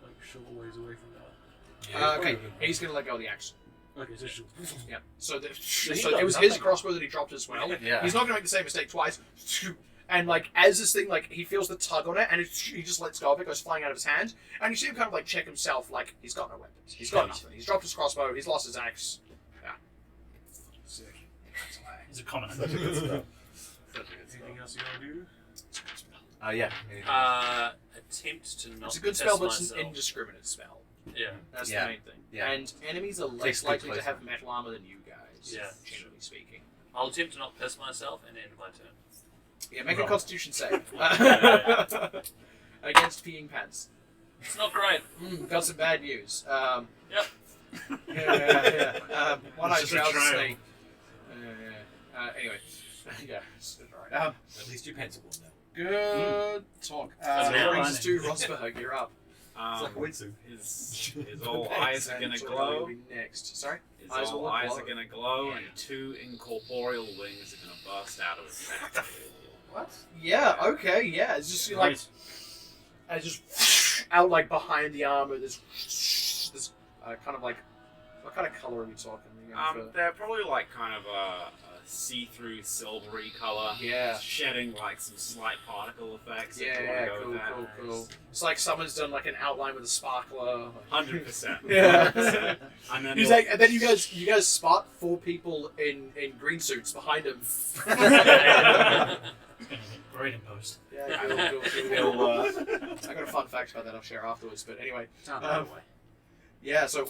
like short ways away from that. Okay, he's gonna let go of the axe. Okay, so she'll... Yeah. So, he so got it was his nothing. crossbow that he dropped as well. Yeah. He's not gonna make the same mistake twice. And like as this thing, like he feels the tug on it, and he just lets go of it, goes flying out of his hand, and you see him kind of like check himself, like he's got no weapons, he's got nothing, he's dropped his crossbow, he's lost his axe. Sick. He's a commoner. Anything else you want to do? Yeah. Attempt to not It's a good piss spell, but it's an myself. indiscriminate spell. Yeah. That's Yeah. the main thing. Yeah. And enemies are less Takes good likely to place. have metal armor than you guys. Yeah. Generally speaking. I'll attempt to not piss myself and end my turn. Yeah, make a Roll. Constitution save against peeing pants. It's not great. Got some bad news. Yep. Yeah. One-eyed It's just a trouser trail. snake. Anyway, yeah, it's alright. At least your pants are warm now. Good talk. That's That all brings right. us to Rosberg. You're up. It's like a windsuit. His all eyes are gonna And Torgo glow. will be next. Sorry. His Eyes all will eyes glow. are gonna glow, and 2 incorporeal wings are gonna burst out of his back. What? Yeah. Okay. Yeah. It's just like, and just out like behind the armor. This kind of like, what kind of color are we talking? Are you going for- They're probably like kind of a see-through silvery color. Yeah. Shedding like some slight particle effects. if you Yeah, wanna go cool, with that. cool. It's like someone's done like an outline with a sparkler. 100%. Yeah. And then He's you'll- like, and then you guys spot 4 people in green suits behind him. Great in post. Yeah, cool. I got a fun fact about that I'll share afterwards. But anyway, yeah. So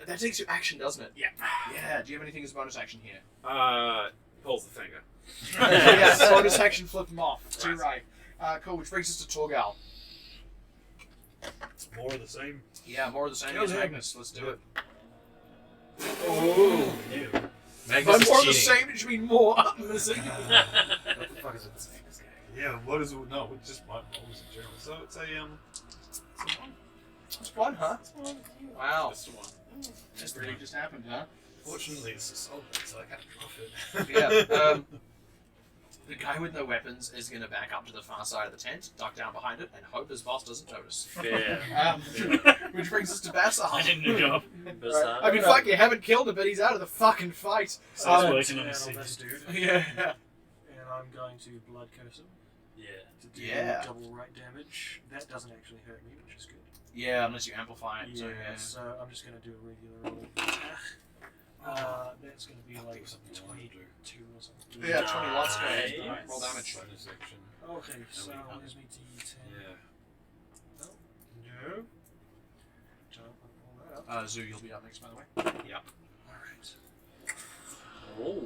that takes your action, doesn't it? Yeah. Yeah. Do you have anything as a bonus action here? pulls the finger. Yeah. Bonus action, flip them off. To right. Cool. Which brings us to Torgal. More of the same. Yeah. More of the same Kill as him. Magnus. Let's do it. Ooh. Ew. By Magnus more of is the cheating. same, did you mean more? I'm missing. What the fuck is with this Magnus guy? Yeah, what is it? No, it's just my rolls in general. So it's a one. It's one, huh? Wow. Just one. This really just happened, huh? Fortunately, it's a solid, so I can't drop it. Yeah. The guy with no weapons is going to back up to the far side of the tent, duck down behind it, and hope his boss doesn't notice. Fair. Which brings us to Bassar. I did a good job. Bizarre. I mean, fuck, you haven't killed him, but he's out of the fucking fight. So it's Um, working on And the on this scene. dude. Yeah. And I'm going to blood curse him Yeah. to do Yeah. double right damage. That doesn't actually hurt me, which is good. Yeah, unless you amplify it. Yeah, So, yeah. so I'm just going to do a regular roll. That's going to be like something you wanna 22 or something. Yeah, 20 lots. Go ahead. Nice. Roll damage. Bonus action. Okay, so we can't- here's me D10. Yeah. No. So I'll pull that up. Zoo, you'll be up next, by the way. Alright. Oh.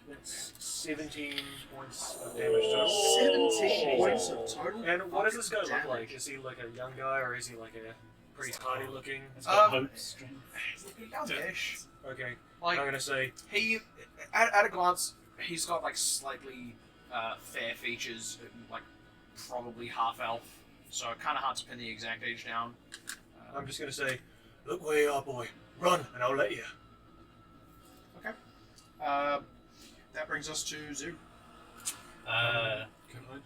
That's 17 points of damage total. 17 points of total. And what does this guy look damage. like? Is he like a young guy or is he like a pretty hardy looking? It's got Um, hope, strength. He's looking youngish. Okay, Like, I'm gonna say he, at a glance, he's got like slightly fair features, like probably half elf, so kind of hard to pin the exact age down. I'm just gonna say, look where you are, boy. Run, and I'll let you. That brings us to Zoo. Can I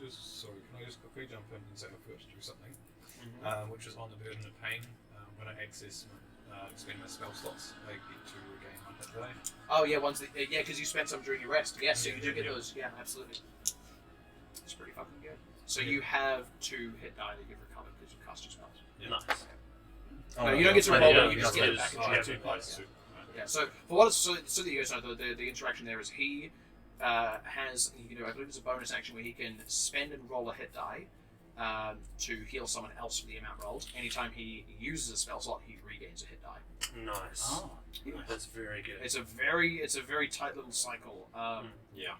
just quickly jump in and say I first do something, which is on the burden of pain. When I access expend my spell slots, I get to regain my hit die. Oh yeah, because you spent some during your rest. Yes, so you do get Yeah. those. Yeah, absolutely. It's pretty fucking good. So you have 2 hit die that you've recovered because you cast your spells. Nice. No, you don't get to yeah, roll yeah, it. You just yeah, get it yeah, back. yeah, into two your points. dice. Yeah. So for what it's, so that you guys know, the interaction there is he has, he can do, I believe it's a bonus action where he can spend and roll a hit die to heal someone else for the amount rolled. Anytime he uses a spell slot, he regains a hit die. Nice. Oh. That's very good. It's a very tight little cycle. Yeah.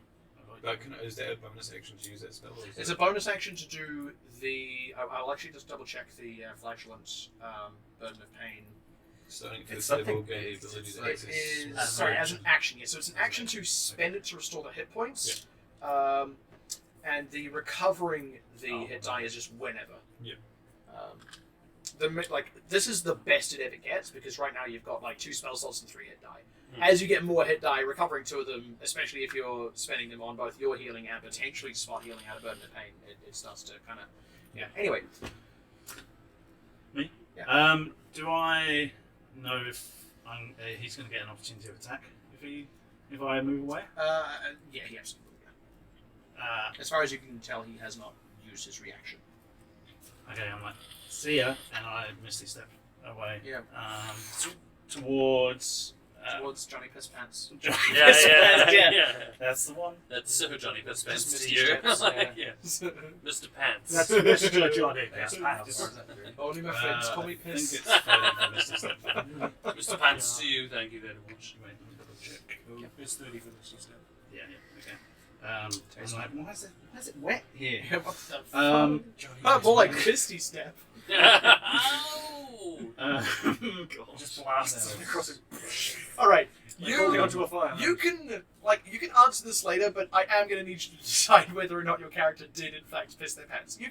But is that a bonus action to use that spell? Or is It's it- a bonus action to do the. I'll actually just double check the flatulence burden of pain. Starting It's first something level, gain the big. ability to It access. is As sorry an as an action. Yeah, so it's an action to spend it to restore the hit points, and the recovering the hit die is just whenever. Yep. This is the best it ever gets because right now you've got like 2 spell slots and 3 hit die. As you get more hit die, recovering 2 of them, especially if you're spending them on both your healing and potentially spot healing out of burden and pain, it starts to kind of Anyway. Me? Yeah. Do I know if he's going to get an opportunity of attack if I move away? Yeah, he absolutely will. As far as you can tell, he has not used his reaction. Okay, I'm like, see ya, and I misty step away. Yeah. Towards Johnny Piss Pants. Johnny Yeah, Piss yeah, Pants, yeah. That's the one. That's so Johnny Piss Pants Just to Misty you. Steps, Yeah. yeah. Mr. Pants. That's Mr. Johnny. Yes, Yes. Only my friends call me I think Piss. it's 30 for misty step. Mr. Pants to you, thank you very much. Wait, let me double check. It's 30 for this step. Yeah, okay. I'm like, why is it wet here? Yeah, what the fuck? Um, More like Misty Step. Oh! Just blasts across his. Alright, Holding onto a fire. you can answer this later, but I am going to need you to decide whether or not your character did in fact piss their pants. You